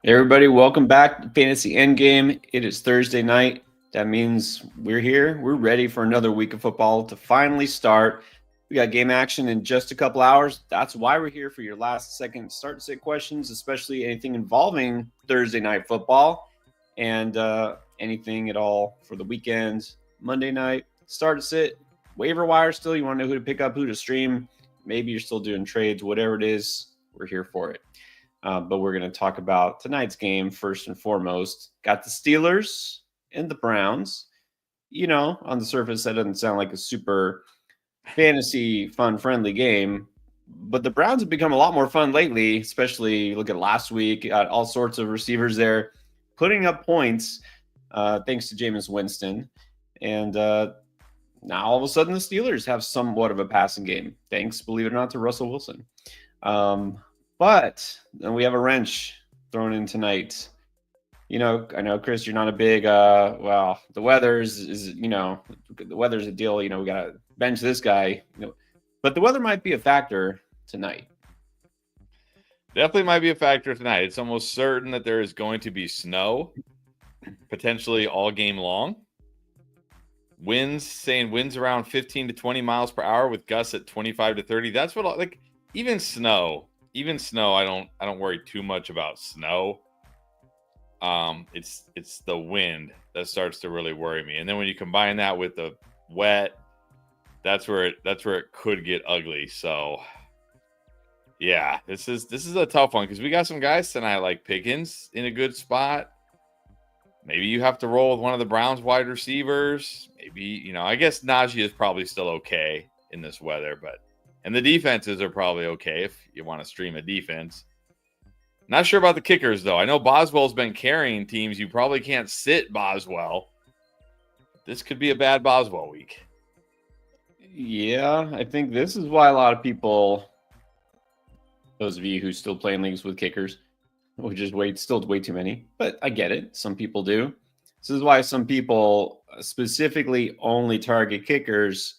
Everybody, welcome back to Fantasy Endgame. It is Thursday night. That means we're here. We're ready for another week of football to finally start. We got game action in just a couple hours. That's why we're here for your last second start sit questions, especially anything involving Thursday night football and anything at all for the weekend. Monday night, start sit, waiver wire still. You want to know who to pick up, who to stream. Maybe you're still doing trades, whatever it is, we're here for it. But we're going to talk about tonight's game first and foremost. Got the Steelers and the Browns. On the surface, that doesn't sound like a super fantasy fun friendly game, but the Browns have become a lot more fun lately, especially look at last week. Got all sorts of receivers there putting up points thanks to Jameis Winston. And now all of a sudden the Steelers have somewhat of a passing game, thanks, believe it or not, to Russell Wilson. But then we have a wrench thrown in tonight. I know, Chris, you're not a big, the weather is the weather's a deal. We got to bench this guy, but the weather might be a factor tonight. Definitely might be a factor tonight. It's almost certain that there is going to be snow, potentially all game long. Winds around 15 to 20 miles per hour with gusts at 25 to 30. That's what even snow, I don't worry too much about snow. It's the wind that starts to really worry me. And then when you combine that with the wet, that's where it could get ugly. So yeah, this is a tough one because we got some guys tonight like Pickens in a good spot. Maybe you have to roll with one of the Browns wide receivers. Maybe, I guess Najee is probably still okay in this weather, and the defenses are probably okay if you want to stream a defense. Not sure about the kickers, though. I know Boswell's been carrying teams. You probably can't sit Boswell. This could be a bad Boswell week. Yeah, I think this is why a lot of people, those of you who still play in leagues with kickers, which is still way too many, but I get it. Some people do. This is why some people specifically only target kickers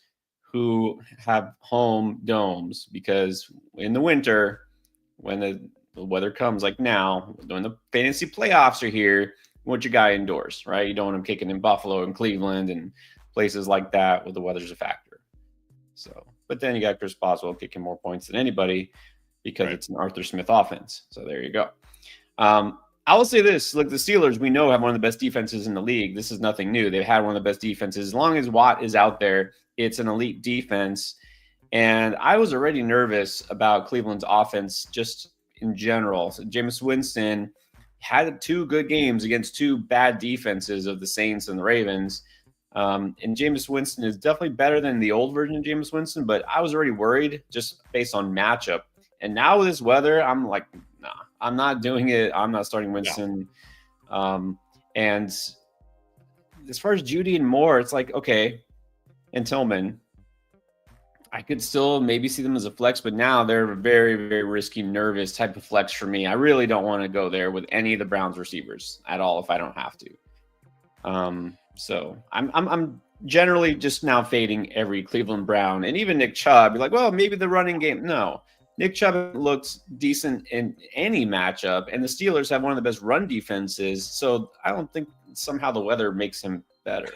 who have home domes, because in the winter, when the weather comes like now, when the fantasy playoffs are here, you want your guy indoors, right? You don't want him kicking in Buffalo and Cleveland and places like that where the weather's a factor. So, but then you got Chris Boswell kicking more points than anybody because It's an Arthur Smith offense. So there you go. I will say this: look, the Steelers, we know, have one of the best defenses in the league. This is nothing new. They've had one of the best defenses. As long as Watt is out there, it's an elite defense. And I was already nervous about Cleveland's offense just in general. So Jameis Winston had 2 good games against 2 bad defenses of the Saints and the Ravens. And Jameis Winston is definitely better than the old version of Jameis Winston, but I was already worried just based on matchup. And now with this weather, I'm like, nah, I'm not doing it. I'm not starting Winston. And as far as Judy and Moore, it's like, okay, and Tillman, I could still maybe see them as a flex, but now they're a very, very risky, nervous type of flex for me. I really don't want to go there with any of the Browns receivers at all if I don't have to. So I'm generally just now fading every Cleveland Brown and even Nick Chubb. You're like, well, maybe the running game. No, Nick Chubb looks decent in any matchup, and the Steelers have one of the best run defenses. So I don't think somehow the weather makes him better.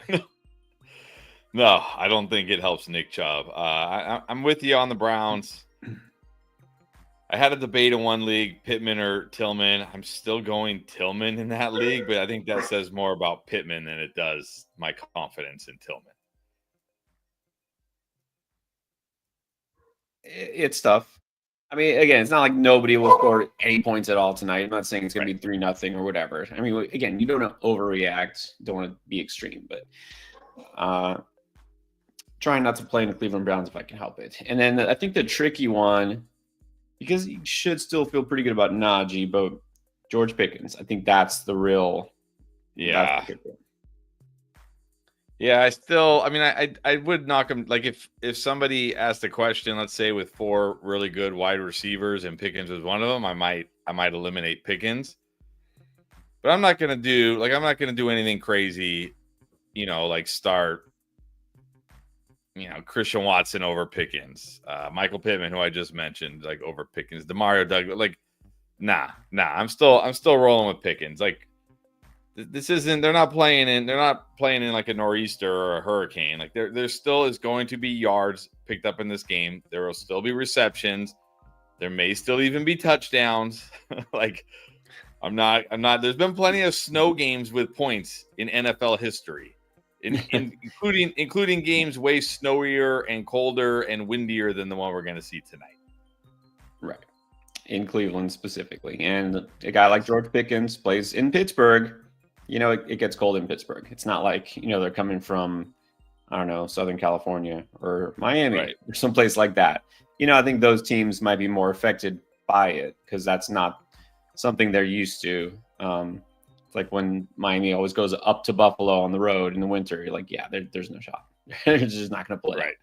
No, I don't think it helps Nick Chubb. I'm with you on the Browns. I had a debate in one league, Pittman or Tillman. I'm still going Tillman in that league, but I think that says more about Pittman than it does my confidence in Tillman. It's tough. I mean, again, it's not like nobody will score any points at all tonight. I'm not saying it's going to be 3-0 or whatever. I mean, again, you don't want to overreact. Don't want to be extreme, but trying not to play in the Cleveland Browns if I can help it. And then I think the tricky one, because you should still feel pretty good about Najee, but George Pickens, I think that's the real. Yeah. Yeah, I would knock him. Like if somebody asked a question, let's say with 4 really good wide receivers and Pickens was one of them, I might eliminate Pickens. But I'm not gonna do anything crazy, like start, Christian Watson over Pickens, Michael Pittman, who I just mentioned, like over Pickens, Demario Douglas. Like Nah. I'm still rolling with Pickens. Like this isn't. They're not playing in like a nor'easter or a hurricane. Like there still is going to be yards picked up in this game. There will still be receptions. There may still even be touchdowns. Like I'm not. There's been plenty of snow games with points in NFL history, including games way snowier and colder and windier than the one we're going to see tonight. Right. In Cleveland specifically. And a guy like George Pickens plays in Pittsburgh. It gets cold in Pittsburgh. It's not like, they're coming from, I don't know, Southern California or Miami or someplace like that. I think those teams might be more affected by it because that's not something they're used to. It's like when Miami always goes up to Buffalo on the road in the winter. You're like, yeah, there's no shot. They're just not going to play.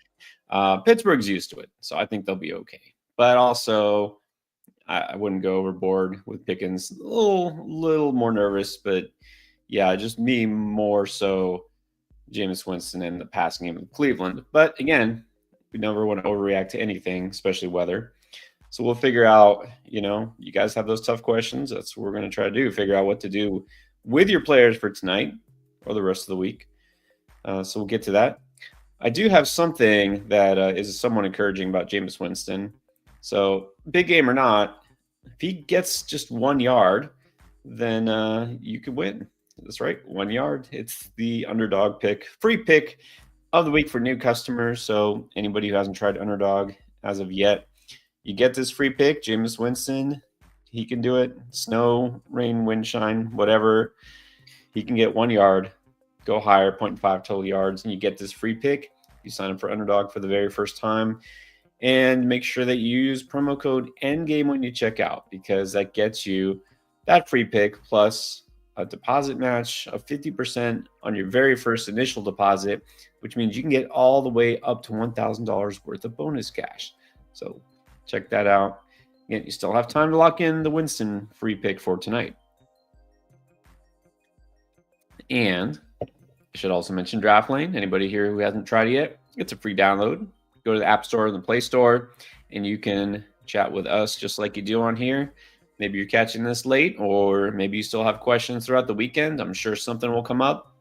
Right. Pittsburgh's used to it, so I think they'll be okay. But also, I wouldn't go overboard with Pickens. A little more nervous, but yeah, just me more so Jameis Winston in the passing game of Cleveland. But again, we never want to overreact to anything, especially weather. So we'll figure out, you guys have those tough questions. That's what we're going to try to do, figure out what to do with your players for tonight or the rest of the week. So we'll get to that. I do have something that is somewhat encouraging about Jameis Winston. So big game or not, if he gets just 1 yard, then you could win. That's right, 1 yard. It's the underdog pick, free pick of the week for new customers. So anybody who hasn't tried underdog as of yet, you get this free pick, Jameis Winston. He can do it. Snow, rain, wind, shine, whatever. He can get 1 yard, go higher, 0.5 total yards, and you get this free pick. You sign up for underdog for the very first time. And make sure that you use promo code ENDGAME when you check out because that gets you that free pick plus a deposit match of 50% on your very first initial deposit, which means you can get all the way up to $1,000 worth of bonus cash. So check that out. Again, you still have time to lock in the Winston free pick for tonight. And I should also mention DraftLane. Anybody here who hasn't tried it yet, it's a free download. Go to the App Store and the Play Store, and you can chat with us just like you do on here. Maybe you're catching this late, or maybe you still have questions throughout the weekend. I'm sure something will come up.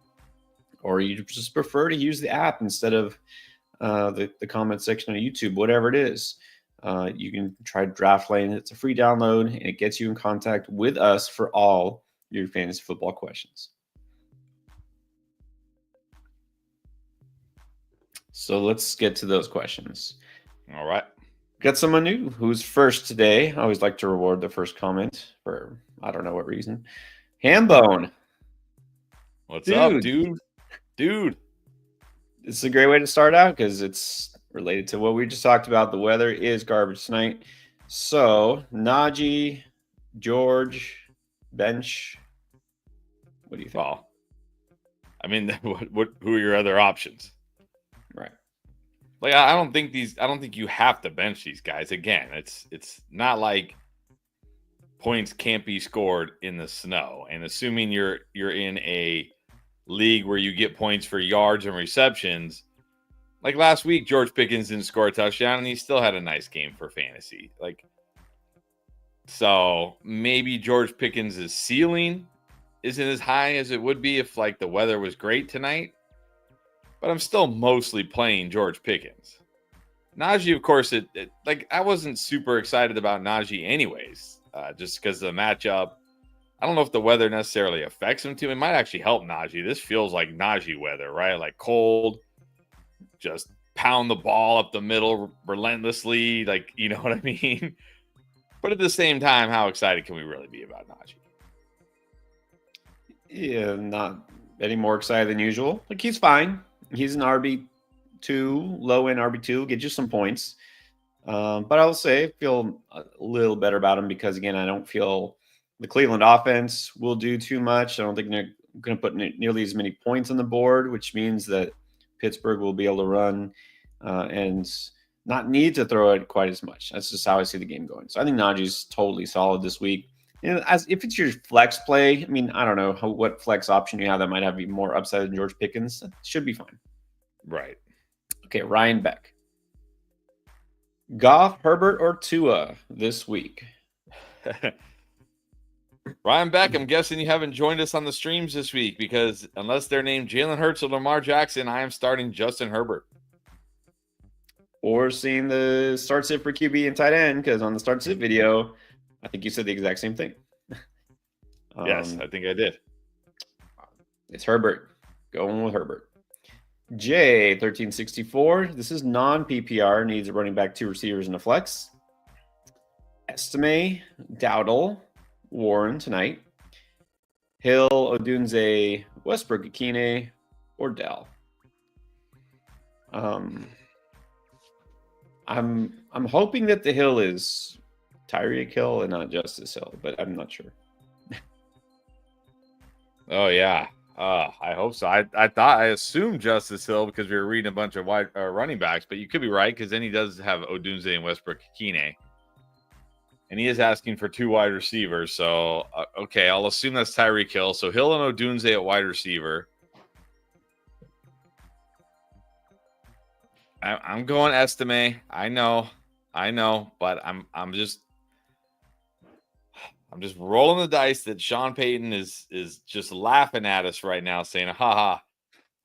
Or you just prefer to use the app instead of the comment section on YouTube, whatever it is. You can try DraftLane. It's a free download, and it gets you in contact with us for all your fantasy football questions. So let's get to those questions. All right. Got someone new who's first today. I always like to reward the first comment for I don't know what reason. Hambone. What's up, dude? Dude. This is a great way to start out because it's related to what we just talked about. The weather is garbage tonight. So, Najee, George, bench. What do you think? Well, I mean, who are your other options? Right. Like I don't think you have to bench these guys. Again, it's not like points can't be scored in the snow. And assuming you're in a league where you get points for yards and receptions, like last week, George Pickens didn't score a touchdown and he still had a nice game for fantasy. Like, so maybe George Pickens' ceiling isn't as high as it would be if like the weather was great tonight. But I'm still mostly playing George Pickens. Najee, of course, like I wasn't super excited about Najee anyways, just because of the matchup. I don't know if the weather necessarily affects him too. It might actually help Najee. This feels like Najee weather, right? Like cold, just pound the ball up the middle relentlessly. Like, you know what I mean? But at the same time, how excited can we really be about Najee? Yeah, not any more excited than usual. Like he's fine. He's an RB2, low end RB2, get you some points. But I will say, I feel a little better about him because, again, I don't feel the Cleveland offense will do too much. I don't think they're going to put nearly as many points on the board, which means that Pittsburgh will be able to run and not need to throw it quite as much. That's just how I see the game going. So I think Najee's totally solid this week. And if it's your flex play, I mean, I don't know what flex option you have that might have even more upside than George Pickens. That should be fine. Right. Okay, Ryan Beck. Goff, Herbert, or Tua this week? Ryan Beck, I'm guessing you haven't joined us on the streams this week because unless they're named Jalen Hurts or Lamar Jackson, I am starting Justin Herbert. Or seeing the start sit for QB and tight end, because on the start sit video, I think you said the exact same thing. Yes, I think I did. It's Herbert. Going with Herbert. J1364. This is non-PPR. Needs a running back, 2 receivers, and a flex. Estime, Dowdle, Warren tonight. Hill, Odunze, Westbrook, Akine, or Dell. I'm hoping that the Hill is Tyreek Hill and not Justice Hill, but I'm not sure. Oh yeah, I hope so. I assumed Justice Hill because we were reading a bunch of wide running backs, but you could be right because then he does have Odunze and Westbrook Akine, and he is asking for 2 wide receivers. So okay, I'll assume that's Tyreek Hill. So Hill and Odunze at wide receiver. I'm going Estime. I know, but I'm just rolling the dice that Sean Payton is just laughing at us right now, saying, "Ha,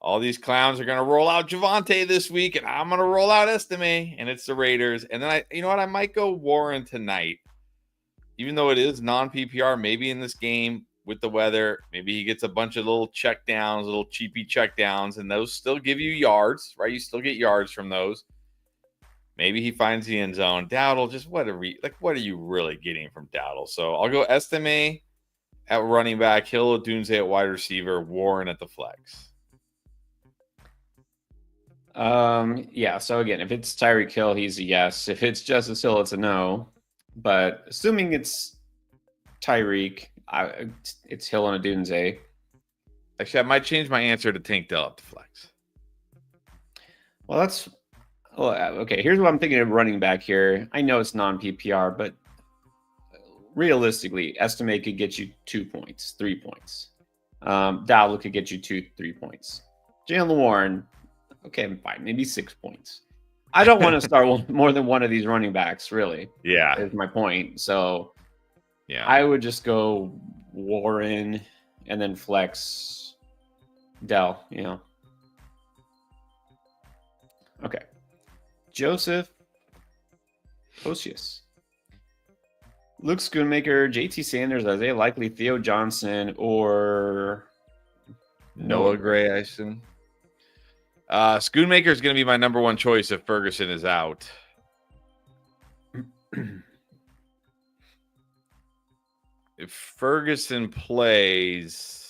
all these clowns are gonna roll out Javonte this week, and I'm gonna roll out Estime, and it's the Raiders." And then you know what? I might go Warren tonight, even though it is non-PPR. Maybe in this game with the weather, maybe he gets a bunch of little check downs, little cheapy check downs, and those still give you yards, right? You still get yards from those. Maybe he finds the end zone. Dowdle, just what are you really getting from Dowdle? So I'll go Estime at running back, Hill, Odunze at wide receiver, Warren at the flex. Yeah. So again, if it's Tyreek Hill, he's a yes. If it's Justice Hill, it's a no. But assuming it's Tyreek, it's Hill and Odunze. Actually, I might change my answer to Tank Dell at the flex. Well, that's okay. Here's what I'm thinking of running back here. I know it's non-PPR, but realistically, Estimate could get you 2 points, 3 points. Dowdle could get you 2-3 points. Jaylen Warren, okay, fine, maybe 6 points. I don't want to start more than one of these running backs, really. Yeah. Is my point. So yeah, I would just go Warren and then flex Dell, Okay. Joseph Osius. Luke Schoonmaker, JT Sanders, Isaiah Likely, Theo Johnson, or Noah Gray, I assume. Schoonmaker is going to be my number 1 choice if Ferguson is out. If Ferguson plays,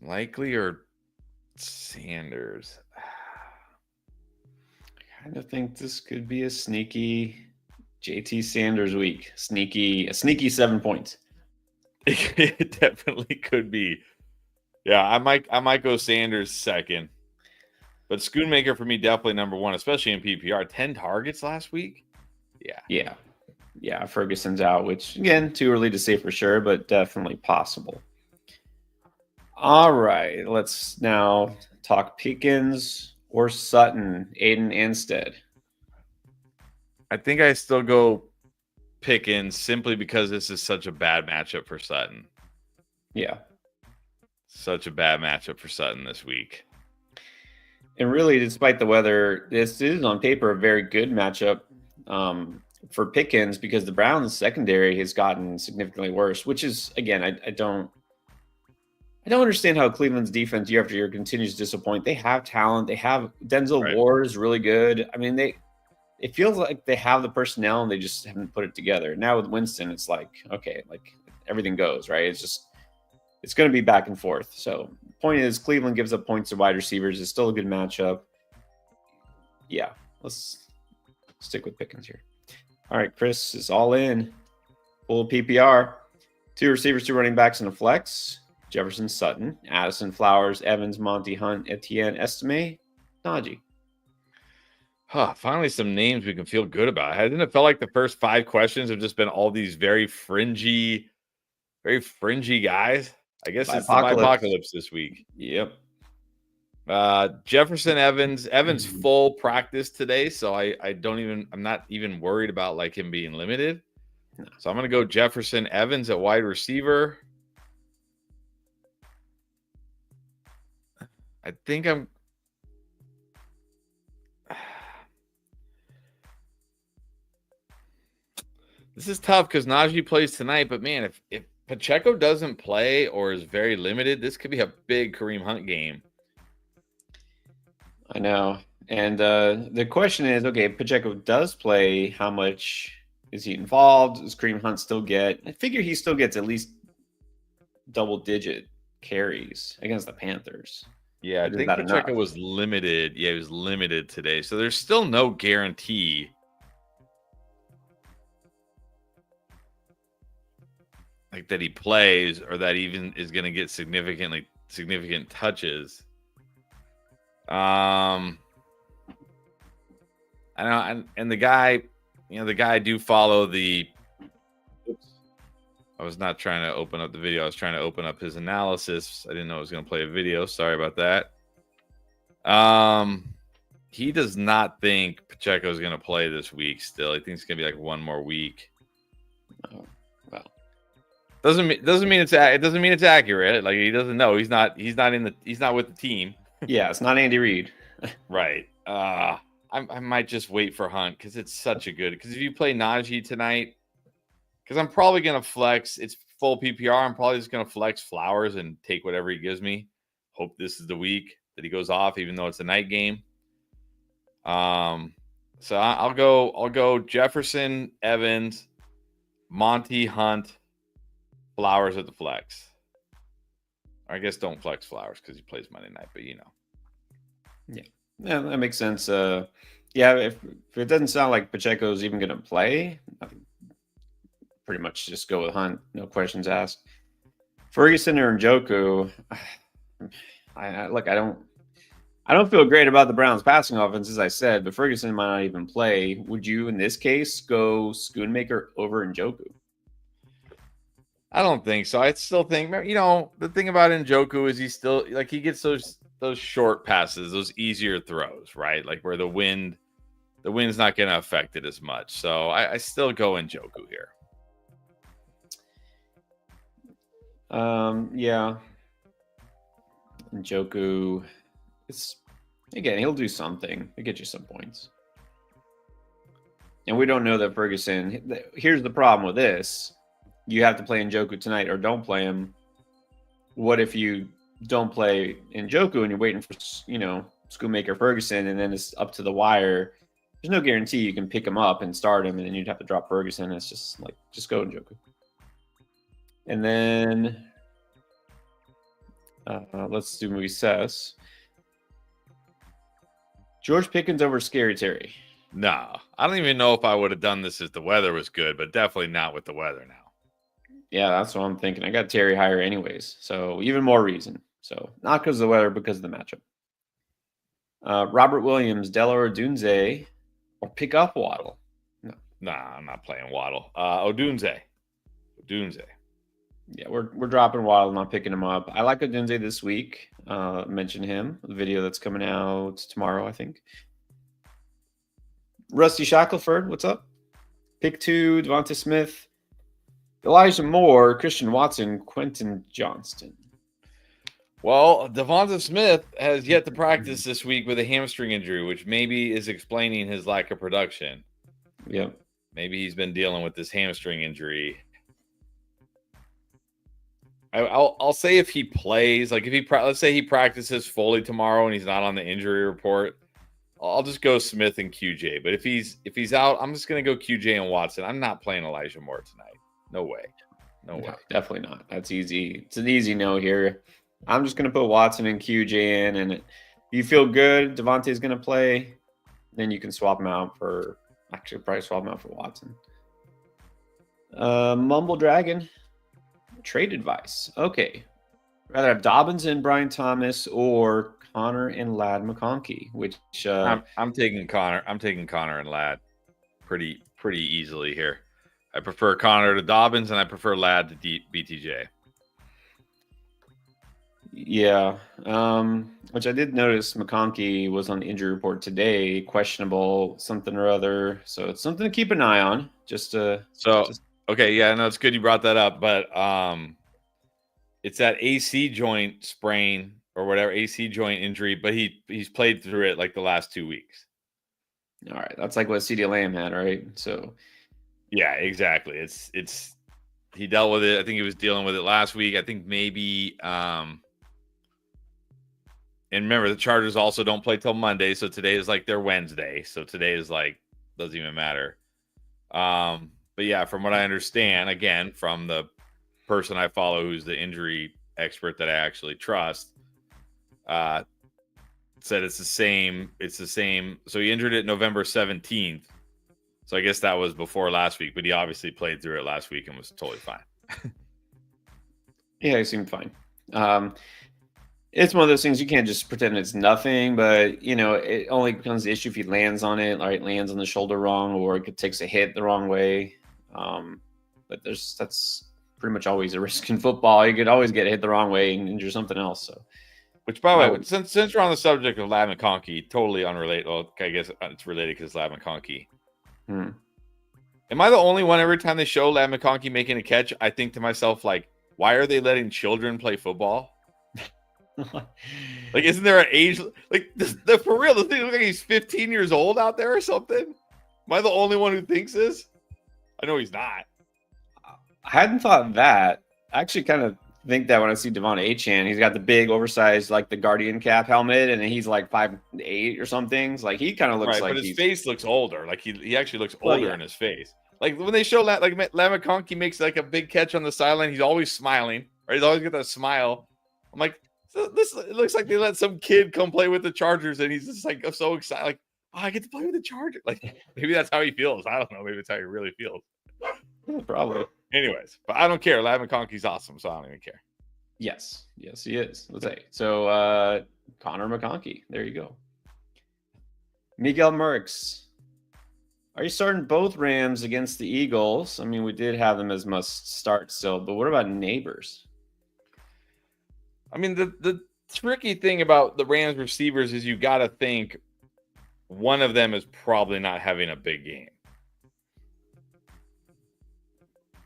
Likely or Sanders? I kind of think this could be a sneaky JT Sanders week. A sneaky 7 points. It definitely could be. Yeah, I might go Sanders second. But Schoonmaker for me definitely number 1, especially in PPR. 10 targets last week. Yeah. Ferguson's out, which again, too early to say for sure, but definitely possible. All right, let's now talk Pickens or Sutton, Aiden Anstead. I think I still go Pickens simply because this is such a bad matchup for Sutton. Yeah. Such a bad matchup for Sutton this week. And really, despite the weather, this is on paper a very good matchup for Pickens because the Browns secondary has gotten significantly worse, which is, again, I don't understand how Cleveland's defense year after year continues to disappoint. They have talent. They have Denzel Ward is really good. I mean, it feels like they have the personnel and they just haven't put it together. Now with Winston, it's like, okay, like everything goes, right? It's going to be back and forth. So point is Cleveland gives up points to wide receivers. It's still a good matchup. Yeah, let's stick with Pickens here. All right, Chris is all in. Full PPR. 2 receivers, 2 running backs, and a flex. Jefferson, Sutton, Addison, Flowers, Evans, Monty, Hunt, Etienne, Estime, Najee. Finally some names we can feel good about. Hasn't it felt like the first 5 questions have just been all these very fringy guys? I guess it's the apocalypse this week. Yep. Jefferson Evans full practice today, so I'm not even worried about like him being limited. So I'm gonna go Jefferson Evans at wide receiver. I think I'm this is tough because Najee plays tonight, but man, if Pacheco doesn't play or is very limited, this could be a big Kareem Hunt game. I know. And the question is, okay, Pacheco does play. How much is he involved? Does Kareem Hunt still get? I figure he still gets at least double-digit carries against the Panthers. Yeah, I think Pacheco was limited. Yeah, he was limited today. So there's still no guarantee like that he plays or that even is going to get significant touches. I know, and the guy, I do follow the. Oops. I was not trying to open up the video. I was trying to open up his analysis. I didn't know I was going to play a video. Sorry about that. He does not think Pacheco is going to play this week. Still, he thinks it's going to be like one more week. Oh, well, doesn't mean it doesn't mean it's accurate. Like he doesn't know. He's not with the team. Yeah, it's not Andy Reid. Right. I might just wait for Hunt because it's such a good. Because if you play Najee tonight, because I'm probably gonna flex. It's full PPR. I'm probably just gonna flex Flowers and take whatever he gives me. Hope this is the week that he goes off, even though it's a night game. So I'll go Jefferson, Evans, Monty, Hunt, Flowers at the flex. I guess don't flex Flowers because he plays Monday night, but Yeah, that makes sense. Yeah, if it doesn't sound like Pacheco's even going to play, I think pretty much just go with Hunt. No questions asked. Ferguson or Njoku, I don't feel great about the Browns passing offense, as I said, but Ferguson might not even play. Would you, in this case, go Schoonmaker over Njoku? I don't think so. I still think, the thing about Njoku is he still like he gets those short passes, those easier throws, right? Like where the wind's not going to affect it as much. So I still go Njoku here. Yeah. Njoku, he'll do something. He'll get you some points. And we don't know that Ferguson. Here's the problem with this. You have to play Njoku tonight or don't play him. What if you don't play Njoku and you're waiting for, Schoonmaker Ferguson, and then it's up to the wire? There's no guarantee you can pick him up and start him, and then you'd have to drop Ferguson. It's just go Njoku. And then let's do Moises. George Pickens over Scary Terry. No, I don't even know if I would have done this if the weather was good, but definitely not with the weather now. Yeah, that's what I'm thinking. I got Terry higher anyways, so even more reason. So not because of the weather, because of the matchup. Robert Williams, Delo Odunze, or pick up Waddle. No. Nah, I'm not playing Waddle. Odunze. Yeah, we're dropping Waddle, not picking him up. I like Odunze this week. Mention him. The video that's coming out tomorrow, I think. Rusty Shackelford, what's up? Pick 2, Devonta Smith, Elijah Moore, Christian Watson, Quentin Johnston. Well, Devonta Smith has yet to practice this week with a hamstring injury, which maybe is explaining his lack of production. Yep. Maybe he's been dealing with this hamstring injury. I'll say if he plays, like let's say he practices fully tomorrow and he's not on the injury report, I'll just go Smith and QJ. But if he's out, I'm just going to go QJ and Watson. I'm not playing Elijah Moore tonight. No way. No way. Definitely not. That's easy. It's an easy no here. I'm just going to put Watson and QJ in, and if you feel good, Devontae's going to play, then you can swap him out for – actually, probably swap him out for Watson. Mumble Dragon, trade advice. Okay. Rather have Dobbins and Brian Thomas or Connor and Ladd McConkey, which I'm taking Connor. I'm taking Connor and Ladd pretty easily here. I prefer Connor to Dobbins, and I prefer Ladd to BTJ. Yeah. Which I did notice McConkey was on the injury report today, questionable something or other. So it's something to keep an eye on. So Just okay, yeah, no, it's good you brought that up, but it's that AC joint sprain or whatever AC joint injury, but he's played through it like the last 2 weeks. all right. That's like what CeeDee Lamb had, right? So Yeah, exactly. It's he dealt with it. I think he was dealing with it last week. I think maybe and remember the Chargers also don't play till Monday, so today is like their Wednesday. So today is like doesn't even matter. But yeah, from what I understand, again, from the person I follow who's the injury expert that I actually trust, said it's the same. So he injured it November 17th. So I guess that was before last week, but he obviously played through it last week and was totally fine. yeah, he seemed fine. It's one of those things you can't just pretend it's nothing, but it only becomes the issue if he lands on it, right? Lands on the shoulder wrong, or it takes a hit the wrong way. But that's pretty much always a risk in football. You could always get hit the wrong way and injure something else. So, which, by the way, since we're on the subject of Ladd McConkey, totally unrelated. Well, I guess it's related because Ladd McConkey. Am I the only one every time they show Ladd McConkey making a catch, I think to myself, like, why are they letting children play football? Like, isn't there an age like the for real? Does he look like he's 15 years old out there or something? Am I the only one who thinks this? I know he's not. I hadn't thought that. I actually kind of think that when I see Devon Achane, he's got the big, oversized, like the Guardian cap helmet, and he's like 5'8" or something. It's like he kind of looks right, like but his face looks older. Like he actually looks older in his face. Like when they show Ladd McConkey makes like a big catch on the sideline, he's always smiling. Right, he's always got that smile. I'm like, so this it looks like they let some kid come play with the Chargers, and he's just like so excited, like, oh, I get to play with the Chargers. Like maybe that's how he feels. I don't know. Maybe that's how he really feels. Yeah, probably. Anyways, but I don't care. Ladd McConkey's awesome, so I don't even care. Yes, he is. Let's say so. Connor McConkey. There you go. Miguel Merks. Are you starting both Rams against the Eagles? I mean, we did have them as must start still, but what about Neighbors? I mean, the tricky thing about the Rams receivers is you got to think one of them is probably not having a big game.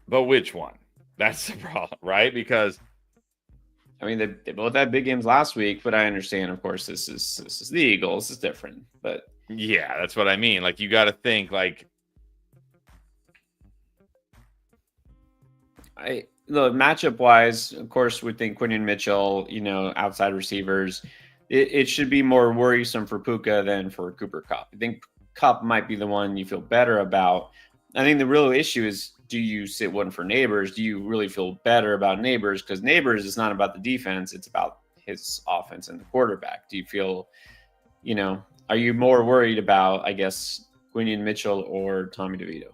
But which one? That's the problem, right? Because I mean, they both had big games last week, but I understand, of course, this is the Eagles. It's different, but yeah, that's what I mean. Like, you got to think, like, look, matchup wise, of course, we think Quinion Mitchell, outside receivers, it should be more worrisome for Puka than for Cooper Kupp. I think Kupp might be the one you feel better about. I think the real issue is, do you sit one for Neighbors? Do you really feel better about Neighbors? Because Neighbors is not about the defense. It's about his offense and the quarterback. Do you feel, are you more worried about, I guess, Quinion Mitchell or Tommy DeVito?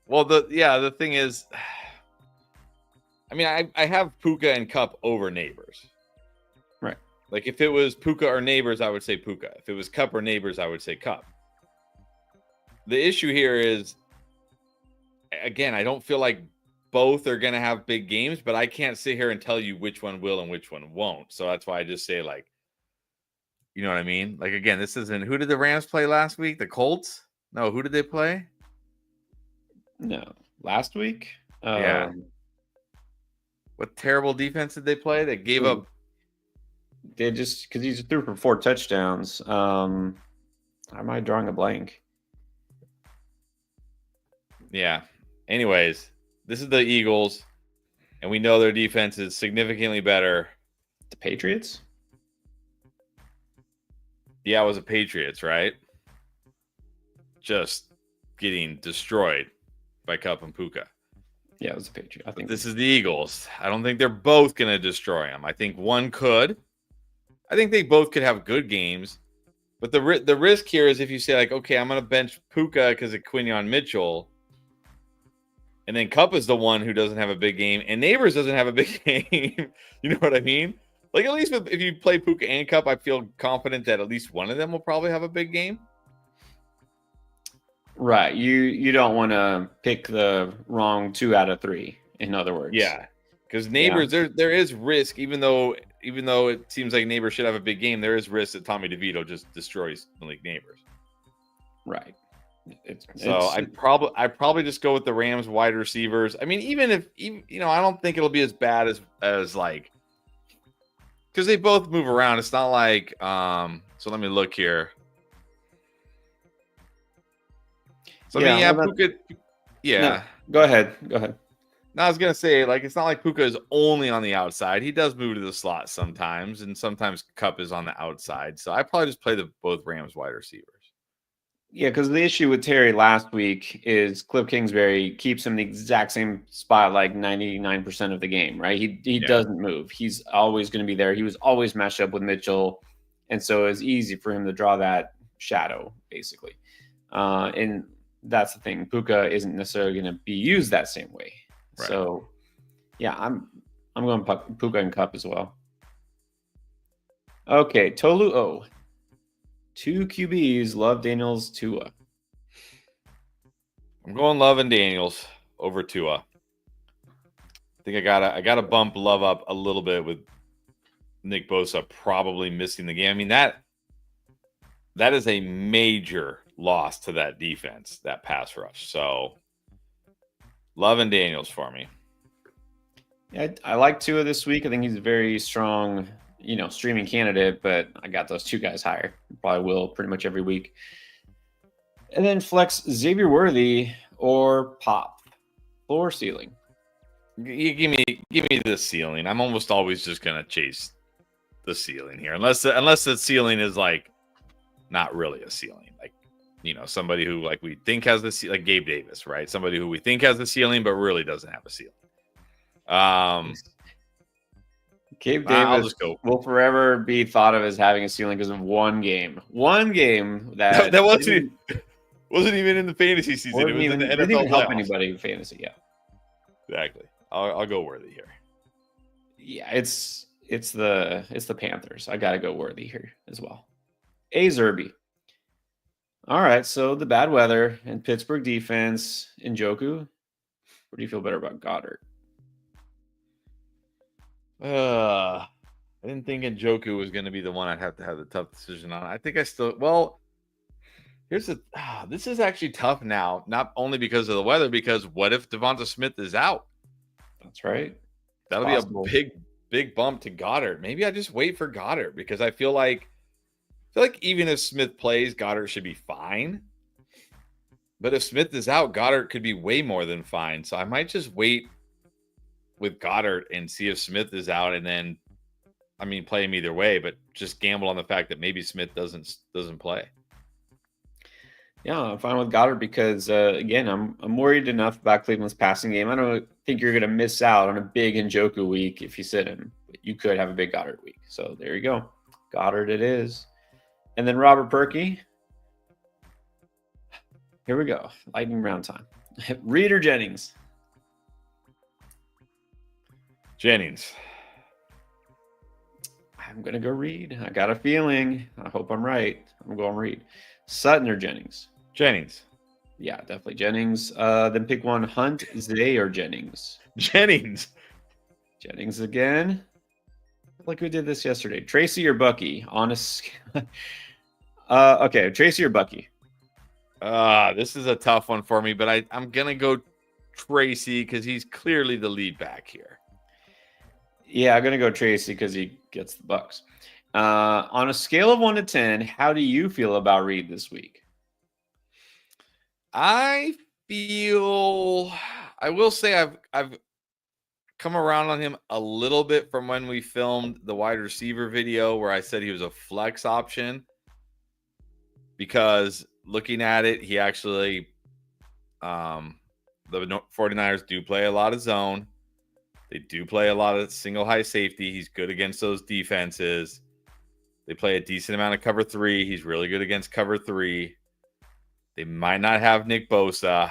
Well, the thing is, I mean, I have Puka and Kupp over Neighbors. Right. Like, if it was Puka or Neighbors, I would say Puka. If it was Kupp or Neighbors, I would say Kupp. The issue here is, again, I don't feel like both are going to have big games, but I can't sit here and tell you which one will and which one won't. So that's why I just say, like, you know what I mean? Like, again, this isn't, who did the Rams play last week? The Colts? No, who did they play? No, last week? Yeah. What terrible defense did they play? They gave up. They just, because he threw for 4 touchdowns. Am I drawing a blank? Yeah. Anyways, this is the Eagles, and we know their defense is significantly better. The Patriots? Yeah, it was the Patriots, right? Just getting destroyed by Kupp and Puka. Yeah, it was the Patriots. I think this is the Eagles. I don't think they're both going to destroy them. I think one could. I think they both could have good games. But the risk here is if you say, like, okay, I'm going to bench Puka because of Quinion Mitchell, and then Kupp is the one who doesn't have a big game, and Neighbors doesn't have a big game. You know what I mean? Like, at least if you play Puka and Kupp, I feel confident that at least one of them will probably have a big game. Right. You don't want to pick the wrong 2 out of 3. In other words. Yeah, because Yeah. Neighbors, there is risk, even though it seems like Neighbors should have a big game, there is risk that Tommy DeVito just destroys Malik Neighbors. Right. I'd probably just go with the Rams wide receivers. I mean, even I don't think it'll be as bad as like, because they both move around. It's not like so let me look here. So Yeah, I mean, yeah, well, Puka, yeah. No, go ahead. No, I was gonna say, like, it's not like Puka is only on the outside. He does move to the slot sometimes, and sometimes Cup is on the outside. So I probably just play both Rams wide receivers. Yeah, because the issue with Terry last week is Cliff Kingsbury keeps him in the exact same spot like 99% of the game, right? He doesn't move. He's always going to be there. He was always matched up with Mitchell, and so it's easy for him to draw that shadow, basically. And that's the thing. Puka isn't necessarily going to be used that same way. Right. So, yeah, I'm going Puka and Cup as well. Okay, Tolu O. 2 QBs, Love, Daniels, Tua. I'm going Love and Daniels over Tua. I think I gotta bump Love up a little bit with Nick Bosa probably missing the game. I mean, that is a major loss to that defense, that pass rush. So Love and Daniels for me. Yeah, I like Tua this week. I think he's a very strong, streaming candidate, but I got those 2 guys higher. Probably will pretty much every week. And then flex Xavier Worthy or Pop. Floor ceiling. You give me the ceiling. I'm almost always just gonna chase the ceiling here, unless the ceiling is like not really a ceiling, like somebody who like we think has the like Gabe Davis, right? Somebody who we think has the ceiling but really doesn't have a ceiling. Gabe Davis will forever be thought of as having a ceiling because of one game. One game that wasn't even in the fantasy season. It was in the NFL didn't even help playoffs. Anybody in fantasy. Yeah, exactly. I'll go Worthy here. Yeah, it's the Panthers. I got to go Worthy here as well. A Zerby. All right, so the bad weather and Pittsburgh defense, Njoku. What do you feel better about Goddard? I didn't think Njoku was going to be the one I'd have to have the tough decision on. I think I still, well, this is actually tough now, not only because of the weather, because what if Devonta Smith is out? That's right. That'll be a big bump to Goddard. Maybe I just wait for Goddard because I feel like even if Smith plays, Goddard should be fine. But if Smith is out, Goddard could be way more than fine. So I might just wait with Goddard and see if Smith is out, and then, play him either way, but just gamble on the fact that maybe Smith doesn't play. Yeah, I'm fine with Goddard because, again, I'm worried enough about Cleveland's passing game. I don't think you're going to miss out on a big Njoku week if you sit him. But you could have a big Goddard week. So there you go. Goddard it is. And then Robert Perkey. Here we go. Lightning round time. Reed or Jennings? Jennings. I'm going to go Reed. I got a feeling. I hope I'm right. I'm going Reed. Sutton or Jennings? Jennings. Yeah, definitely Jennings. Then pick one. Hunt, Zay, or Jennings? Jennings. Jennings again. Like we did this yesterday. Tracy or Bucky? Honest. Okay, Tracy or Bucky? This is a tough one for me, but I'm going to go Tracy because he's clearly the lead back here. Yeah, I'm going to go Tracy because he gets the Bucks. On a scale of 1 to 10, how do you feel about Reed this week? I will say I've come around on him a little bit from when we filmed the wide receiver video where I said he was a flex option, because looking at it, he actually, the 49ers do play a lot of zone. They do play a lot of single high safety. He's good against those defenses. They play a decent amount of cover 3. He's really good against cover 3. They might not have Nick Bosa.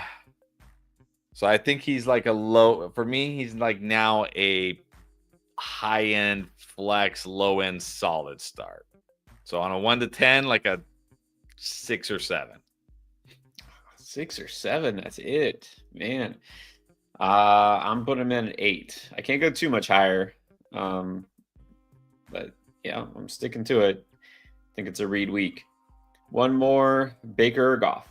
So I think he's like for me, he's like now a high-end flex, low-end solid start. So on a 1 to 10, like a 6 or 7. 6 or 7. That's it, man. I'm putting him in at 8. I can't go too much higher. But yeah, I'm sticking to it. I think it's a read week. One more, Baker or Goff?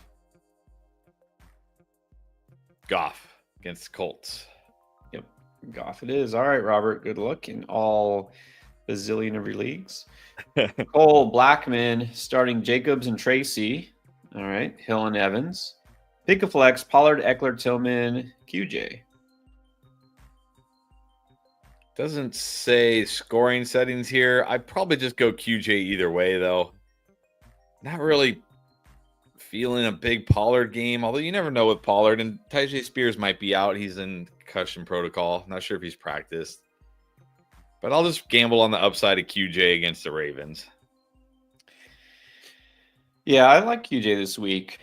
Goff against the Colts. Yep, Goff it is. All right, Robert, good luck in all bazillion of your leagues. Cole Blackman starting Jacobs and Tracy. All right, Hill and Evans. Pick a flex, Pollard, Eckler, Tillman, QJ. Doesn't say scoring settings here. I'd probably just go QJ either way, though. Not really feeling a big Pollard game, although you never know with Pollard. And Tyjae Spears might be out. He's in concussion protocol. Not sure if he's practiced. But I'll just gamble on the upside of QJ against the Ravens. Yeah, I like QJ this week.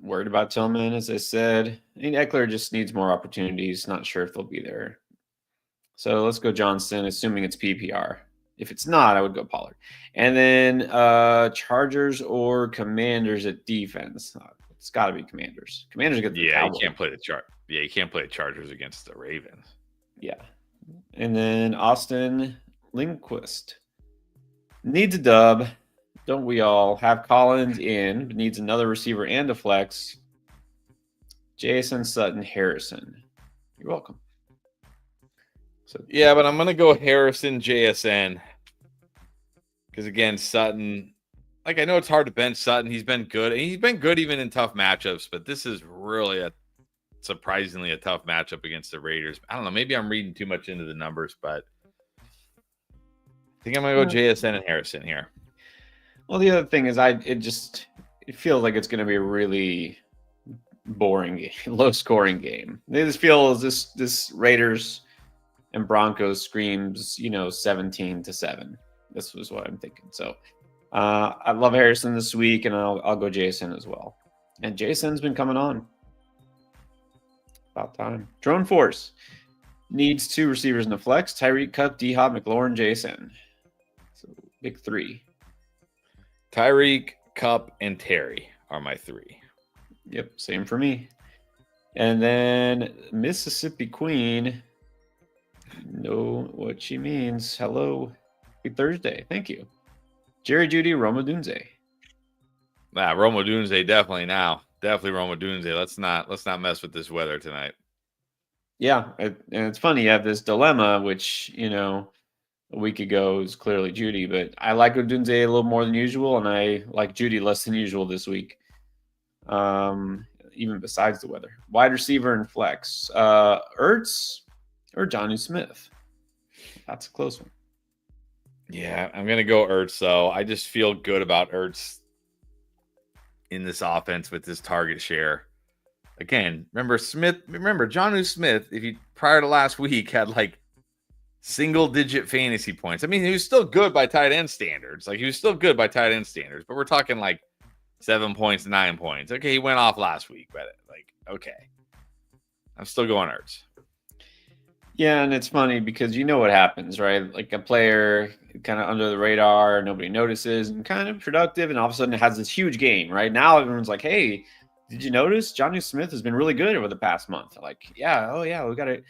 Worried about Tillman, as I said. I mean, Eckler just needs more opportunities. Not sure if they'll be there. So let's go Johnston, assuming it's PPR. If it's not, I would go Pollard. And then Chargers or Commanders at defense. It's got to be Commanders. Commanders get the Cowboys. You can't play you can't play the Chargers against the Ravens. Yeah. And then Austin Lindquist needs a dub. Don't we all? Have Collins in, but needs another receiver and a flex. Jason Sutton Harrison. You're welcome. So yeah, but I'm gonna go Harrison JSN. Because again, Sutton, like I know it's hard to bench Sutton. He's been good. And he's been good even in tough matchups, but this is really surprisingly a tough matchup against the Raiders. I don't know. Maybe I'm reading too much into the numbers, but I think I'm gonna go JSN and Harrison here. Well, the other thing is it feels like it's going to be a really boring game, low scoring game. It just feels this Raiders and Broncos screams, 17-7. This was what I'm thinking. So I love Harrison this week, and I'll go Jason as well. And Jason's been coming on. About time. Drone Force needs 2 receivers in the flex. Tyreek, Cup, D-Hop, McLaurin, Jason. So big 3. Tyreek, Cup, and Terry are my 3. Yep, same for me. And then Mississippi Queen. Know what she means. Hello. Happy Thursday. Thank you. Jerry Judy, Roma Dunze. Roma Dunze definitely now. Definitely Roma Dunze. Let's not mess with this weather tonight. Yeah, and it's funny. You have this dilemma, which, a week ago is clearly Judy, but I like Odunze a little more than usual, and I like Judy less than usual this week. Even besides the weather. Wide receiver and flex. Ertz or Jonnu Smith? That's a close one. Yeah, I'm gonna go Ertz though. I just feel good about Ertz in this offense with this target share. Again, remember Jonnu Smith, if you prior to last week had like single-digit fantasy points. I mean, he was still good by tight end standards. But we're talking like 7 points, 9 points. Okay, he went off last week, but okay. I'm still going Ertz. Yeah, and it's funny because you know what happens, right? Like a player kind of under the radar, nobody notices, and kind of productive, and all of a sudden it has this huge game, right? Now everyone's like, hey, did you notice Jonnu Smith has been really good over the past month? Like, yeah, we got to,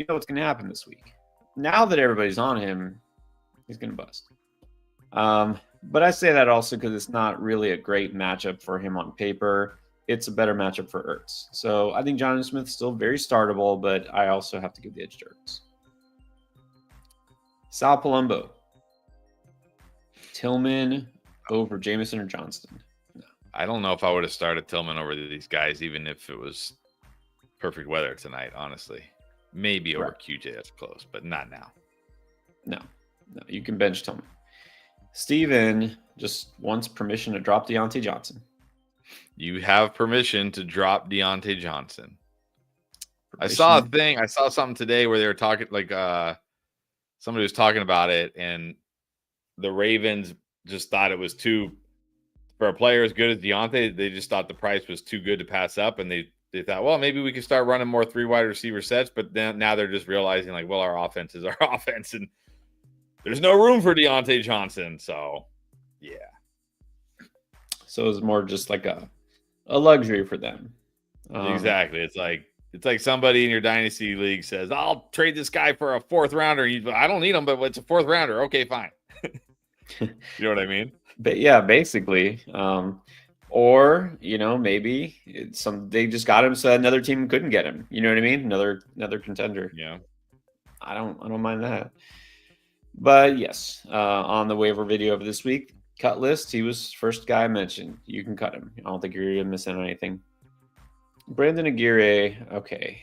what's going to happen this week. Now that everybody's on him, he's going to bust. But I say that also because it's not really a great matchup for him on paper. It's a better matchup for Ertz. So I think Jonnu Smith's still very startable, but I also have to give the edge to Ertz. Sal Palumbo. Tillman over Jameson or Johnston? No. I don't know if I would have started Tillman over these guys, even if it was perfect weather tonight, honestly. Maybe over QJ, that's close, but not now. No, you can bench Tillman. Steven just wants permission to drop Deontay Johnson. You have permission to drop Deontay Johnson. I saw something today where they were talking, somebody was talking about it, and the Ravens just thought it was too, for a player as good as Deontay, they just thought the price was too good to pass up, and they thought, well, maybe we could start running more 3 wide receiver sets, but then now they're just realizing our offense is our offense, and there's no room for Deontay Johnson. So, yeah. so it's more just like a luxury for them. Exactly. It's like somebody in your dynasty league says, "I'll trade this guy for a fourth rounder." I don't need him, but it's a fourth rounder. Okay, fine. You know what I mean? But yeah, basically. Or maybe they just got him so another team couldn't get him. You know what I mean? Another contender. Yeah. I don't mind that. But yes, on the waiver video of this week cut list, he was first guy I mentioned. You can cut him. I don't think you're gonna miss out on anything. Brandon Aguirre, okay.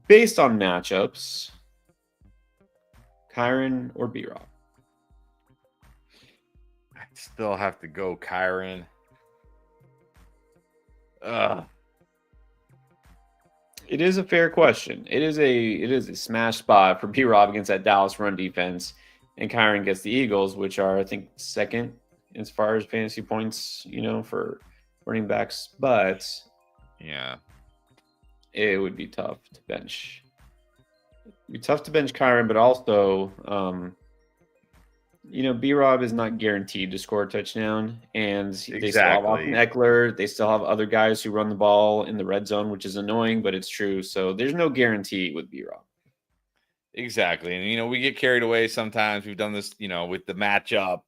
Based on matchups, Kyren or B-Rob? I still have to go Kyren. It is a fair question. It is a smash spot for B-Rob against that Dallas run defense, and Kyren gets the Eagles, which are I think second as far as fantasy points, for running backs. But yeah, it would be tough to bench. It'd be tough to bench Kyren, but also, B-Rob is not guaranteed to score a touchdown, and they still have Austin Eckler. They still have other guys who run the ball in the red zone, which is annoying, but it's true. So there's no guarantee with B-Rob. Exactly. And, we get carried away sometimes. We've done this, with the matchup.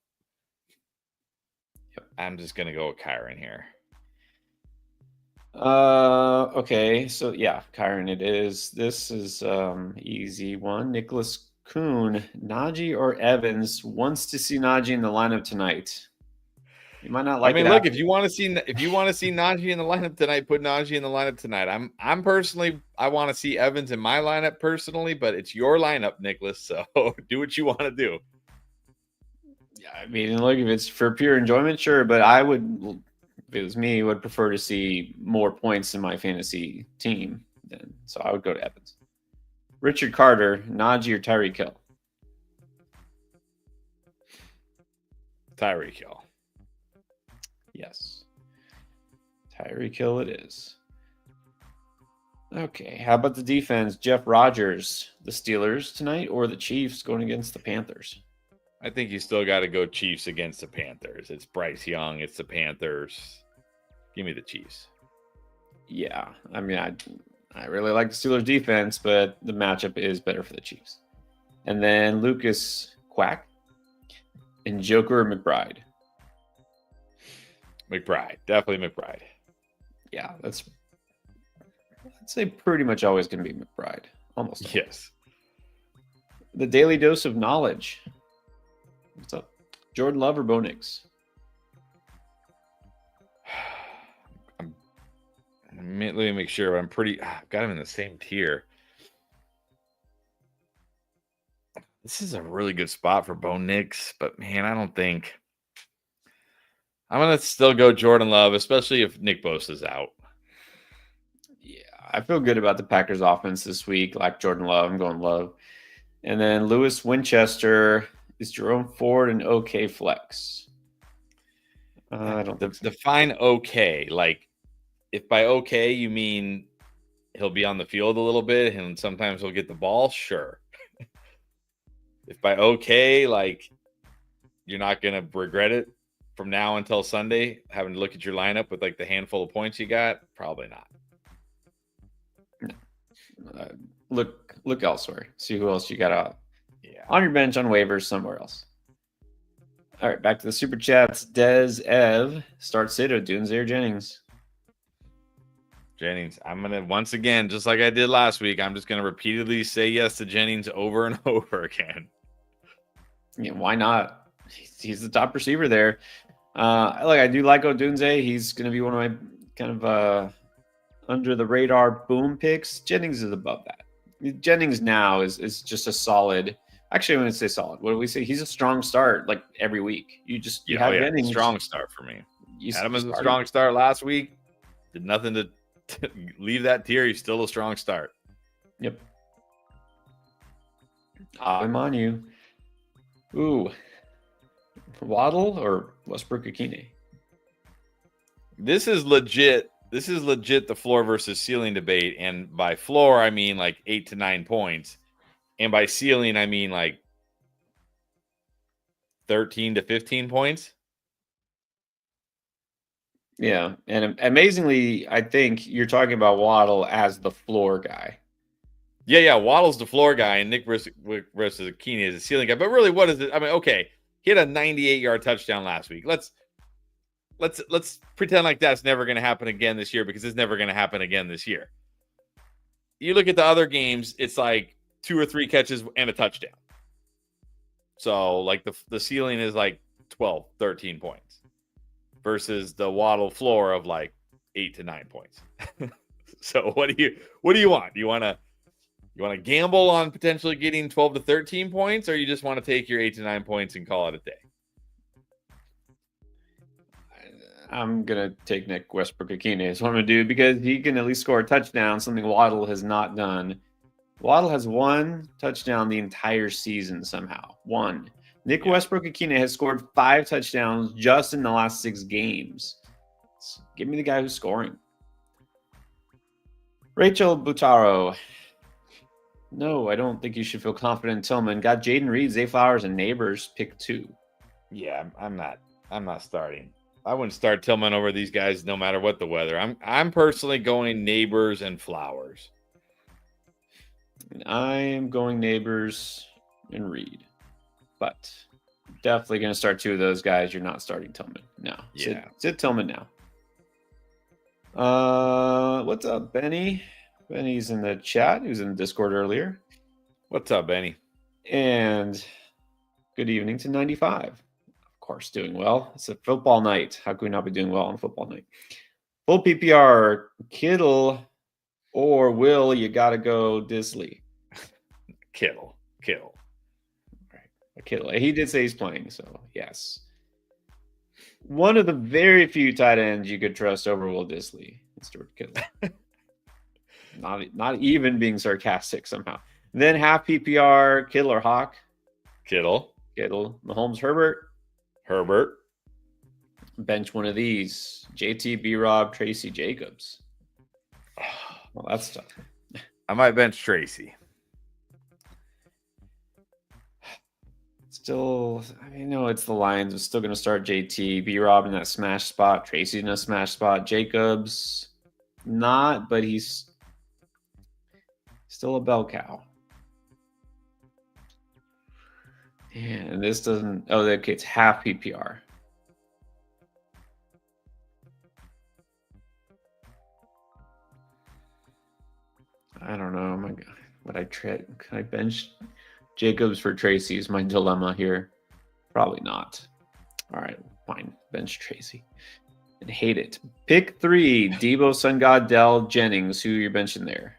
Yep. I'm just going to go with Kyren here. Okay. So, yeah, Kyren it is. This is easy one. Nicholas Kuhn, Najee or Evans wants to see Najee in the lineup tonight. You might not like. I mean, look, if you want to see Najee in the lineup tonight, put Najee in the lineup tonight. I'm personally, I want to see Evans in my lineup personally, but it's your lineup, Nicholas. So do what you want to do. Yeah, I mean, look, if it's for pure enjoyment, sure, but I would, if it was me, would prefer to see more points in my fantasy team. So I would go to Evans. Richard Carter, Najee or Tyreek Hill? Tyreek Hill. Yes. Tyreek Hill it is. Okay, how about the defense? Jeff Rodgers, the Steelers tonight, or the Chiefs going against the Panthers? I think you still got to go Chiefs against the Panthers. It's Bryce Young. It's the Panthers. Give me the Chiefs. Yeah, I mean, I really like the Steelers defense, but the matchup is better for the Chiefs. And then Lucas Quack and Joker McBride. McBride. Definitely McBride. Yeah, I'd say pretty much always going to be McBride. Almost. Always. Yes. The Daily Dose of Knowledge. What's up? Jordan Love or Bo Nix? Let me make sure. I've got him in the same tier. This is a really good spot for Bo Nix, but man, I don't think I'm going to still go Jordan Love, especially if Nick Bosa's out. Yeah, I feel good about the Packers offense this week. Like Jordan Love, I'm going Love. And then Lewis Winchester, is Jerome Ford an okay flex? I don't define okay. Like, if by okay you mean he'll be on the field a little bit and sometimes he'll get the ball, sure. If by okay, like you're not going to regret it from now until Sunday, having to look at your lineup with like the handful of points you got, probably not. Look elsewhere. See who else you got on your bench, on waivers, somewhere else. All right, back to the super chats. Des Ev starts it or Dunze or Jennings. Jennings. I'm going to, once again, just like I did last week, I'm just going to repeatedly say yes to Jennings over and over again. Yeah, why not? He's the top receiver there. I do like Odunze. He's going to be one of my kind of under the radar boom picks. Jennings is above that. Jennings now is just a solid. Actually, I wouldn't say solid. What do we say? He's a strong start like every week. You have Jennings. Strong start for me. Had him as a strong start last week. Did nothing to leave that tier. He's still a strong start. Yep. I'm on you. Ooh. Waddle or Westbrook-Ikhine? This is legit the floor versus ceiling debate. And by floor, I mean like 8 to 9 points. And by ceiling, I mean like 13 to 15 points. Yeah, and amazingly, I think you're talking about Waddle as the floor guy. Yeah. Waddle's the floor guy, and Nick versus Keeney is the ceiling guy. But really, what is it? I mean, okay, he had a 98-yard touchdown last week. Let's pretend like that's never going to happen again this year, because it's never going to happen again this year. You look at the other games, it's like 2 or 3 catches and a touchdown. So like the ceiling is like 12, 13 points versus the Waddle floor of like 8 to 9 points. So what do you want? Do you want to gamble on potentially getting 12 to 13 points, or you just want to take your 8 to 9 points and call it a day? I'm going to take Nick Westbrook-Akine. That's what I'm going to do, because he can at least score a touchdown, something Waddle has not done. Waddle has 1 touchdown the entire season somehow. 1. Nick Westbrook-Akine has scored 5 touchdowns just in the last 6 games. Give me the guy who's scoring. Rachel Butaro. No, I don't think you should feel confident in Tillman. Got Jaden Reed, Zay Flowers, and Neighbors pick 2. Yeah, I'm not starting. I wouldn't start Tillman over these guys no matter what the weather. I'm personally going Neighbors and Flowers. And I am going Neighbors and Reed. But definitely going to start 2 of those guys. You're not starting Tillman. No. Yeah. Sit Tillman now. What's up, Benny? Benny's in the chat. He was in the Discord earlier. What's up, Benny? And good evening to 95. Of course, doing well. It's a football night. How can we not be doing well on football night? Full PPR, Kittle or Will, you got to go Disley. Kittle. Right. Kittle. He did say he's playing, so yes. One of the very few tight ends you could trust over Will Disley, Stuart Kittle. Not even being sarcastic somehow. Then half PPR, Kittle or Hawk? Kittle. Mahomes, Herbert. Bench one of these. JT, B-Rob, Tracy, Jacobs. Well, that's tough. I might bench Tracy. Still, it's the Lions. I'm still going to start JT. B-Rob in that smash spot. Tracy in a smash spot. Jacobs, not, but he's still a bell cow. And this doesn't... Oh, okay, it's half PPR. I don't know. Oh my God. Can I bench Jacobs for Tracy is my dilemma here. Probably not. All right, fine. Bench Tracy. And hate it. Pick 3. Debo, Sun God, Dell, Jennings. Who you're benching there?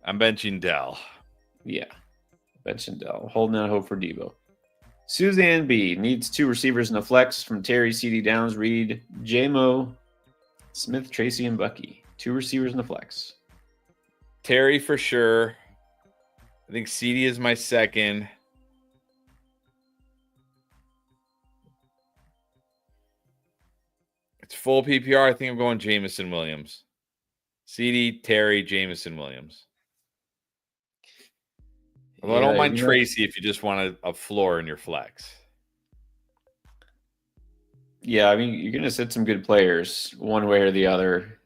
I'm benching Dell. Yeah. Benching Dell. Holding out hope for Debo. Suzanne B. Needs 2 receivers in a flex from Terry, CD, Downs, Reed, JMO, Smith, Tracy, and Bucky. 2 receivers in the flex. Terry for sure. I think CD is my second. It's full PPR. I think I'm going Jameson Williams. CD, Terry, Jameson Williams. Although I don't mind Tracy if you just want a floor in your flex. Yeah, you're going to sit some good players one way or the other.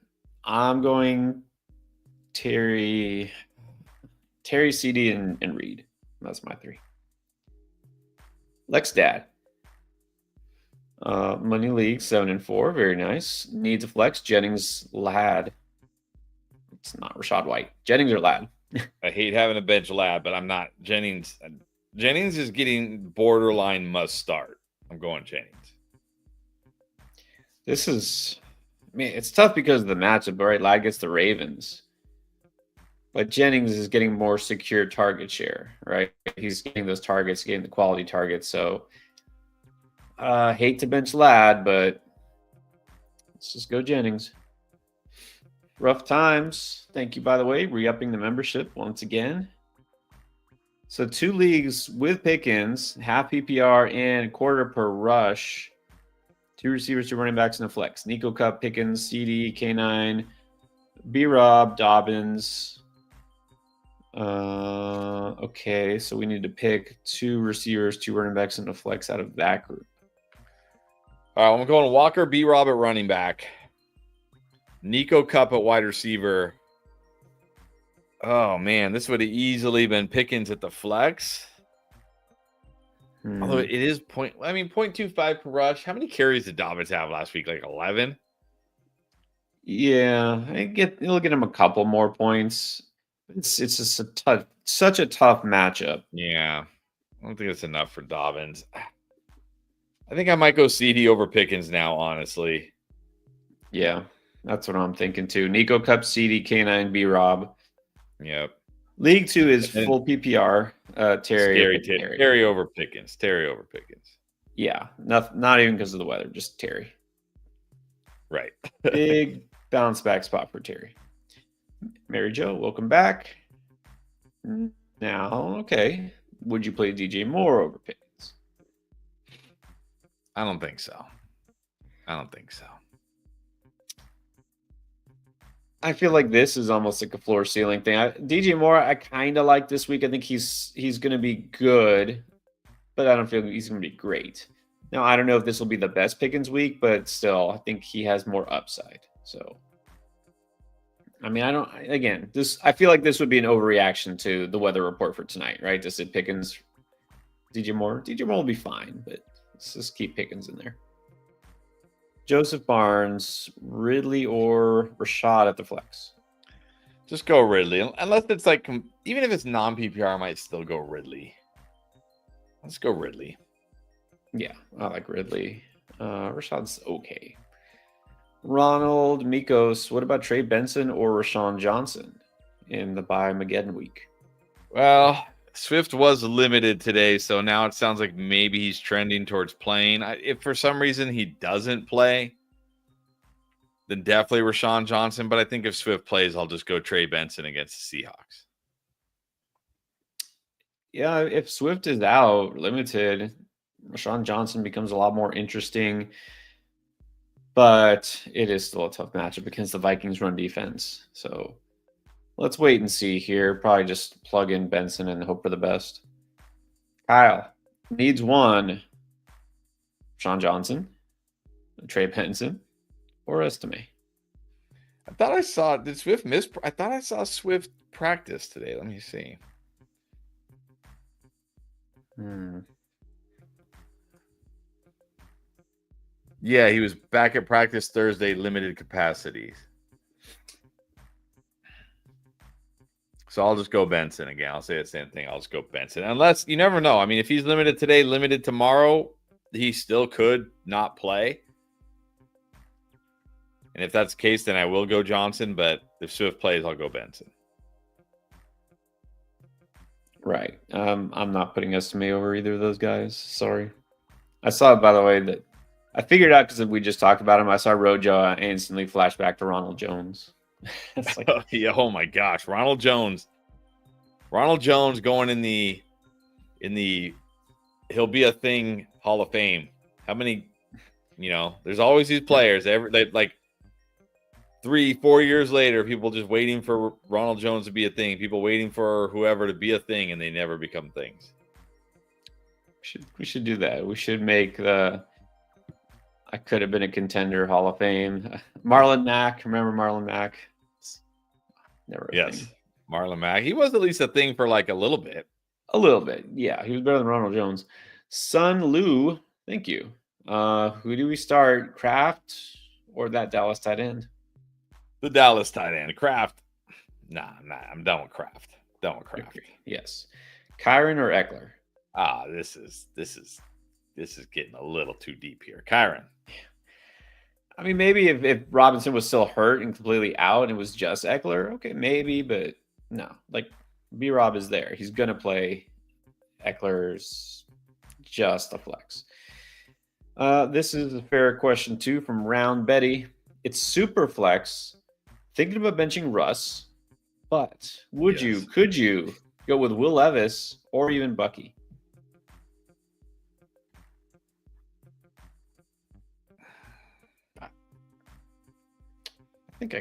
I'm going Terry, CD, and Reed. That's my 3. Lex Dad. Money League 7-4. Very nice. Needs a flex. Jennings, Ladd. It's not Rashad White. Jennings or Ladd. I hate having a bench Ladd, but I'm not. Jennings is getting borderline must start. I'm going Jennings. This is, it's tough because of the matchup, right? Ladd gets the Ravens. But Jennings is getting more secure target share, right? He's getting those targets, getting the quality targets. So, hate to bench Ladd, but let's just go Jennings. Rough times. Thank you, by the way. Re-upping the membership once again. So 2 leagues with pick-ins, half PPR and quarter per rush. 2 receivers, 2 running backs, and a flex. Nico Cup, Pickens, CD, K9, B-Rob, Dobbins. Okay, so we need to pick 2 receivers, 2 running backs, and a flex out of that group. All right, I'm going Walker, B-Rob at running back. Nico Cup at wide receiver. Oh man, this would have easily been Pickens at the flex. Although it is 0.25 per rush. How many carries did Dobbins have last week? Like 11? Yeah, it'll get him a couple more points. It's just such a tough matchup. Yeah. I don't think it's enough for Dobbins. I think I might go CD over Pickens now, honestly. Yeah, that's what I'm thinking too. Nico Cup, CD, K9, B Rob. Yep. League 2 is full PPR. Terry. Terry over Pickens. Terry over Pickens. Yeah, not even because of the weather, just Terry. Right. Big bounce back spot for Terry. Mary Jo, welcome back. Now, okay. Would you play DJ Moore over Pickens? I don't think so. I feel like this is almost like a floor ceiling thing. DJ Moore, I kind of like this week. I think he's going to be good, but I don't feel he's going to be great. Now, I don't know if this will be the best Pickens week, but still, I think he has more upside. So, I mean, I feel like this would be an overreaction to the weather report for tonight, right? To say Pickens, DJ Moore will be fine, but let's just keep Pickens in there. Joseph Barnes, Ridley, or Rashad at the flex? Just go Ridley. Unless it's like, even if it's non-PPR, I might still go Ridley. Let's go Ridley. Yeah, I like Ridley. Rashad's okay. Ronald, Mikos, what about Trey Benson or Rashawn Johnson in the Mageddon week? Well, Swift was limited today, so now it sounds like maybe he's trending towards playing. If for some reason he doesn't play, then definitely Rashawn Johnson. But I think if Swift plays, I'll just go Trey Benson against the Seahawks. Yeah, if Swift is out, limited, Rashawn Johnson becomes a lot more interesting. But it is still a tough matchup against the Vikings run defense. So let's wait and see here. Probably just plug in Benson and hope for the best. Kyle needs one. Rashawn Johnson, Trey Benson, or Estime. I thought I saw. Did Swift miss? I thought I saw Swift practice today. Let me see. Yeah, he was back at practice Thursday, limited capacities. So I'll just go Benson again. I'll say the same thing. I'll just go Benson. Unless, you never know. I mean, if he's limited today, limited tomorrow, he still could not play. And if that's the case, then I will go Johnson. But if Swift plays, I'll go Benson. Right. I'm not putting Estime over either of those guys. Sorry. I saw, by the way, that I figured out because we just talked about him. I saw Rojo instantly flash back to Ronald Jones. It's like, yeah, oh my gosh, Ronald Jones going in the he'll be a thing Hall of Fame. How many? There's always these players. Like 3-4 years later, people just waiting for Ronald Jones to be a thing. People waiting for whoever to be a thing, and they never become things. We should do that. We should make the I could have been a contender Hall of Fame. Marlon Mack. Remember Marlon Mack? Never a thing. Marlon Mack. He was at least a thing for like a little bit. A little bit. Yeah, he was better than Ronald Jones. Sun Lu, thank you. Who do we start? Kraft or that Dallas tight end? The Dallas tight end. Kraft. Nah, I'm done with Kraft. Okay. Yes. Kyron or Eckler? This is getting a little too deep here. Kyron. I mean, maybe if Robinson was still hurt and completely out and it was just Eckler, okay, maybe, but no. Like, B-Rob is there. He's going to play. Eckler's just a flex. This is a fair question, too, from Round Betty. It's super flex. Thinking about benching Russ, but could you go with Will Levis or even Bucky? I think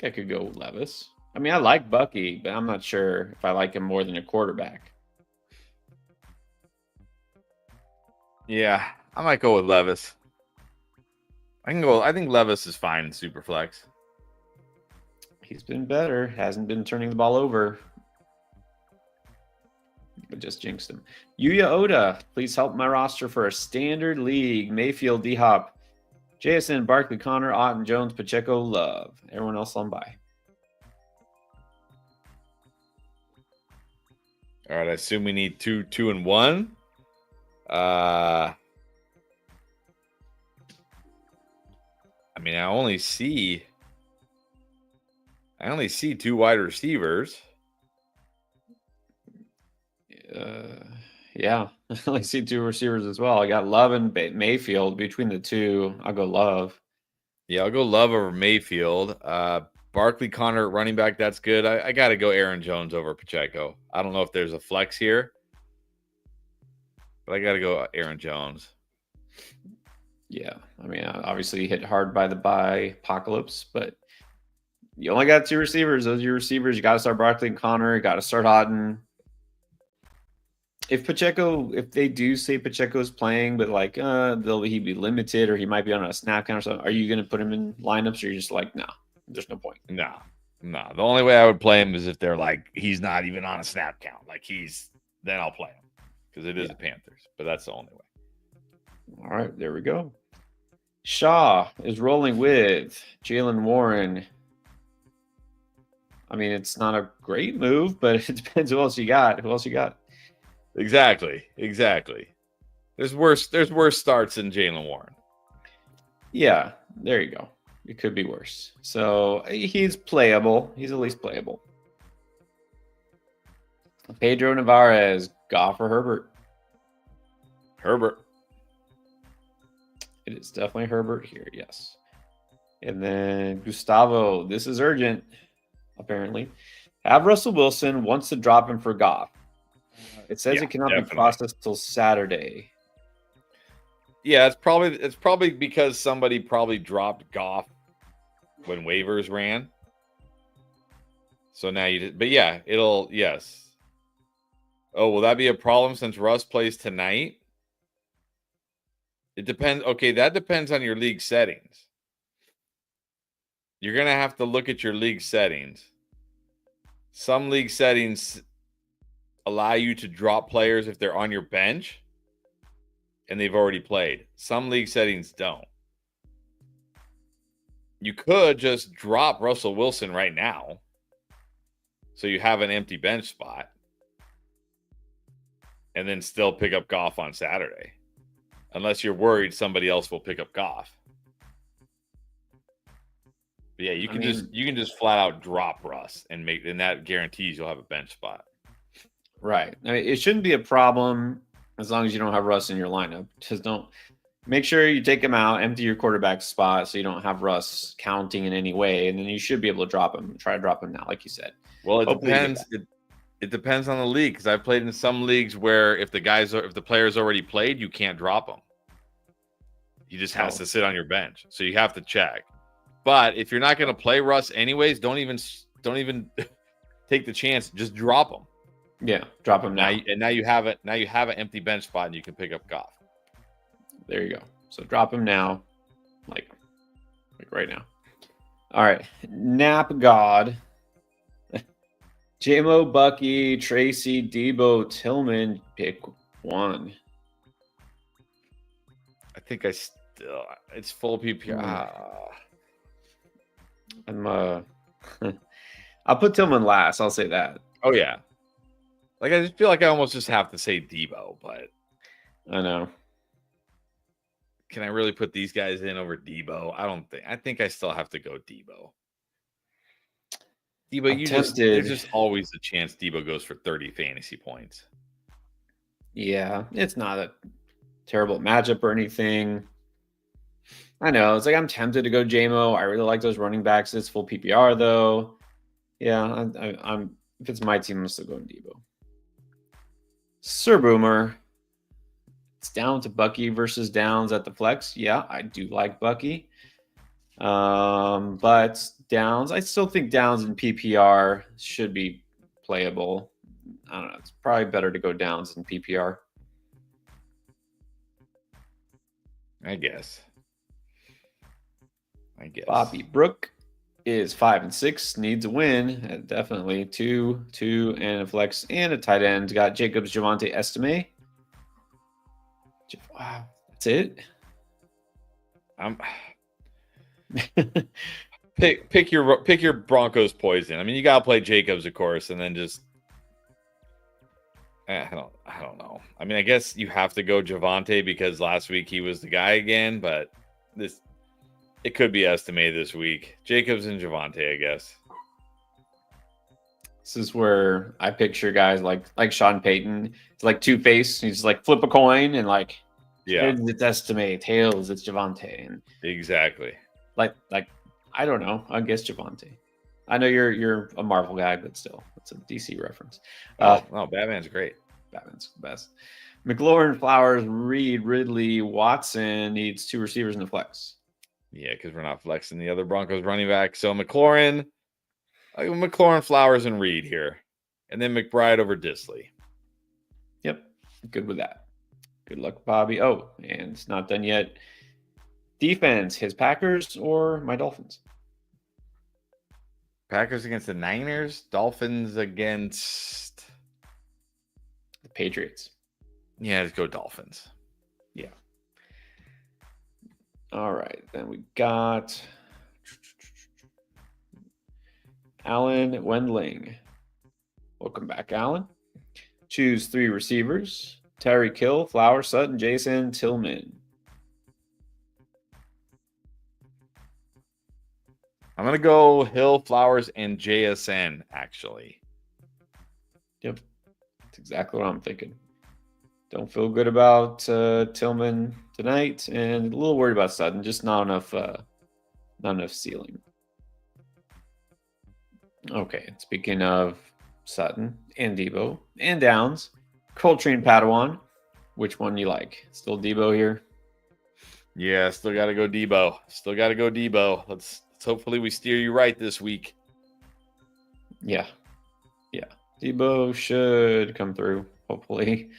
I could go with Levis. I mean, I like Bucky, but I'm not sure if I like him more than a quarterback. Yeah, I might go with Levis. I think Levis is fine in Superflex. He's been better. Hasn't been turning the ball over. I just jinxed him. Yuya Oda, please help my roster for a standard league. Mayfield, D-Hop, JSN, Barkley, Connor, Otten, Jones, Pacheco, Love. Everyone else on bye. All right, I assume we need 2, 2, and 1. I mean, I only see 2 wide receivers. Yeah, I only see 2 receivers as well. I got Love and Mayfield. Between the two, I'll go Love. Yeah, I'll go Love over Mayfield. Barkley, Connor, running back. That's good. I got to go Aaron Jones over Pacheco. I don't know if there's a flex here, but I got to go Aaron Jones. Yeah, I mean, obviously hit hard by the bye apocalypse, but you only got 2 receivers. Those are your receivers. You got to start Barkley and Connor. You got to start Otten. If they do say Pacheco's playing, but like he'd be limited or he might be on a snap count or something, are you going to put him in lineups or you're just like, no, there's no point? No. The only way I would play him is if they're like, he's not even on a snap count. Like then I'll play him because it is the Panthers, but that's the only way. All right, there we go. Shaw is rolling with Jaylen Warren. I mean, it's not a great move, but it depends who else you got. Exactly. There's worse starts than Jaylen Warren. Yeah, there you go. It could be worse. So he's playable. He's at least playable. Pedro Navarez, Goff or Herbert? Herbert. It is definitely Herbert here, yes. And then Gustavo, this is urgent, apparently. Have Russell Wilson, wants to drop him for Goff. It says it cannot be processed till Saturday. Yeah, it's probably because somebody probably dropped Goff when waivers ran. So now yes. Oh, will that be a problem since Russ plays tonight? It depends. Okay, that depends on your league settings. You're going to have to look at your league settings. Some league settings allow you to drop players if they're on your bench and they've already played. Some league settings don't. You could just drop Russell Wilson right now so you have an empty bench spot and then still pick up Goff on Saturday. Unless you're worried somebody else will pick up Goff. But yeah, you can just flat out drop Russ and that guarantees you'll have a bench spot. Right. I mean, it shouldn't be a problem as long as you don't have Russ in your lineup. Just don't make sure you take him out, empty your quarterback spot so you don't have Russ counting in any way, and then you should be able to drop him. Try to drop him now, like you said. Well, it depends. It depends on the league because I've played in some leagues where if the player's already played, you can't drop him. He just has to sit on your bench, so you have to check. But if you're not going to play Russ anyways, don't even take the chance. Just drop him. Yeah, drop him now. Now you have it. Now you have an empty bench spot, and you can pick up Goff. There you go. So drop him now, like right now. All right, Nap God, JMO, Bucky, Tracy, Debo, Tillman. Pick one. I think it's full PPR. I'll put Tillman last. I'll say that. Oh yeah. Like I just feel like I almost just have to say Debo, but I know. Can I really put these guys in over Debo? I think I still have to go Debo. There's just always a chance Debo goes for 30 fantasy points. Yeah, it's not a terrible matchup or anything. I know. It's like I'm tempted to go JMO. I really like those running backs. It's full PPR though. Yeah, I'm if it's my team, I'm still going Debo. Sir Boomer. It's down to Bucky versus Downs at the flex. Yeah, I do like Bucky. But Downs, I still think Downs in PPR should be playable. I don't know. It's probably better to go Downs in PPR. I guess. Bobby Brook. is 5 and 6, needs a win. Definitely 2, 2, and a flex and a tight end. Got Jacobs, Javante, Estime. Wow, that's it. I'm pick your Broncos poison. I mean, you gotta play Jacobs, of course, and then just I don't know. I mean, I guess you have to go Javante because last week he was the guy again, but it could be Estime this week. Jacobs and Javante, I guess. This is where I picture guys like Sean Payton. It's like Two-Face. He's like flip a coin and like heads it's Estime, tails it's Javante, and exactly. Like I don't know. I guess Javante. I know you're a Marvel guy, but still, it's a DC reference. No, Batman's great. Batman's the best. McLaurin, Flowers, Reed, Ridley, Watson needs 2 receivers in the flex. Yeah, because we're not flexing the other Broncos running back. So McLaurin, Flowers, and Reed here. And then McBride over Disley. Yep. Good with that. Good luck, Bobby. Oh, and it's not done yet. Defense, his Packers or my Dolphins? Packers against the Niners. Dolphins against the Patriots. Yeah, let's go Dolphins. Yeah. All right. Then we got Alan Wendling. Welcome back, Alan. Choose 3 receivers. Terry Kill, Flower, Sutton, Jason, Tillman. I'm going to go Hill, Flowers, and JSN, actually. Yep. That's exactly what I'm thinking. Don't feel good about Tillman tonight, and a little worried about Sutton. Just not enough ceiling. Okay, speaking of Sutton and Debo and Downs, Coltrane Padawan, which one you like? Still Debo here? Yeah, still got to go Debo. Let's hopefully we steer you right this week. Yeah. Debo should come through, hopefully.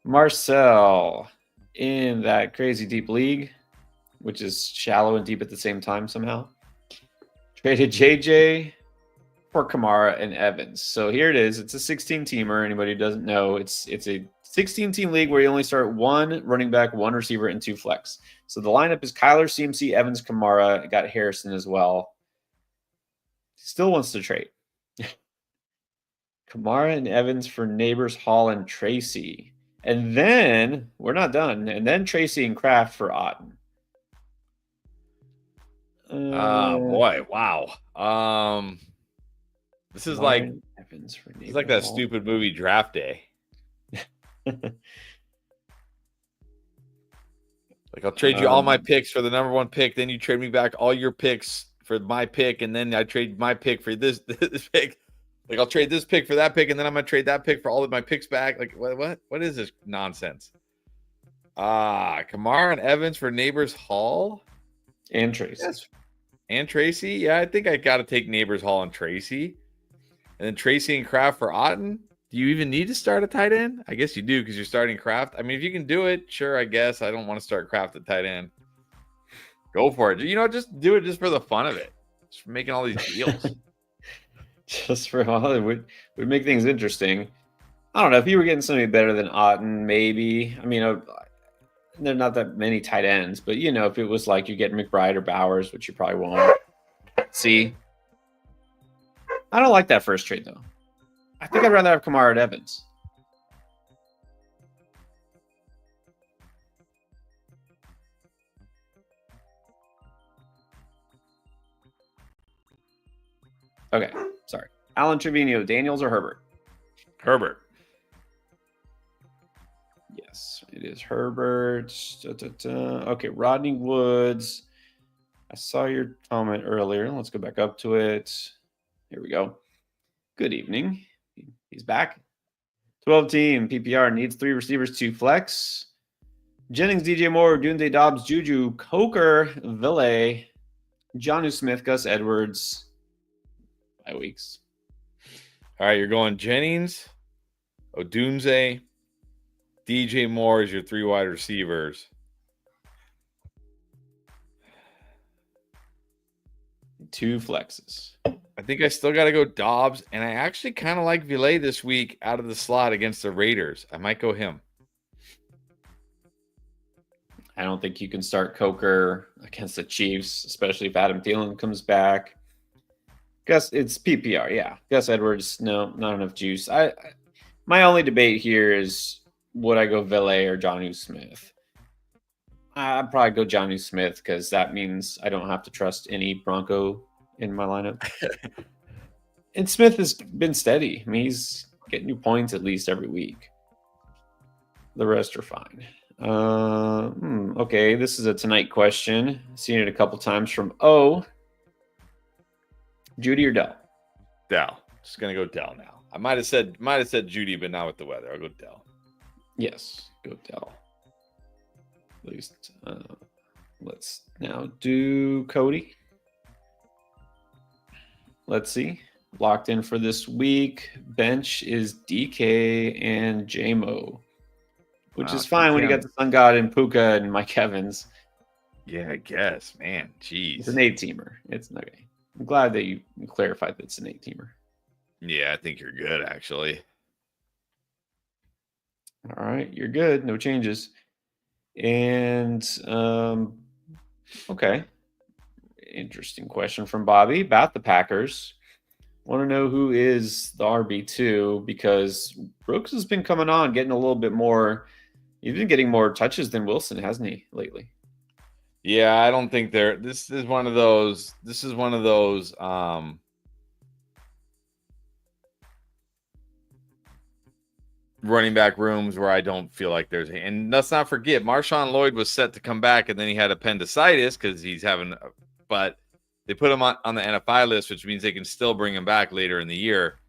Marcel in that crazy deep league, which is shallow and deep at the same time somehow. Traded JJ for Kamara and Evans. So here it is. It's a 16-teamer. Anybody who doesn't know, it's a 16-team league where you only start 1 running back, 1 receiver, and 2 flex. So the lineup is Kyler, CMC, Evans, Kamara. Got Harrison as well. Still wants to trade. Kamara and Evans for Neighbors, Hall, and Tracy. And then we're not done. And then Tracy and Kraft for Otten. Boy, wow. This is like Evans for it's like that stupid movie Draft Day. Like I'll trade you all my picks for the number 1 pick, then you trade me back all your picks for my pick, and then I trade my pick for this pick. Like I'll trade this pick for that pick, and then I'm gonna trade that pick for all of my picks back. Like what is this nonsense? Kamara and Evans for Neighbors, Hall and Tracy. Yes. And Tracy. Yeah, I think I got to take Neighbors, Hall, and Tracy, and then Tracy and Kraft for Otten. Do you even need to start a tight end? I guess you do because you're starting Kraft. I mean, if you can do it, sure. I guess I don't want to start Kraft at tight end. Go for it. Just do it just for the fun of it. Just for making all these deals. Just for all it would make things interesting. I don't know if you were getting somebody better than Otten, maybe. I mean, there are not that many tight ends, but if it was like you get McBride or Bowers, which you probably won't. See, I don't like that first trade though. I think I'd rather have Kamara and Evans. Okay, sorry. Alan Trevino, Daniels or Herbert? Herbert. Yes, it is Herbert. Okay, Rodney Woods. I saw your comment earlier. Let's go back up to it. Here we go. Good evening. He's back. 12-team PPR needs 3 receivers, 2 flex. Jennings, DJ Moore, Dunde, Dobbs, Juju, Coker, Ville, Jonnu Smith, Gus Edwards. 5 weeks. All right, you're going Jennings, Odunze, DJ Moore is your 3 wide receivers. 2 flexes. I think I still got to go Dobbs, and I actually kind of like Villet this week out of the slot against the Raiders. I might go him. I don't think you can start Coker against the Chiefs, especially if Adam Thielen comes back. Gus, it's PPR, yeah. Gus Edwards, no, not enough juice. My only debate here is would I go Villet or Jonnu Smith? I'd probably go Jonnu Smith because that means I don't have to trust any Bronco in my lineup. And Smith has been steady. I mean, he's getting you points at least every week. The rest are fine. Okay, this is a tonight question. Seen it a couple times from O. Judy or Dell? Dell. Just gonna go Dell now. I might have said Judy, but not with the weather. I'll go Dell. Yes, go Dell. At least let's now do Cody. Let's see. Locked in for this week. Bench is DK and JMO, which is fine when you got the Sun God and Puka and Mike Evans. Yeah, I guess, man. Jeez. It's an 8-teamer. It's okay. I'm glad that you clarified that it's an 8-teamer. Yeah, I think you're good, actually. All right, you're good. No changes. And okay. Interesting question from Bobby about the Packers. Want to know who is the RB2 because Brooks has been coming on, getting a little bit more. He's been getting more touches than Wilson, hasn't he, lately? Yeah, I don't think they're. This is one of those. Running back rooms where I don't feel like there's. And let's not forget, Marshawn Lloyd was set to come back, and then he had appendicitis because he's having. But they put him on the NFI list, which means they can still bring him back later in the year.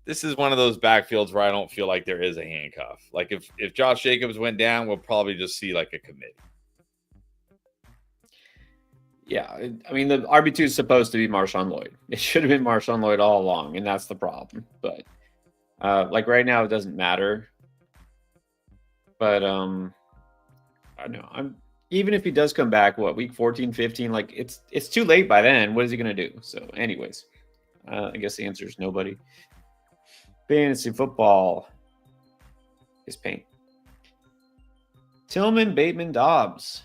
This is one of those backfields where I don't feel like there is a handcuff. Like if Josh Jacobs went down, we'll probably just see like a committee. Yeah, I mean, the RB2 is supposed to be Marshawn Lloyd. It should have been Marshawn Lloyd all along, and that's the problem. But like right now, it doesn't matter. But I don't know. Even if he does come back, week 14, 15, like it's too late by then. What is he going to do? So anyways, I guess the answer is nobody. Fantasy football is pain. Tillman, Bateman, Dobbs.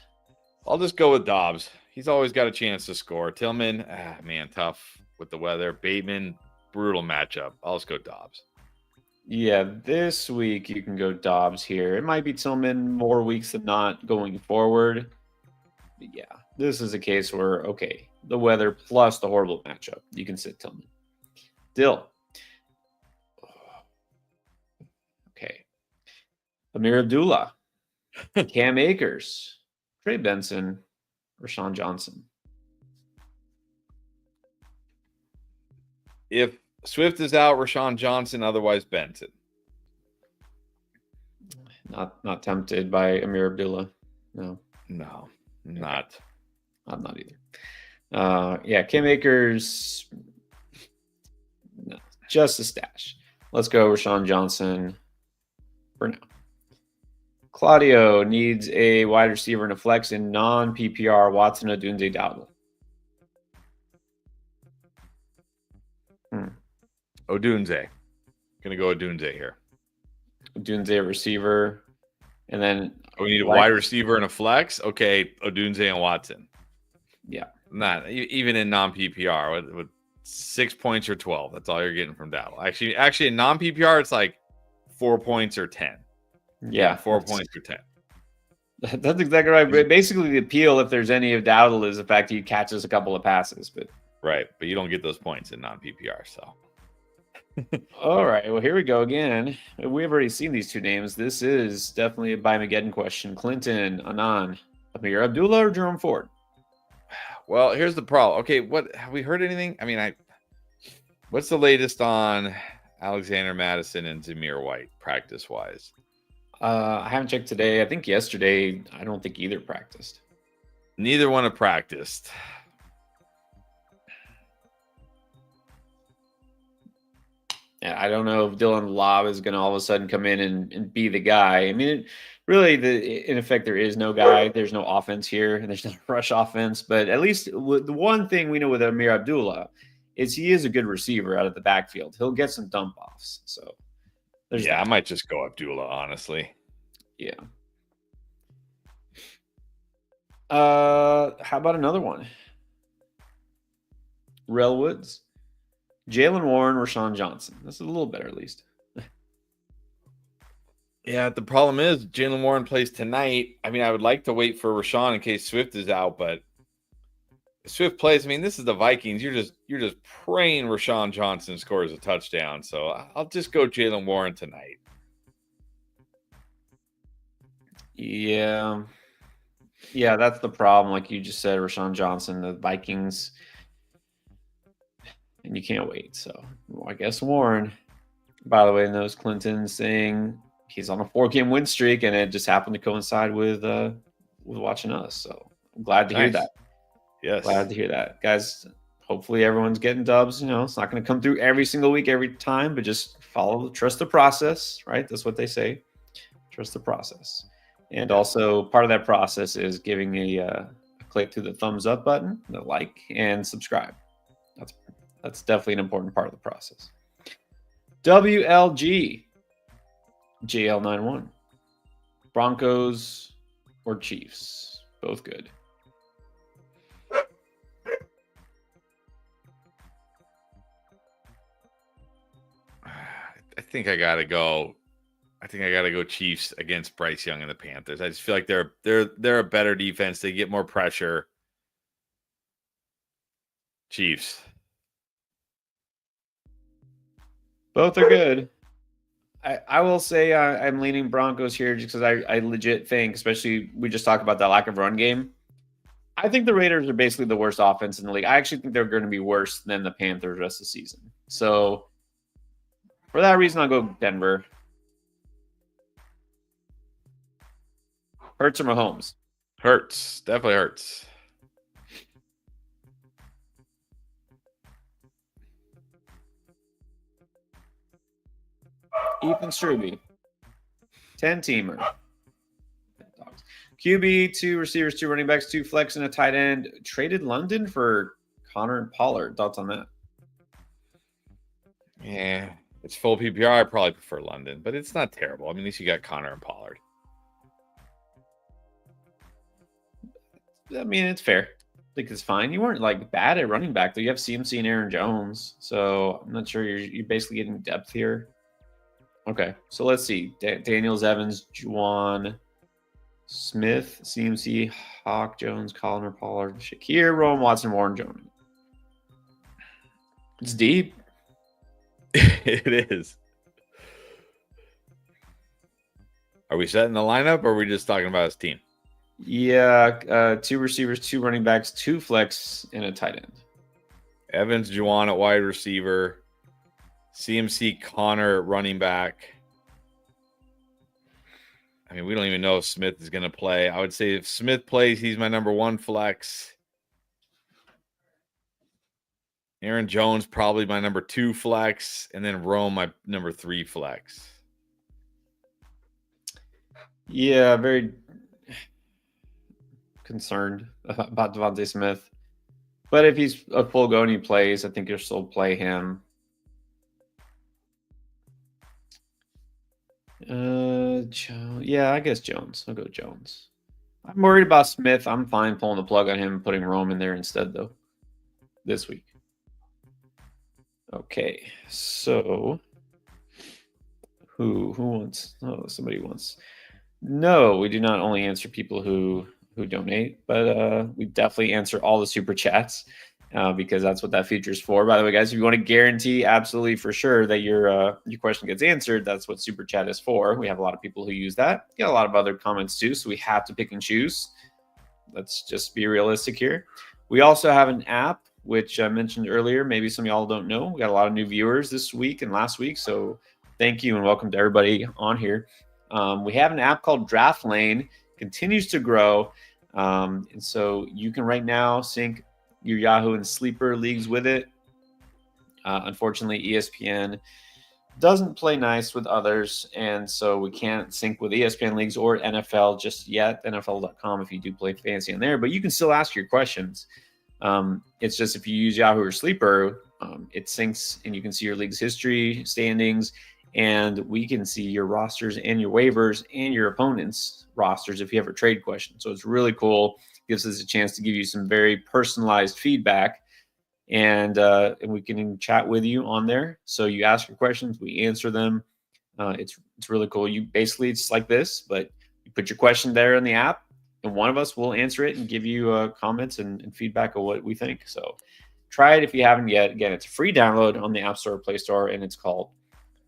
I'll just go with Dobbs. He's always got a chance to score. Tillman, man, tough with the weather. Bateman, brutal matchup. I'll just go Dobbs. Yeah, this week you can go Dobbs here. It might be Tillman more weeks than not going forward. But yeah, this is a case where, okay, the weather plus the horrible matchup. You can sit Tillman. Dill. Okay. Amir Abdullah. Cam Akers. Trey Benson. Rashawn Johnson. If Swift is out, Rashawn Johnson, otherwise Benson. Not tempted by Amir Abdullah. No, not. I'm not either. Yeah, Cam Akers. No, just a stash. Let's go Rashawn Johnson for now. Claudio needs a wide receiver and a flex in non-PPR Watson Odunze Dowdle. Odunze. Gonna go Odunze here. Odunze a receiver. And then we need a wide receiver and a flex. Okay, Odunze and Watson. Yeah. Not even in non-PPR with 6 points or 12. That's all you're getting from Dowdle. Actually in non-PPR, it's like 4 points or 10. Yeah. 4 points or 10. That's exactly right. But basically the appeal, if there's any of Dowdle, is the fact he catches a couple of passes. But right. But you don't get those points in non-PPR, so. All right. Well, here we go again. We've already seen these two names. This is definitely a Bimageddon question. Clinton, Anan, Amir Abdullah, or Jerome Ford? Well, here's the problem. Okay, what have we heard anything? I mean, what's the latest on Alexander Madison and Zamir White practice-wise? I haven't checked today. I think yesterday, I don't think either practiced. Neither one have practiced. Yeah, I don't know if Dylan Lobb is going to all of a sudden come in and be the guy. I mean, really, in effect, there is no guy. There's no offense here, and there's no rush offense. But at least the one thing we know with Amir Abdullah is he is a good receiver out of the backfield. He'll get some dump offs. So there's I that. might just go Abdullah, honestly. Yeah. How about another one? Rel Woods, Jalen Warren, Rashawn Johnson. That's a little better, at least. Yeah, the problem is Jalen Warren plays tonight. I mean, I would like to wait for Rashawn in case Swift is out, but if Swift plays, I mean, this is the Vikings. You're just praying Rashawn Johnson scores a touchdown. So I'll just go Jalen Warren tonight. Yeah. Yeah, that's the problem. Like you just said, Rashawn Johnson, the Vikings, and you can't wait. So I guess Warren. By the way, knows Clinton saying he's on a 4-game win streak, and it just happened to coincide with watching us. So I'm glad to hear that. Yes, glad to hear that, guys. Hopefully everyone's getting dubs. It's not going to come through every single week, every time, but just trust the process, right? That's what they say. Trust the process. And also part of that process is giving a click to the thumbs up button, the like, and subscribe. That's definitely an important part of the process. WLG JL91. Broncos or Chiefs? Both good. I think I gotta go Chiefs against Bryce Young and the Panthers. I just feel like they're a better defense. They get more pressure. Chiefs. Both are good. I will say I'm leaning Broncos here just because I legit think, especially we just talked about that lack of run game. I think the Raiders are basically the worst offense in the league. I actually think they're going to be worse than the Panthers the rest of the season. So for that reason, I'll go Denver. Hurts or Mahomes? Hurts. Definitely hurts. Ethan Struby. 10-teamer. QB, 2 receivers, 2 running backs, 2 flex, and a tight end. Traded London for Connor and Pollard. Thoughts on that? Yeah. It's full PPR. I probably prefer London, but it's not terrible. I mean, at least you got Connor and Pollard. I mean, it's fair. I think it's fine. You weren't like bad at running back, though. You have CMC and Aaron Jones, so I'm not sure you're basically getting depth here. Okay, so let's see. Daniels, Evans, Juwan, Smith, CMC, Hawk, Jones, Colliner, Pollard, Shakir, Rowan, Watson, Warren, Jones. It's deep. It is. Are we setting the lineup, or are we just talking about his team? Yeah, 2 receivers, 2 running backs, 2 flex, and a tight end. Evans, Juwan at wide receiver. CMC, Connor at running back. I mean, we don't even know if Smith is going to play. I would say if Smith plays, he's my number 1 flex. Aaron Jones, probably my number 2 flex. And then Rome, my number 3 flex. Yeah, very concerned about Devontae Smith. But if he's a full go and he plays, I think you'll still play him. Yeah, I guess Jones. I'll go Jones. I'm worried about Smith. I'm fine pulling the plug on him and putting Rome in there instead, though, this week. Okay, so who wants? Oh, somebody wants. No, we do not only answer people who donate, but we definitely answer all the super chats because that's what that feature is for. By the way, guys, if you want to guarantee absolutely for sure that your question gets answered, that's what super chat is for. We have a lot of people who use that. We get a lot of other comments too, so we have to pick and choose. Let's just be realistic here. We also have an app, which I mentioned earlier. Maybe some of y'all don't know. We got a lot of new viewers this week and last week, so thank you and welcome to everybody on here. We have an app called Draft Lane. Continues to grow. And so you can right now sync your Yahoo and Sleeper leagues with it. Unfortunately, ESPN doesn't play nice with others, and so we can't sync with ESPN leagues or NFL just yet. NFL.com if you do play fancy on there, but you can still ask your questions. It's just if you use Yahoo or Sleeper, it syncs and you can see your league's history, standings, and we can see your rosters and your waivers and your opponents' rosters if you have a trade question. So it's really cool. Gives us a chance to give you some very personalized feedback, and we can chat with you on there. So you ask your questions, we answer them. It's really cool. You basically, it's like this, but you put your question there in the app, and one of us will answer it and give you comments and feedback of what we think. So try it if you haven't yet. Again, it's a free download on the App Store, Play Store, and it's called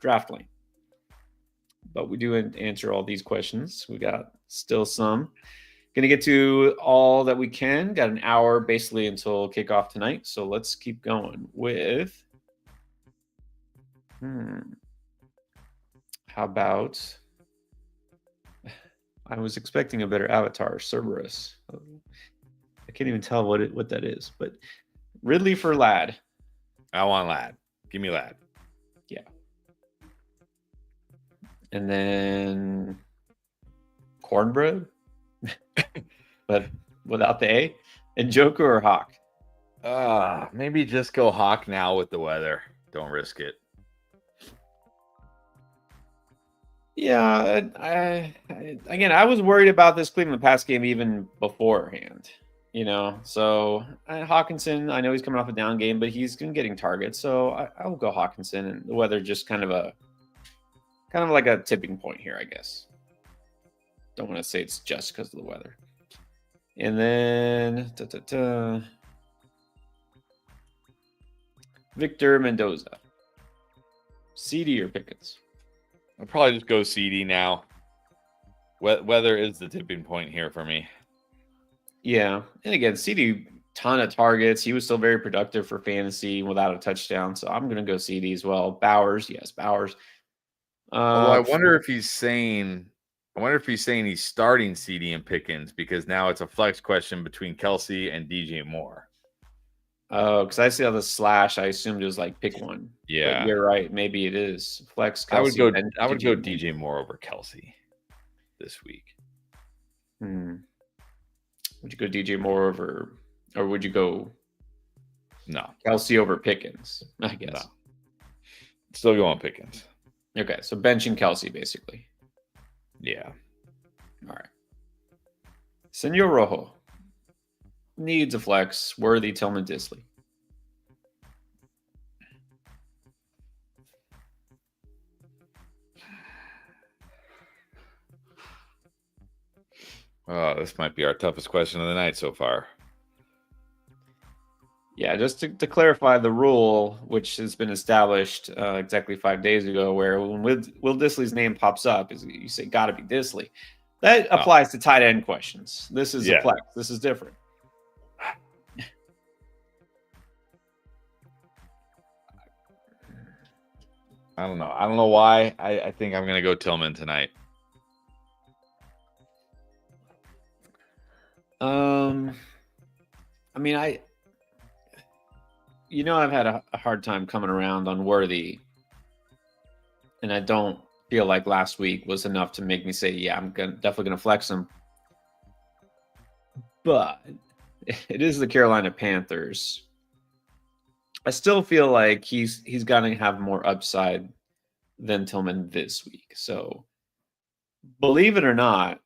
Draft Lane. But we do answer all these questions. We got still some. Going to get to all that we can. Got an hour basically until kickoff tonight. So let's keep going with. How about. I was expecting a better avatar, Cerberus. I can't even tell what that is, but Ridley for Lad. I want Lad. Give me Lad. Yeah. And then Cornbread, but without the A. And Joker or Hawk? Maybe just go Hawk now with the weather. Don't risk it. Yeah, I was worried about this Cleveland pass game even beforehand, So Hawkinson, I know he's coming off a down game, but he's been getting targets, so I will go Hawkinson. And the weather just kind of like a tipping point here, I guess. Don't want to say it's just because of the weather. And then Victor Mendoza, CD or Pickens? I'll probably just go CD now. Weather is the tipping point here for me. Yeah. And again, CD, ton of targets. He was still very productive for fantasy without a touchdown. So I'm going to go CD as well. Bowers. Yes, Bowers. I wonder if he's saying he's starting CD and Pickens because now it's a flex question between Kelsey and DJ Moore. Oh, because I see how the slash. I assumed it was like pick one. Yeah, but you're right. Maybe it is flex. Kelsey, I would go DJ Moore over Kelsey this week. Would you go DJ Moore over, or would you go Kelsey over Pickens? I guess. No. Still going Pickens. Okay, so benching Kelsey basically. Yeah. All right. Senor Rojo needs a flex. Worthy, Tillman, Disley. Oh, this might be our toughest question of the night so far. Yeah, just to clarify the rule, which has been established exactly 5 days ago, where when Will Disley's name pops up, is you say got to be Disley. That applies to tight end questions. This is a flex. This is different. I don't know. I don't know why. I think I'm going to go Tillman tonight. I've had a hard time coming around on Worthy, and I don't feel like last week was enough to make me say, yeah, I'm definitely going to flex him. But it is the Carolina Panthers. I still feel like he's going to have more upside than Tillman this week. So believe it or not,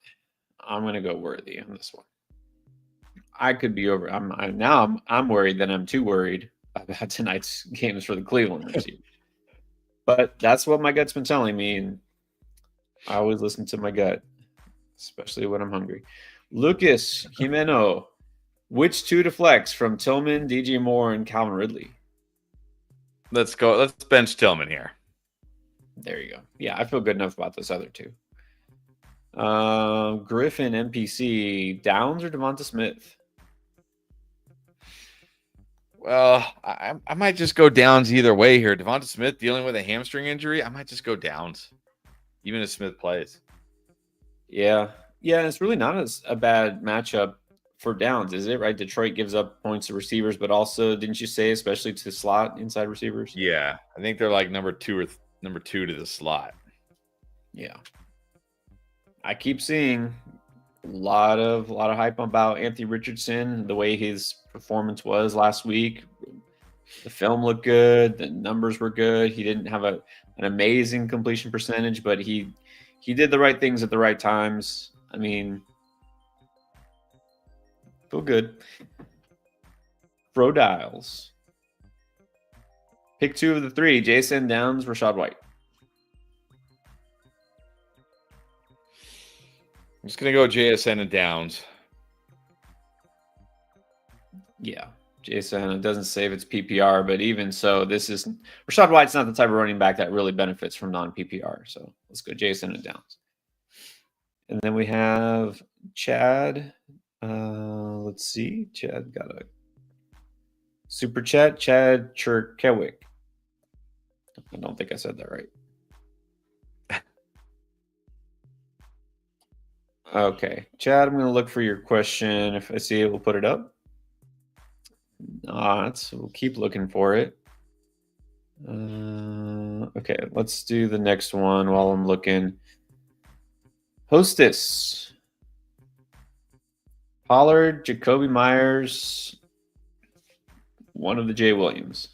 I'm going to go Worthy on this one. I could be over. I'm worried that I'm too worried about tonight's games for the Cleveland receivers. But that's what my gut's been telling me, and I always listen to my gut, especially when I'm hungry. Lucas Jimeno, which two to flex from Tillman, DJ Moore, and Calvin Ridley? Let's go. Let's bench Tillman here. There you go. Yeah, I feel good enough about this other two. Griffin, MPC, Downs or Devonta Smith? Well, I might just go Downs either way here. Devonta Smith dealing with a hamstring injury. I might just go Downs, even if Smith plays. Yeah. It's really not a bad matchup for Downs, is it? Right? Detroit gives up points to receivers, but also, didn't you say, especially to slot inside receivers? Yeah, I think they're like number 2 or number 2 to the slot. Yeah. I keep seeing a lot of hype about Anthony Richardson, the way his performance was last week. The film looked good, the numbers were good. He didn't have an amazing completion percentage, but he did the right things at the right times. I mean, feel good. Bro Dials. Pick 2 of the 3, Jason Downs, Rachaad White. I'm just going to go JSN and Downs. Yeah. Jason, it doesn't say if it's PPR, but even so, this is Rachaad White's not the type of running back that really benefits from non-PPR. So let's go Jason and Downs. And then we have Chad. Let's see. Chad got a super chat. Chad Cherkewick. I don't think I said that right. Okay. Chad, I'm going to look for your question. If I see it, we'll put it up. Not. We'll keep looking for it. Okay, let's do the next one while I'm looking. Hostess. Pollard, Jacoby Myers, one of the Jay Williams.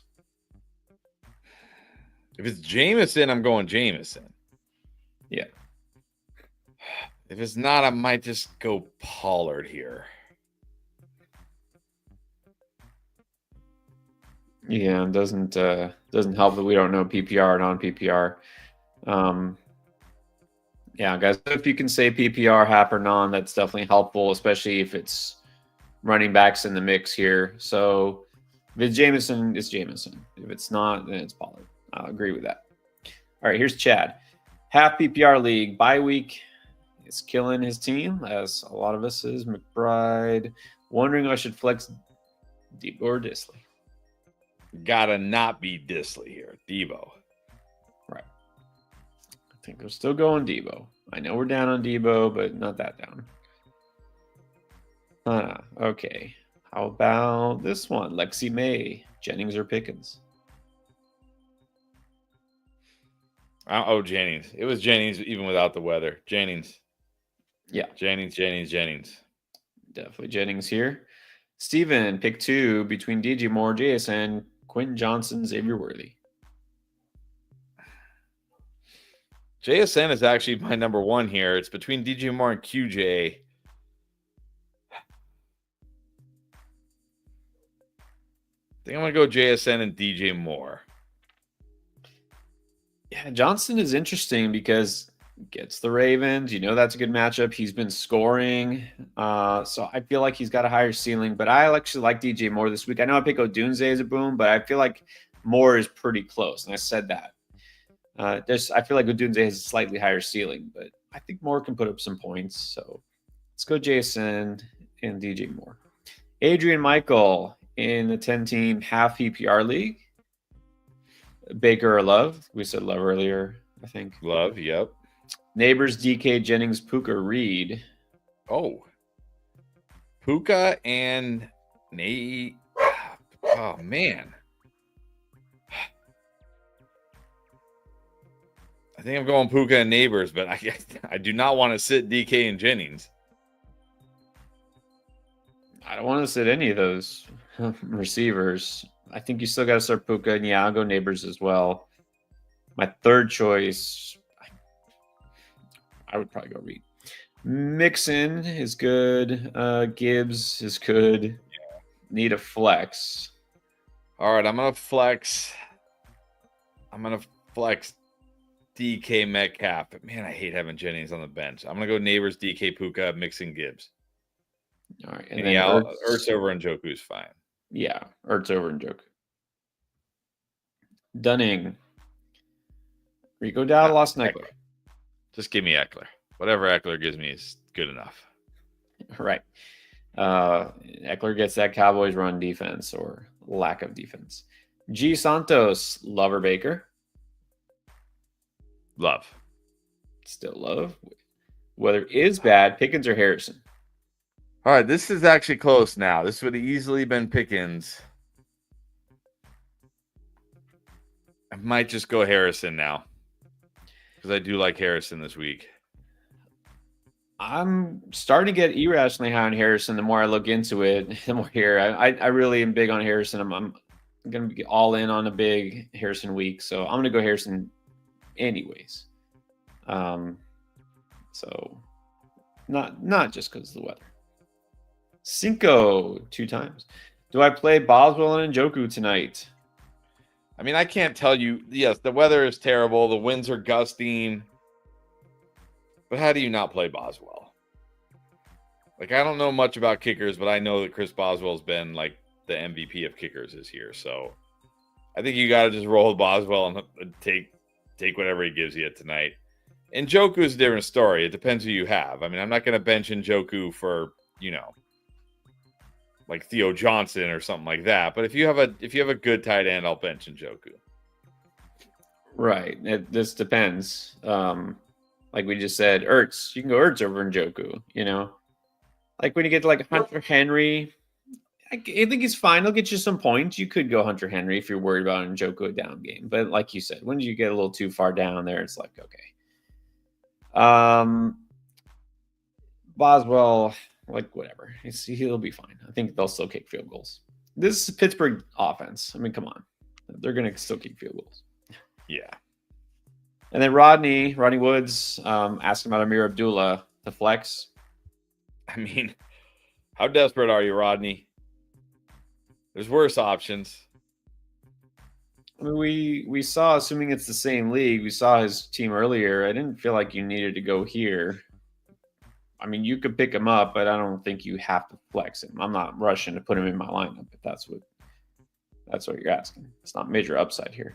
If it's Jameson, I'm going Jameson. Yeah. If it's not, I might just go Pollard here. Yeah, it doesn't help that we don't know PPR or non-PPR. Yeah, guys, if you can say PPR, half or non, that's definitely helpful, especially if it's running backs in the mix here. So if it's Jameson, it's Jameson. If it's not, then it's Pollard. I'll agree with that. All right, here's Chad. Half PPR league, bye week is killing his team, as a lot of us is. McBride, wondering if I should flex Debo or Disley. Gotta not be Disley here. Debo. Right. I think we're still going Debo. I know we're down on Debo, but not that down. Okay. How about this one? Lexi May, Jennings or Pickens? Oh, Jennings. It was Jennings even without the weather. Jennings. Yeah. Jennings. Definitely Jennings here. Steven, pick 2 between DJ Moore, JSN, Quentin Johnson, Xavier Worthy. JSN is actually my number 1 here. It's between DJ Moore and QJ. I think I'm going to go JSN and DJ Moore. Yeah, Johnson is interesting because he gets the Ravens. You know that's a good matchup. He's been scoring. So I feel like he's got a higher ceiling. But I actually like DJ Moore this week. I know I pick Odunze as a boom, but I feel like Moore is pretty close. And I said that. I feel like Odunze has a slightly higher ceiling, but I think Moore can put up some points. So let's go Jason and DJ Moore. Adrian Michael in the 10-team half PPR league. Baker or Love? We said Love earlier, I think. Love, yep. Neighbors, DK, Jennings, Puka, Reed. Oh. Puka and Nate. Oh, man. I think I'm going Puka and Neighbors, but I do not want to sit DK and Jennings. I don't want to sit any of those receivers. I think you still got to start Puka, and yeah, I'll go Neighbors as well. My third choice, I would probably go Reed. Mixon is good. Gibbs is good. Yeah. Need a flex. All right, I'm gonna flex DK Metcalf. But man, I hate having Jennings on the bench. I'm gonna go Neighbors, DK Puka, Mixon, Gibbs. All right, and then Ertz over Njoku is fine. Yeah, Ertz over Njoku. Dunning. Rico Dowd, lost Eckler. Just give me Eckler. Whatever Eckler gives me is good enough. Right. Eckler gets that Cowboys run defense or lack of defense. G. Santos, Love or Baker? Love. Still Love. Weather is bad. Pickens or Harrison? All right, this is actually close now. This would have easily been Pickens. I might just go Harrison now. because I do like Harrison this week. I'm starting to get irrationally high on Harrison. The more I look into it, the more here. I really am big on Harrison. I'm going to be all in on a big Harrison week, so I'm going to go Harrison anyways. So not just because of the weather. Cinco 2 times. Do I play Boswell and Njoku tonight? I mean, I can't tell you. Yes, the weather is terrible. The winds are gusting. But how do you not play Boswell? Like, I don't know much about kickers, but I know that Chris Boswell's been like the MVP of kickers this year. So I think you got to just roll Boswell and take whatever he gives you tonight. And Njoku is a different story. It depends who you have. I mean, I'm not going to bench Njoku for, like Theo Johnson or something like that. But if you have a good tight end, I'll bench Njoku. Right. This depends. Like we just said, Ertz. You can go Ertz over Njoku, Like when you get to like Hunter Henry, I think he's fine. He'll get you some points. You could go Hunter Henry if you're worried about Njoku a down game. But like you said, when you get a little too far down there, it's like, okay. Boswell, like whatever. He'll be fine. I think they'll still kick field goals. This is Pittsburgh offense. I mean, come on. They're going to still kick field goals. Yeah. And then Rodney Woods asking about Amir Abdullah to flex. I mean, how desperate are you, Rodney? There's worse options. I mean, we saw, assuming it's the same league, we saw his team earlier. I didn't feel like you needed to go here. I mean, you could pick him up, but I don't think you have to flex him. I'm not rushing to put him in my lineup if that's what you're asking. It's not major upside here.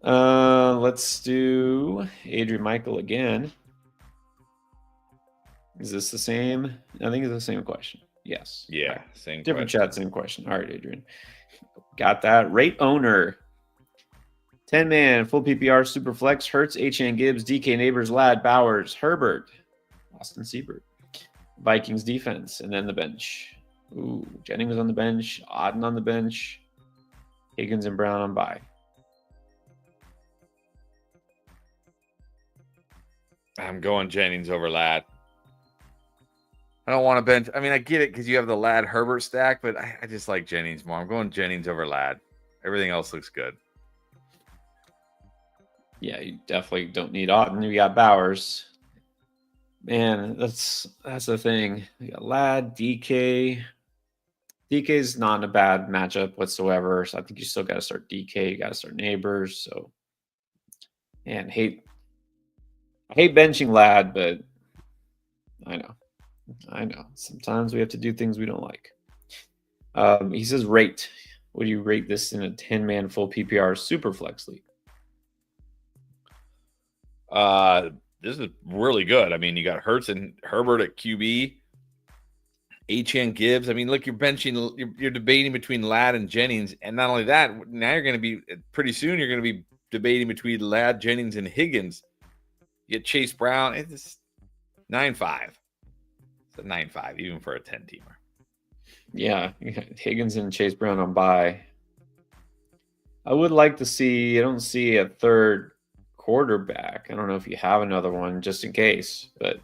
Let's do Adrian Michael again. Is this the same? I think it's the same question. Yes. Yeah, right. same Different question. chat, same question. All right, Adrian. Got that. Rate owner. 10-man, full PPR, super flex, Hurts, H.N. Gibbs, DK Neighbors, Ladd, Bowers, Herbert, Austin Seibert, Vikings defense, and then the bench. Ooh, Jennings on the bench, Auden on the bench, Higgins and Brown on bye. I'm going Jennings over Ladd. I don't want to bench. I mean, I get it because you have the Ladd Herbert stack, but I just like Jennings more. I'm going Jennings over Ladd. Everything else looks good. Yeah, you definitely don't need Auden. You got Bowers. Man, that's the thing. You got Ladd, DK. DK's not a bad matchup whatsoever. So I think you still got to start DK. You got to start Neighbors. So, man, I hate benching Ladd, but I know. Sometimes we have to do things we don't like. He says rate. Would you rate this in a 10-man full PPR super flex league? This is really good. I mean, you got Hurts and Herbert at QB, H.N. Gibbs. I mean, look, you're benching, you're debating between Ladd and Jennings. And not only that, now you're going to be, pretty soon, you're going to be debating between Ladd, Jennings, and Higgins. You get Chase Brown. It's 9-5. It's a 9-5, even for a 10-teamer. Yeah, Higgins and Chase Brown on bye. I would like to see, I don't see a third quarterback. I don't know if you have another one just in case, but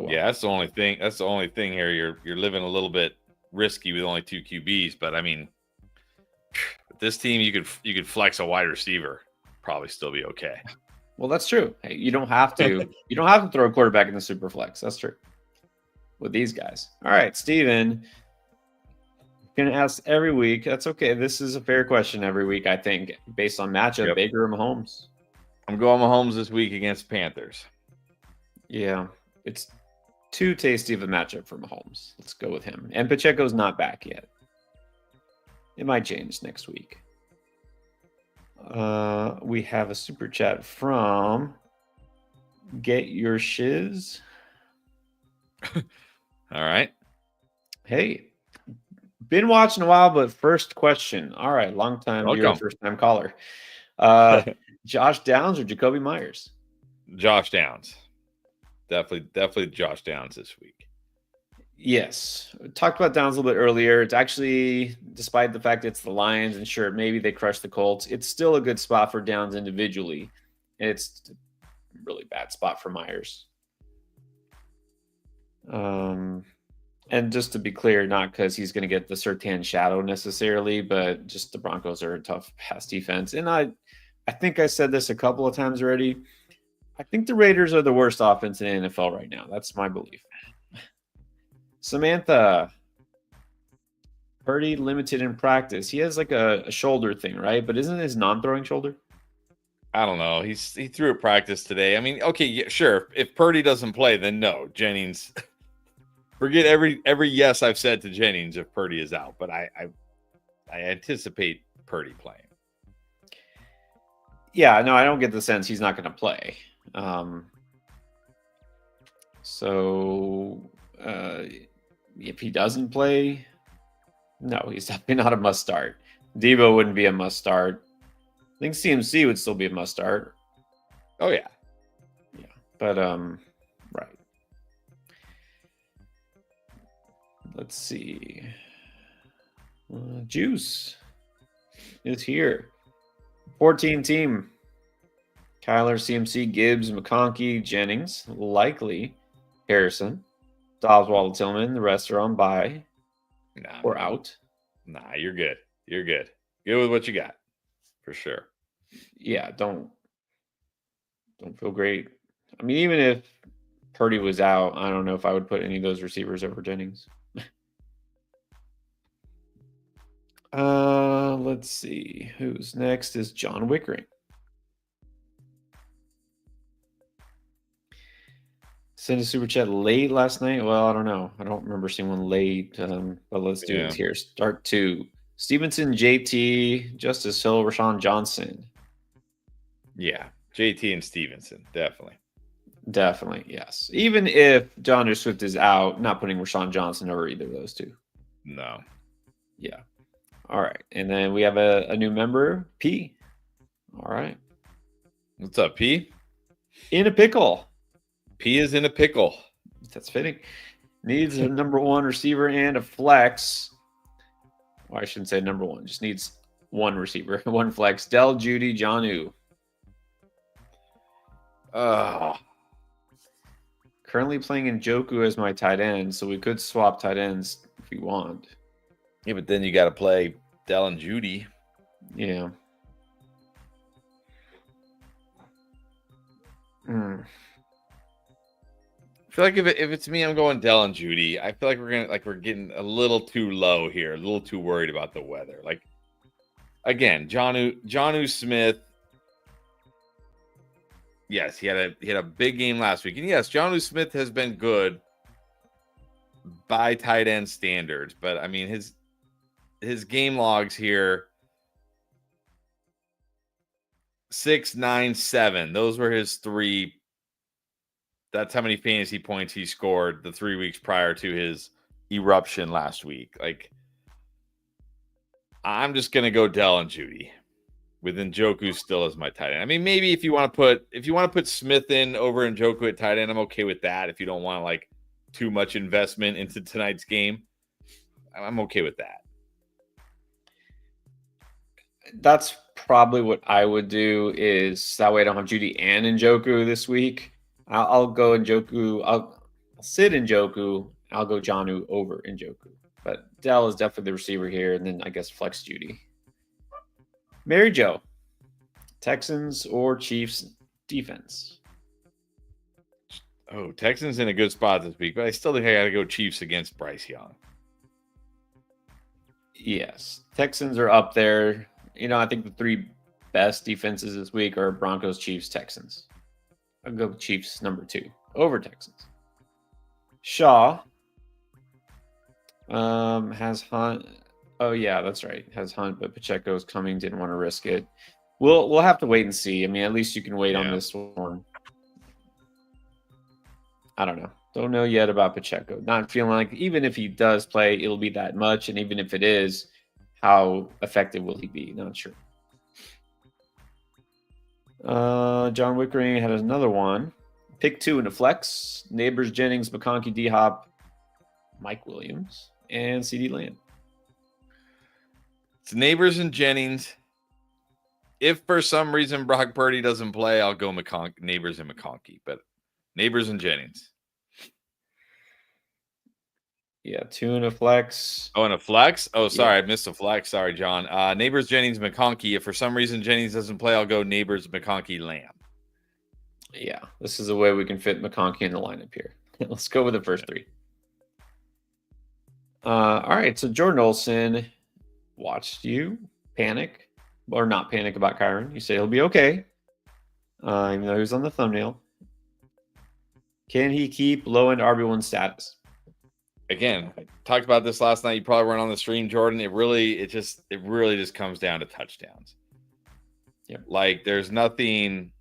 yeah, that's the only thing. That's the only thing here. You're living a little bit risky with only 2 QBs, but I mean, with this team you could flex a wide receiver, probably still be okay. Well, that's true. Hey, you don't have to throw a quarterback in the super flex. That's true with these guys. All right, Steven. Gonna ask every week. That's okay. This is a fair question every week, I think, based on matchup. Yep. Baker or Mahomes? I'm going Mahomes this week against Panthers. Yeah, it's too tasty of a matchup for Mahomes. Let's go with him. And Pacheco's not back yet. It might change next week. We have a super chat from Get Your Shiz. All right. Hey. Been watching a while, but first question. All right, long time viewer, first time caller. Josh Downs or Jacoby Myers? Josh Downs. Definitely Josh Downs this week. Yes. Talked about Downs a little bit earlier. It's actually, despite the fact it's the Lions, and sure, maybe they crushed the Colts, it's still a good spot for Downs individually. And it's a really bad spot for Myers. And just to be clear, not because he's going to get the Surtain shadow necessarily, but just the Broncos are a tough pass defense. And I think I said this a couple of times already. I think the Raiders are the worst offense in the NFL right now. That's my belief. Samantha, Purdy limited in practice. He has like a shoulder thing, right? But isn't his non-throwing shoulder? I don't know. He threw a practice today. I mean, okay, yeah, sure. If Purdy doesn't play, then no, Jennings. Forget every yes I've said to Jennings if Purdy is out, but I anticipate Purdy playing. Yeah, no, I don't get the sense he's not going to play. If he doesn't play, no, he's definitely not a must start. Debo wouldn't be a must start. I think CMC would still be a must start. Oh yeah. Yeah. But right. Let's see. Juice is here. 14 team. Kyler, CMC, Gibbs, McConkey, Jennings, likely Harrison, Dobbs, Waddle, Tillman. The rest are on bye or out. Nah, you're good. You're good. Good with what you got, for sure. Yeah, don't feel great. I mean, even if Purdy was out, I don't know if I would put any of those receivers over Jennings. Let's see. Who's next is John Wickering. Sent a super chat late last night. Well, I don't know. I don't remember seeing one late. But let's do it here. Start 2. Stevenson, JT, Justice Hill, Rashawn Johnson. Yeah, JT and Stevenson, definitely. Definitely, yes. Even if DeAndre Swift is out, not putting Rashawn Johnson over either of those two. No. Yeah. All right. And then we have a new member, P. All right. What's up, P? In a pickle. P is in a pickle. That's fitting. Needs a number 1 receiver and a flex. Well, I shouldn't say number 1. Just needs 1 receiver, 1 flex. Dell, Judy, Jonnu. Currently playing Njoku as my tight end, so we could swap tight ends if we want. Yeah, but then you got to play Dell and Judy. Yeah. I feel like if it's me, I'm going Dell and Judy. I feel like we're getting a little too low here, a little too worried about the weather. Like again, Jonnu Smith. Yes, he had a big game last week, and yes, Jonnu Smith has been good by tight end standards, but I mean his game logs here 6, 9, 7. Those were his 3. That's how many fantasy points he scored the 3 weeks prior to his eruption last week. Like, I'm just gonna go Dell and Judy with Njoku still as my tight end. I mean, maybe if you want to put Smith in over Njoku at tight end, I'm okay with that. If you don't want like too much investment into tonight's game, I'm okay with that. That's probably what I would do. Is that way I don't have Judy and Njoku this week. I'll go Njoku. I'll sit Njoku. I'll go Jonnu over Njoku. But Dell is definitely the receiver here, and then I guess flex Judy. Mary Jo, Texans or Chiefs defense? Oh, Texans in a good spot this week, but I still think I got to go Chiefs against Bryce Young. Yes, Texans are up there. I think the 3 best defenses this week are Broncos, Chiefs, Texans. I'll go Chiefs number 2 over Texans. Shaw has Hunt. Oh yeah, that's right. Has Hunt, but Pacheco's coming. Didn't want to risk it. We'll have to wait and see. I mean, at least you can wait on this one. I don't know. Don't know yet about Pacheco. Not feeling like even if he does play, it'll be that much. And even if it is, how effective will he be? Not sure. John Wickering had another one. Pick 2 in the flex. Neighbors, Jennings, McConkey, D-Hop. Mike Williams, and CeeDee Lamb. It's Neighbors and Jennings. If for some reason Brock Purdy doesn't play, I'll go Neighbors and McConkey. But Neighbors and Jennings. Yeah, 2 and a flex. Oh, and a flex? Oh, sorry. I missed a flex. Sorry, John. Neighbors, Jennings, McConkey. If for some reason Jennings doesn't play, I'll go Neighbors, McConkey, Lamb. Yeah, this is the way we can fit McConkey in the lineup here. Let's go with the first 3. All right, so Jordan Olson watched you panic, or not panic about Kyron. You say he'll be okay, even though he was on the thumbnail. Can he keep low-end RB1 status? Again, I talked about this last night. You probably weren't on the stream, Jordan. It really just comes down to touchdowns. Yep. Like there's nothing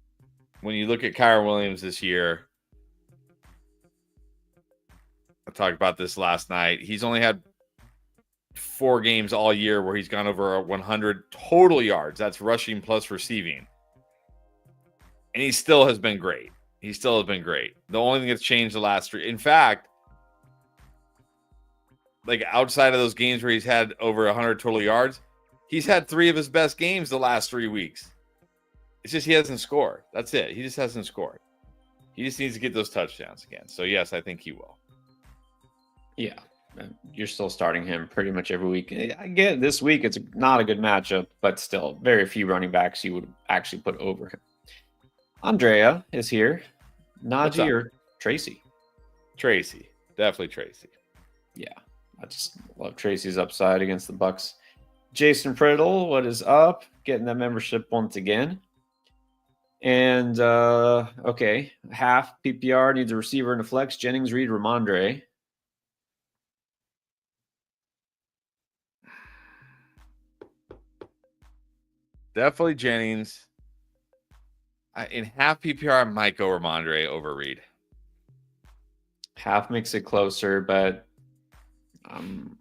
when you look at Kyron Williams this year. I talked about this last night. He's only had 4 games all year where he's gone over 100 total yards. That's rushing plus receiving. And he still has been great. The only thing that's changed the last 3. In fact, like outside of those games where he's had over 100 total yards, he's had 3 of his best games the last 3 weeks. It's just he hasn't scored. That's it. He just hasn't scored. He just needs to get those touchdowns again. So, yes, I think he will. Yeah, you're still starting him pretty much every week. I get this week it's not a good matchup, but still very few running backs you would actually put over him. Andrea is here. Najee or Tracy? Tracy. Definitely Tracy. Yeah, I just love Tracy's upside against the Bucks. Jason Priddle, what is up? Getting that membership once again. And, okay, half PPR needs a receiver and a flex. Jennings, Reed, Ramondre. Definitely Jennings. In half PPR, I might go Ramondre over Reed. Half makes it closer, but I'm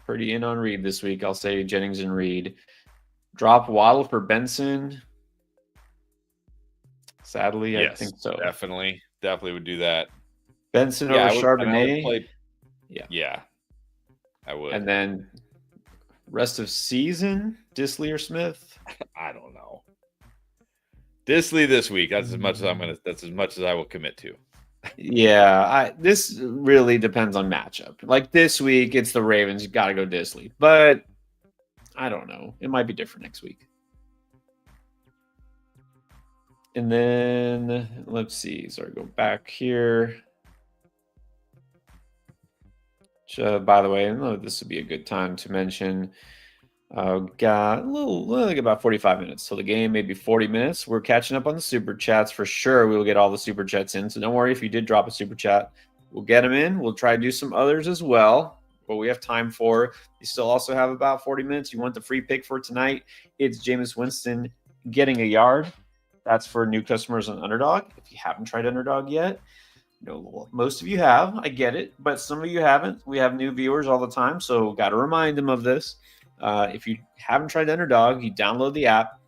pretty in on Reed this week. I'll say Jennings and Reed. Drop Waddle for Benson. Sadly, yes, I think so. Definitely would do that. Benson over Charbonnet. Yeah, I would. And then rest of season, Disley or Smith? I don't know. Disley this week. That's as much as That's as much as I will commit to. Yeah, this really depends on matchup. Like this week, it's the Ravens. You got to go Disley, but I don't know. It might be different next week. And then let's see. Sorry, go back here. By the way, I know this would be a good time to mention. Got like about 45 minutes till the game, maybe 40 minutes. We're catching up on the super chats for sure. We will get all the super chats in. So don't worry if you did drop a super chat. We'll get them in. We'll try to do some others as well. What we have time for. You still also have about 40 minutes. You want the free pick for tonight? It's Jameis Winston getting a yard. That's for new customers on Underdog. If you haven't tried Underdog yet, most of you have. I get it, but some of you haven't. We have new viewers all the time, so got to remind them of this. If you haven't tried Underdog, you download the app.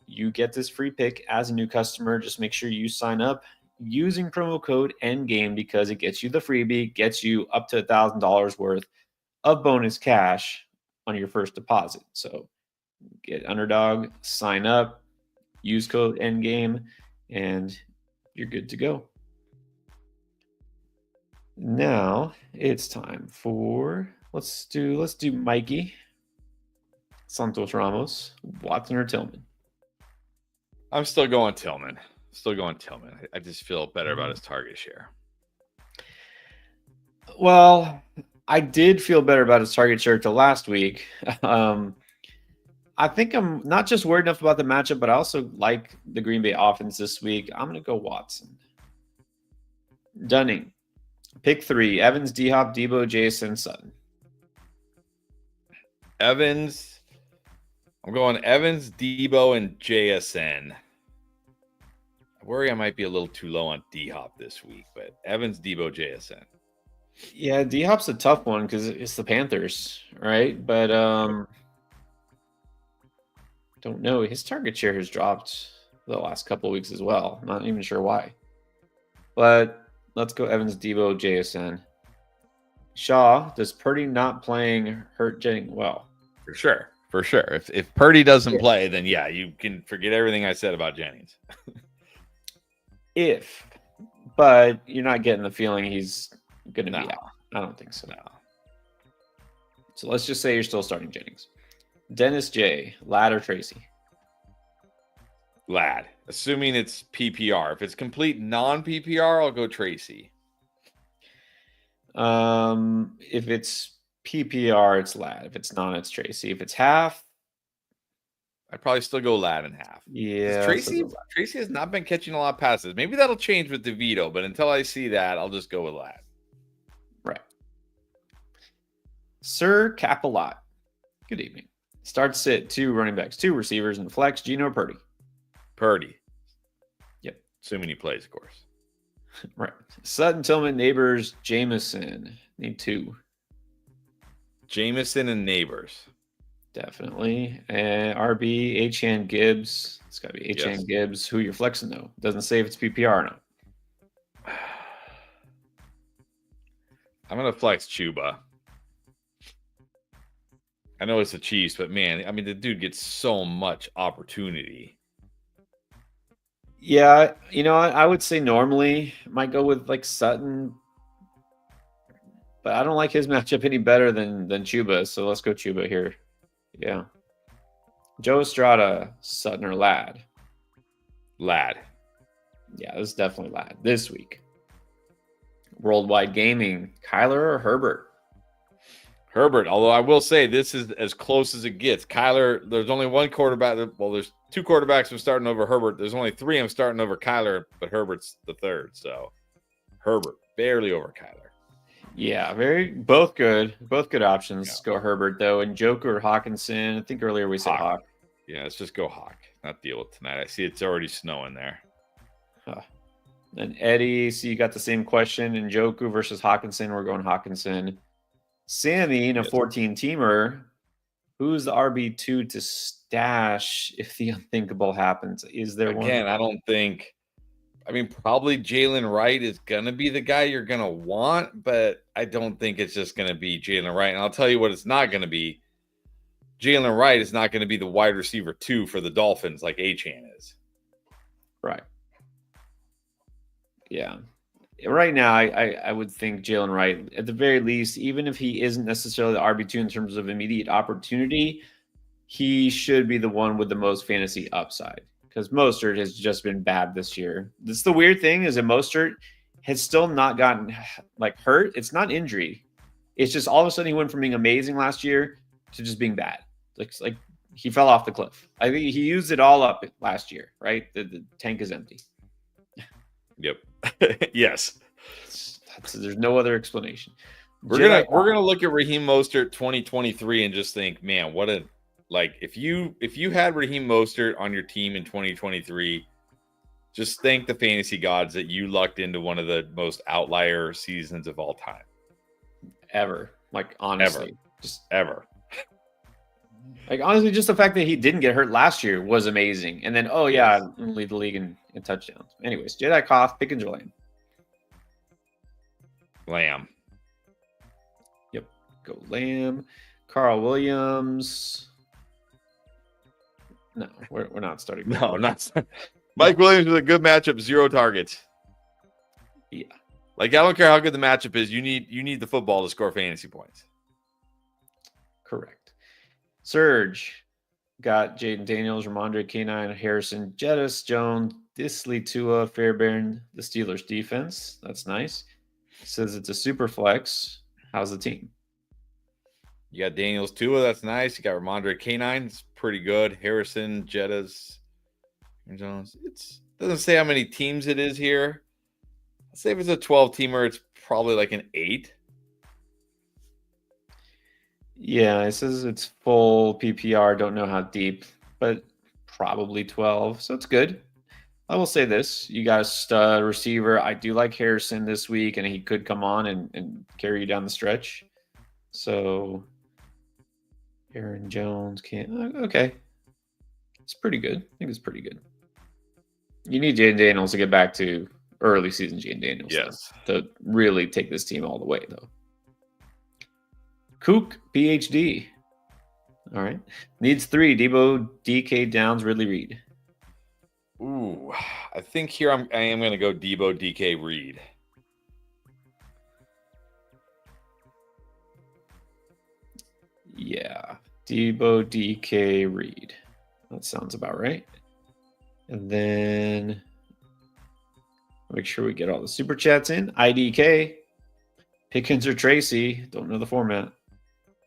You get this free pick as a new customer. Just make sure you sign up using promo code ENDGAME because it gets you the freebie, gets you up to $1,000 worth of bonus cash on your first deposit. So get Underdog, sign up, use code ENDGAME, and you're good to go. Now it's time for let's do Mikey, Santos Ramos, Watson or Tillman. I'm still going Tillman. I just feel better about his target share. Well, I did feel better about his target share till last week. I think I'm not just worried enough about the matchup, but I also like the Green Bay offense this week. I'm going to go Watson. Dunning. Pick 3. Evans, D-Hop, Debo, Jason, Sutton. Evans. I'm going Evans, Debo, and JSN. I worry I might be a little too low on D-Hop this week, but Evans, Debo, JSN. Yeah, D-Hop's a tough one because it's the Panthers, right? But don't know. His target share has dropped the last couple of weeks as well. I'm not even sure why. But let's go Evans, Debo, JSN. Shaw, does Purdy not playing hurt Jennings well? For sure. For sure. If Purdy doesn't Yeah. play, then yeah, you can forget everything I said about Jennings. But you're not getting the feeling he's going to No. be out. I don't think so. No. So let's just say you're still starting Jennings. Dennis J, Ladd or Tracy? Ladd. Assuming it's PPR. If it's complete non-PPR, I'll go Tracy. If it's PPR, it's Ladd. If it's non, it's Tracy. If it's half, I'd probably still go Ladd in half. yeah. Tracy has not been catching a lot of passes. Maybe that'll change with DeVito, but until I see that, I'll just go with Ladd. Right. Sir Capalot. Good evening. Start sit, 2 running backs, 2 receivers, and flex, Gino or Purdy? Purdy. Yep. Assuming he plays, of course. Right. Sutton, Tillman, Neighbors, Jameson. Need 2. Jameson and Neighbors. Definitely. And RB, H-Hand Gibbs. It's got to be H-Hand Gibbs. Who you're flexing, though. Doesn't say if it's PPR or not. I'm going to flex Chuba. I know it's the Chiefs, but man, I mean, the dude gets so much opportunity. Yeah, I would say normally might go with like Sutton, but I don't like his matchup any better than Chuba, so let's go Chuba here. Yeah. Joe Estrada, Sutton or Ladd? Ladd. Yeah, this is definitely Ladd this week. Worldwide Gaming, Kyler or Herbert? Herbert, although I will say this is as close as it gets. Kyler, there's only one quarterback. Well, there's 2 quarterbacks I'm starting over Herbert. There's only 3 I'm starting over Kyler, but Herbert's the 3rd. So Herbert, barely over Kyler. Yeah, both good options. Yeah. Go Herbert though, and Joker or Hawkinson. I think earlier we said Hawk. Yeah, let's just go Hawk. Not deal with tonight. I see it's already snowing there. And Eddie, so you got the same question. And Joku versus Hawkinson. We're going Hawkinson. Sammy in a 14-teamer. Who's the RB2 to stash if the unthinkable happens? Is there one? Again, I don't think. I mean, probably Jalen Wright is going to be the guy you're going to want, but I don't think it's just going to be Jalen Wright. And I'll tell you what it's not going to be. Jalen Wright is not going to be the wide receiver 2 for the Dolphins like Achane is. Right. Yeah. Right now, I would think Jalen Wright, at the very least, even if he isn't necessarily the RB2 in terms of immediate opportunity, he should be the one with the most fantasy upside. Because Mostert has just been bad this year. That's the weird thing is that Mostert has still not gotten like hurt. It's not injury. It's just all of a sudden he went from being amazing last year to just being bad. Like he fell off the cliff. I think he used it all up last year, right? The tank is empty. Yep. Yes. There's no other explanation. We're gonna look at Raheem Mostert 2023 and just think, man, what a like if you had Raheem Mostert on your team in 2023, just thank the fantasy gods that you lucked into one of the most outlier seasons of all time. Ever. Like honestly. Ever. Like honestly, just the fact that he didn't get hurt last year was amazing. And then lead the league in touchdowns. Anyways, Jedi Koff, Pickens or Lamb? Lamb. Yep. Go Lamb. Carl Williams. No, we're not starting. No, not Mike Williams with a good matchup, 0 targets. Yeah. Like I don't care how good the matchup is, you need the football to score fantasy points. Correct. Surge. Got Jaden Daniels, Ramondre K9, Harrison, Jettis, Jones, Disley, Tua, Fairbairn, the Steelers defense. That's nice. Says it's a super flex. How's the team? You got Daniels, Tua. That's nice. You got Ramondre K9. It's pretty good. Harrison, Jettis, Jones. It doesn't say how many teams it is here. Let's say if it's a 12-teamer, it's probably like an 8. Yeah, it says it's full PPR. Don't know how deep, but probably 12. So it's good. I will say this. You got a stud receiver. I do like Harrison this week, and he could come on and carry you down the stretch. So Aaron Jones can't. Okay. It's pretty good. I think it's pretty good. You need Jaden Daniels to get back to early season Jaden Daniels. Yes. To really take this team all the way, though. Kook, PhD. All right. Needs 3. Debo, DK, Downs, Ridley, Reed. Ooh, I think here I am going to go Debo, DK, Reed. Yeah. Debo, DK, Reed. That sounds about right. And then make sure we get all the super chats in. IDK, Pickens or Tracy. Don't know the format.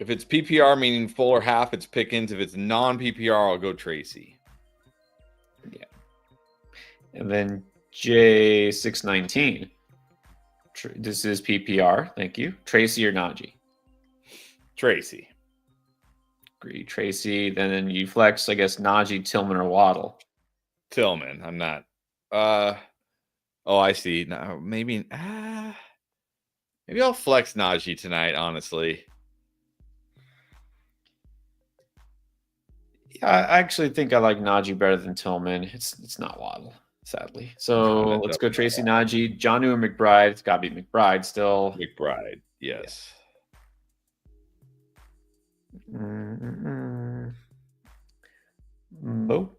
If it's PPR, meaning full or half, it's Pickens. If it's non-PPR, I'll go Tracy. Yeah. And then J619. This is PPR. Thank you. Tracy or Najee? Tracy. Agree. Tracy. Then you flex, I guess, Najee, Tillman, or Waddle. Tillman. I'm not. Oh, I see. No, maybe I'll flex Najee tonight, honestly. Yeah, I actually think I like Najee better than Tillman. It's not Waddle, sadly. So let's go Tracy, Najee, Jonnu, or McBride. It's got to be McBride still. McBride, yes. Bo.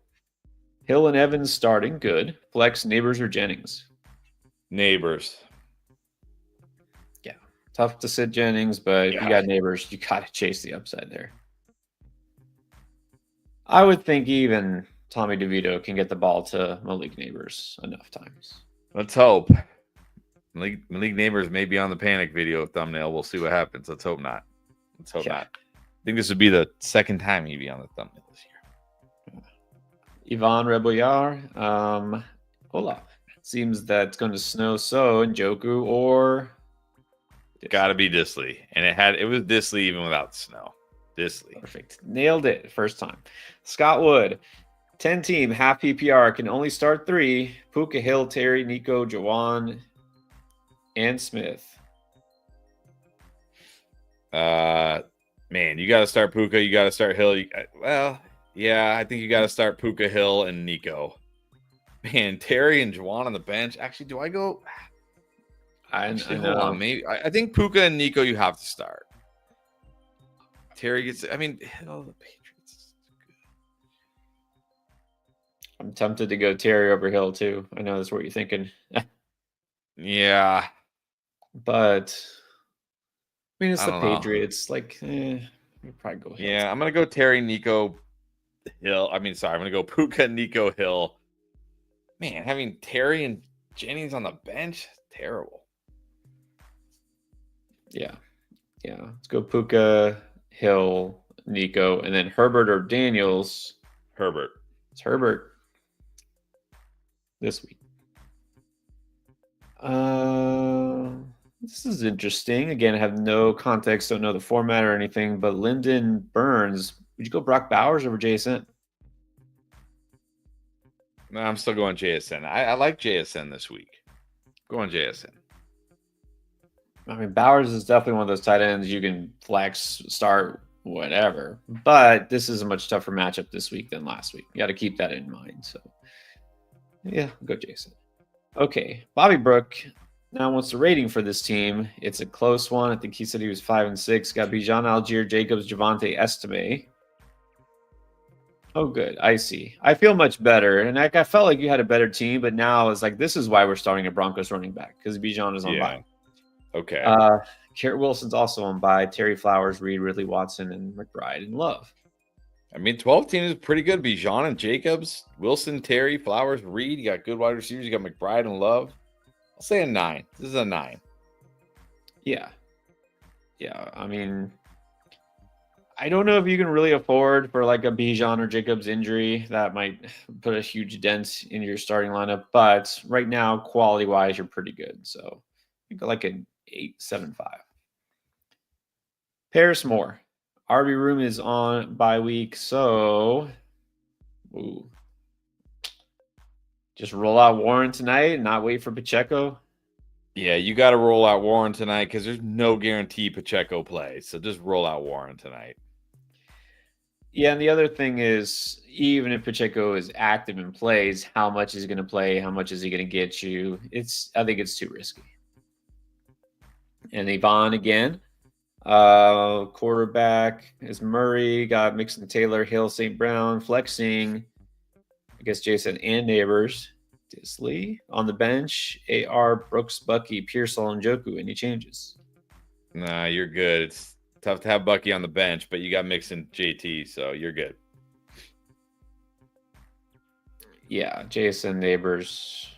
Hill and Evans starting. Good. Flex, Neighbors, or Jennings? Neighbors. Yeah. Tough to sit Jennings, but if you got Neighbors, you got to chase the upside there. I would think even Tommy DeVito can get the ball to Malik Neighbors enough times. Let's hope. Malik Neighbors may be on the panic video thumbnail. We'll see what happens. Let's hope not. Let's hope not. I think this would be the second time he'd be on the thumbnail this year. Ivan Rebollar. Hola. Seems that it's going to snow so Njoku or got to be Disley. And it was Disley even without snow. Disley. Perfect. Nailed it. First time. Scott Wood. 10 team, half PPR, can only start 3. Puka, Hill, Terry, Nico, Jawan, and Smith. Man, you got to start Puka. You got to start Hill. I think you got to start Puka, Hill, and Nico. Man, Terry and Jawan on the bench. Actually, do I go? I know. Hold on. Maybe I think Puka and Nico you have to start. Terry gets. I mean, Hill, the Patriots. I'm tempted to go Terry over Hill too. I know that's what you're thinking. Yeah, but I mean, it's the Patriots. Like, you probably go Hill. Yeah, I'm gonna go Terry, Nico, Hill. I'm gonna go Puka, Nico, Hill. Man, having Terry and Jennings on the bench, terrible. Yeah. Let's go Puka, Hill, Nico, and then Herbert or Daniels. Herbert. It's Herbert this week. This is interesting. Again, I have no context, don't know the format or anything, but Lyndon Burns, would you go Brock Bowers over JSN? No, I'm still going JSN. I like JSN this week. Going JSN. I mean, Bowers is definitely one of those tight ends you can flex, start, whatever. But this is a much tougher matchup this week than last week. You got to keep that in mind. So, yeah, go Jason. Okay, Bobby Brook now wants the rating for this team. It's a close one. I think he said he was 5-6. Got Bijan Algier, Jacobs, Javonte, Estime. Oh, good. I see. I feel much better. And I felt like you had a better team, but now it's like this is why we're starting a Broncos running back because Bijan is on bye. Okay. Garrett Wilson's also on bye. Terry Flowers, Reed, Ridley Watson, and McBride and Love. I mean, 12 team is pretty good. Bijan and Jacobs, Wilson, Terry, Flowers, Reed. You got good wide receivers. You got McBride and Love. I'll say a 9. This is a 9. Yeah. I mean, I don't know if you can really afford for like a Bijan or Jacobs injury. That might put a huge dent in your starting lineup. But right now, quality-wise, you're pretty good. So I think like an 8.75. Paris Moore. RB Room is on bye week. So just roll out Warren tonight and not wait for Pacheco. Yeah, you got to roll out Warren tonight because there's no guarantee Pacheco plays. So just roll out Warren tonight. Yeah, and the other thing is, even if Pacheco is active and plays, how much is he going to play? How much is he going to get you? I think it's too risky. And Yvonne again, Quarterback is Murray. Got Mixon, Taylor, Hill, St. Brown. Flexing, I guess Jason and Neighbors. Disley on the bench. AR, Brooks, Bucky, Pearsall, and Joku. Any changes? Nah, you're good. It's tough to have Bucky on the bench, but you got Mixon, JT, so you're good. Yeah, Jason, Neighbors.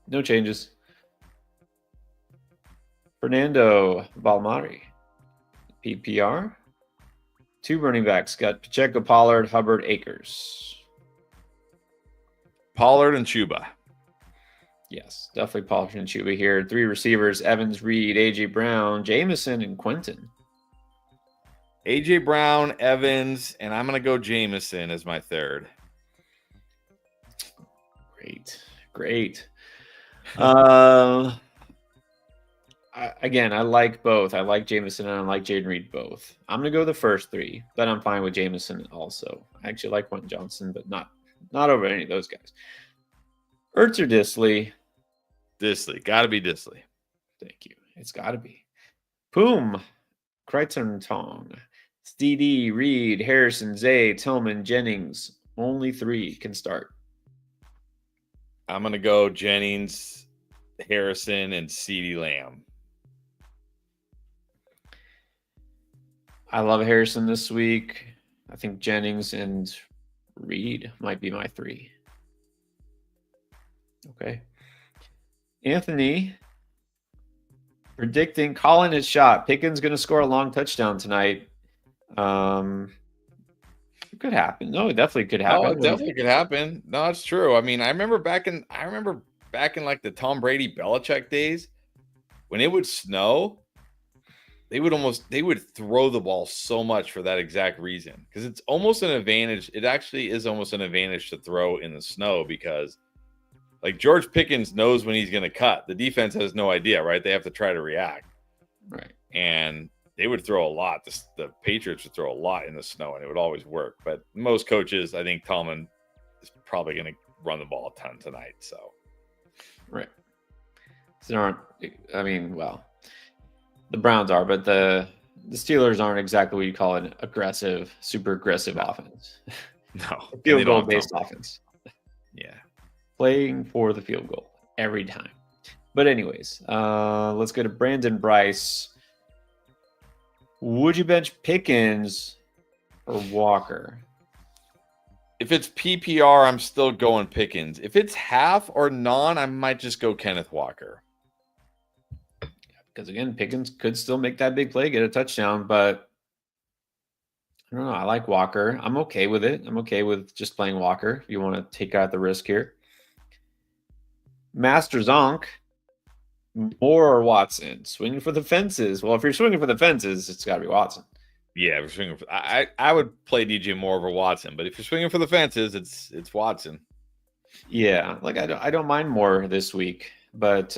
No changes. Fernando Balmari, PPR. 2 running backs got Pacheco, Pollard, Hubbard, Akers. Pollard and Chuba. Yes, definitely Pollard and Chuba here. 3 receivers: Evans, Reed, AJ Brown, Jameson, and Quentin. AJ Brown, Evans, and I'm going to go Jameson as my third. Great. Again, I like both. I like Jameson and I like Jaden Reed both. I'm going to go the first 3, but I'm fine with Jameson also. I actually like Quentin Johnson, but not over any of those guys. Ertz or Disley? Disley. Got to be Disley. Thank you. It's got to be. Poom, Crichton Tong, Steedy, Reed, Harrison, Zay, Tillman, Jennings. Only 3 can start. I'm going to go Jennings, Harrison, and CeeDee Lamb. I love Harrison this week. I think Jennings and Reed might be my 3. Okay. Anthony predicting, calling his shot. Pickens going to score a long touchdown tonight. It could happen. No, it definitely could happen. Oh, it definitely could happen. No, it's true. I mean, I remember back in like the Tom Brady Belichick days when it would snow, they would throw the ball so much for that exact reason. Because it's almost an advantage. It actually is almost an advantage to throw in the snow because like George Pickens knows when he's going to cut. The defense has no idea, right? They have to try to react. Right. And they would throw a lot. The Patriots would throw a lot in the snow, and it would always work. But most coaches, I think Tomlin is probably going to run the ball a ton tonight. So, right. So I mean, well, the Browns are, but the Steelers aren't exactly what you call an aggressive, super aggressive offense. No, Field goal based offense. Yeah, playing for the field goal every time. But anyways, let's go to Brandon Bryce. Would you bench Pickens or Walker? If it's PPR, I'm still going Pickens. If it's half or non, I might just go Kenneth Walker. Because again, Pickens could still make that big play, get a touchdown, but I don't know. I like Walker. I'm okay with it. I'm okay with just playing Walker if you want to take out the risk here. Master Zonk, Moore or Watson? Swinging for the fences. Well, if you're swinging for the fences, it's got to be Watson. Yeah, if you're swinging for, I would play DJ Moore over Watson, but if you're swinging for the fences, it's Watson. Yeah, like I don't mind Moore this week, but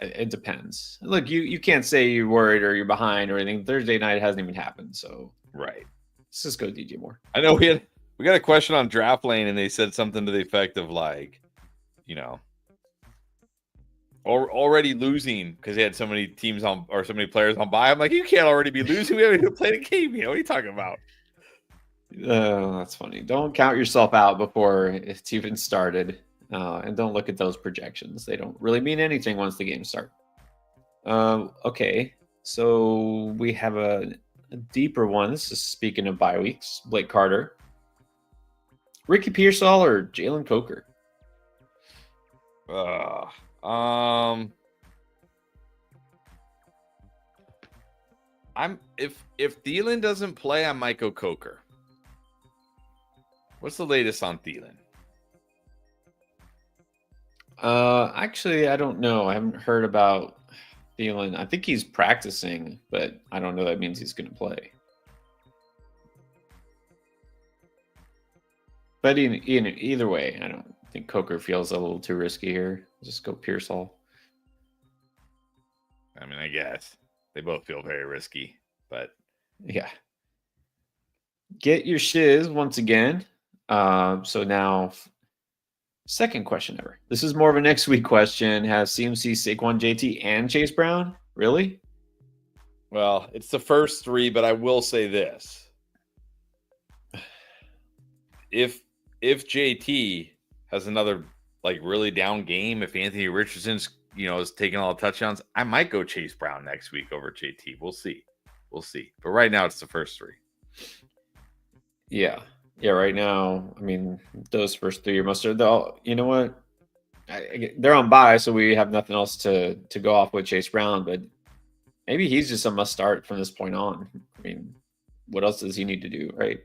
it depends. Look, you can't say you're worried or you're behind or anything. Thursday night hasn't even happened, so right. Let's just go DJ Moore. I know we got a question on Draft Lane, and they said something to the effect of like, you know, already losing because they had so many teams on or so many players on bye. I'm like, you can't already be losing. We haven't even played a game yet. What are you talking about? That's funny. Don't count yourself out before it's even started, and don't look at those projections. They don't really mean anything once the games start. Okay, so we have a deeper one. This is speaking of bye weeks. Blake Carter, Ricky Pearsall, or Jalen Coker? If Thielen doesn't play, I might go Coker. What's the latest on Thielen? Actually, I don't know. I haven't heard about Thielen. I think he's practicing, but I don't know that means he's going to play. But either way, I don't think Coker feels a little too risky here. Just go Pearsall. I mean, I guess they both feel very risky, but yeah. Get your shiz once again. So now, second question ever. This is more of a next week question. Has CMC, Saquon, JT, and Chase Brown? Really? Well, it's the first 3, but I will say this. If JT has another like really down game, if Anthony Richardson's is taking all the touchdowns, I might go Chase Brown next week over JT. We'll see. But right now it's the first 3. Yeah. Right now, I mean, those first 3 are mustard. Though, you know what? They're on bye, so we have nothing else to go off with Chase Brown. But maybe he's just a must start from this point on. I mean, what else does he need to do, right?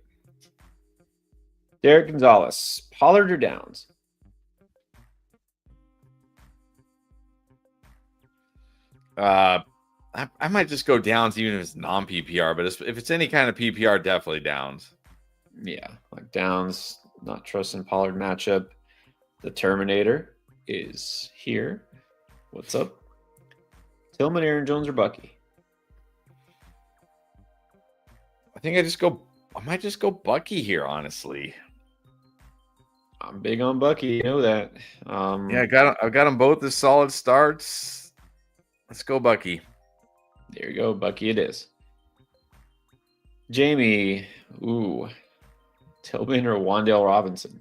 Derek Gonzalez, Pollard or Downs? I might just go Downs, even if it's non PPR. But if it's any kind of PPR, definitely Downs. Yeah, like Downs, not trusting Pollard matchup. The Terminator is here. What's up? Tillman, Aaron Jones, or Bucky? I might just go Bucky here, honestly. I'm big on Bucky, you know that. I've got them both as solid starts. Let's go Bucky. There you go, Bucky it is. Jamie, Tillman or Wan'Dale Robinson?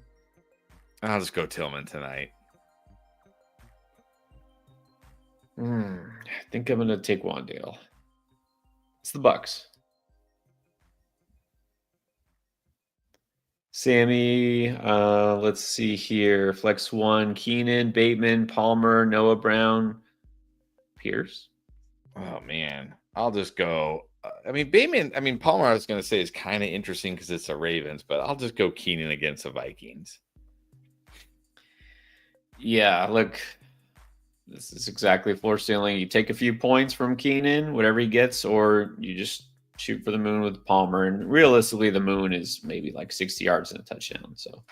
I'll just go Tillman tonight. I think I'm going to take Wan'Dale. It's the Bucks. Sammy, let's see here. Flex 1, Keenan, Bateman, Palmer, Noah Brown, Pierce. Oh, man. I'll just go. Bateman, Palmer, I was going to say, is kind of interesting because it's the Ravens, but I'll just go Keenan against the Vikings. Yeah, look, this is exactly floor ceiling. You take a few points from Keenan, whatever he gets, or you just shoot for the moon with Palmer. And realistically, the moon is maybe like 60 yards and a touchdown. So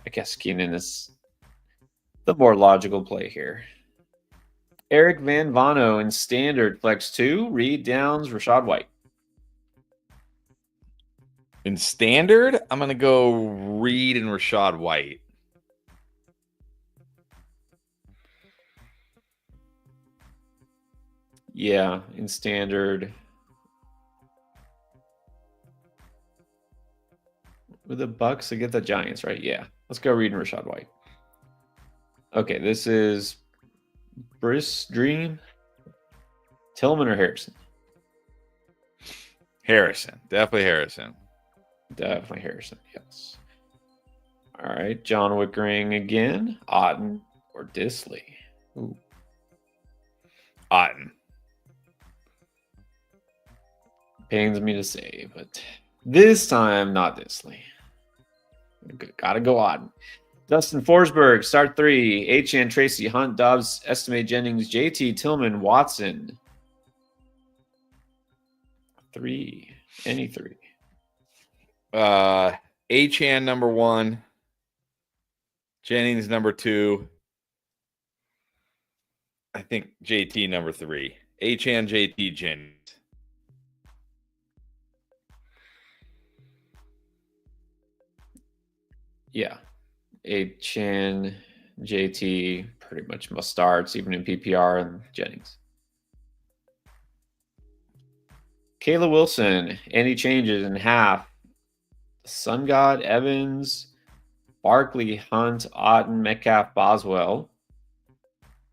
I guess Keenan is the more logical play here. Eric Van Vano in standard flex 2, Reed Downs, Rashad White. In standard, I'm going to go Reed and Rashad White. Yeah, in standard. With the Bucks against the Giants, right? Yeah. Let's go Reed and Rashad White. Okay, this is Briss Dream. Tillman or Harrison? Harrison. Definitely Harrison. Definitely Harrison, yes. All right, John Wickering again. Otten or Disley? Ooh. Otten. Pains me to say, but this time, not Disley. Gotta go Otten. Dustin Forsberg, start 3. HN, Tracy, Hunt, Dobbs, Estimate, Jennings, JT, Tillman, Watson. 3. Any 3. HN number 1. Jennings number 2. I think JT number 3. HN, JT, Jennings. Yeah. HN, JT, pretty much must starts, even in PPR, and Jennings. Kayla Wilson, any changes in half? Sun God, Evans, Barkley, Hunt, Otten, Metcalf, Boswell,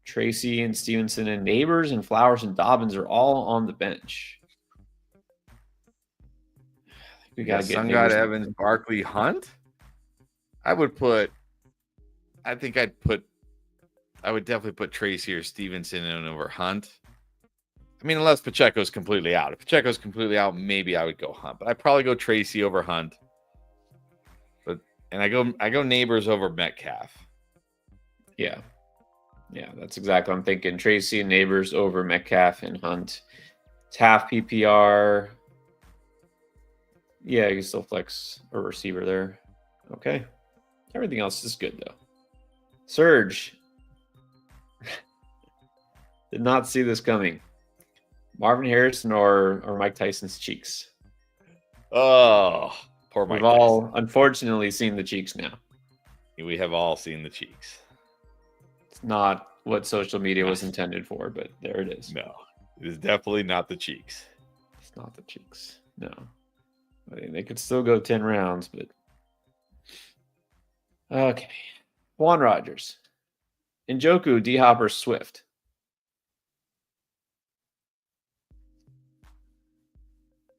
Tracy and Stevenson and Neighbors and Flowers and Dobbins are all on the bench. We got to get Sun God, Evans, Barkley, Hunt. I would definitely put Tracy or Stevenson in over Hunt. I mean, unless Pacheco's completely out. If Pacheco's completely out, maybe I would go Hunt. But I'd probably go Tracy over Hunt. And I go Neighbors over Metcalf. Yeah. Yeah, that's exactly what I'm thinking. Tracy and Neighbors over Metcalf and Hunt. It's half PPR. Yeah, you can still flex a receiver there. Okay. Everything else is good, though. Surge. Did not see this coming. Marvin Harrison or Mike Tyson's cheeks? Oh, poor Mike We've all, unfortunately, seen the cheeks now. We have all seen the cheeks. It's not what social media was intended for, but there it is. No. It is definitely not the Cheeks. It's not the Cheeks. No. I mean, they could still go 10 rounds, but okay. Juan Rogers. Njoku, D Hopper, Swift.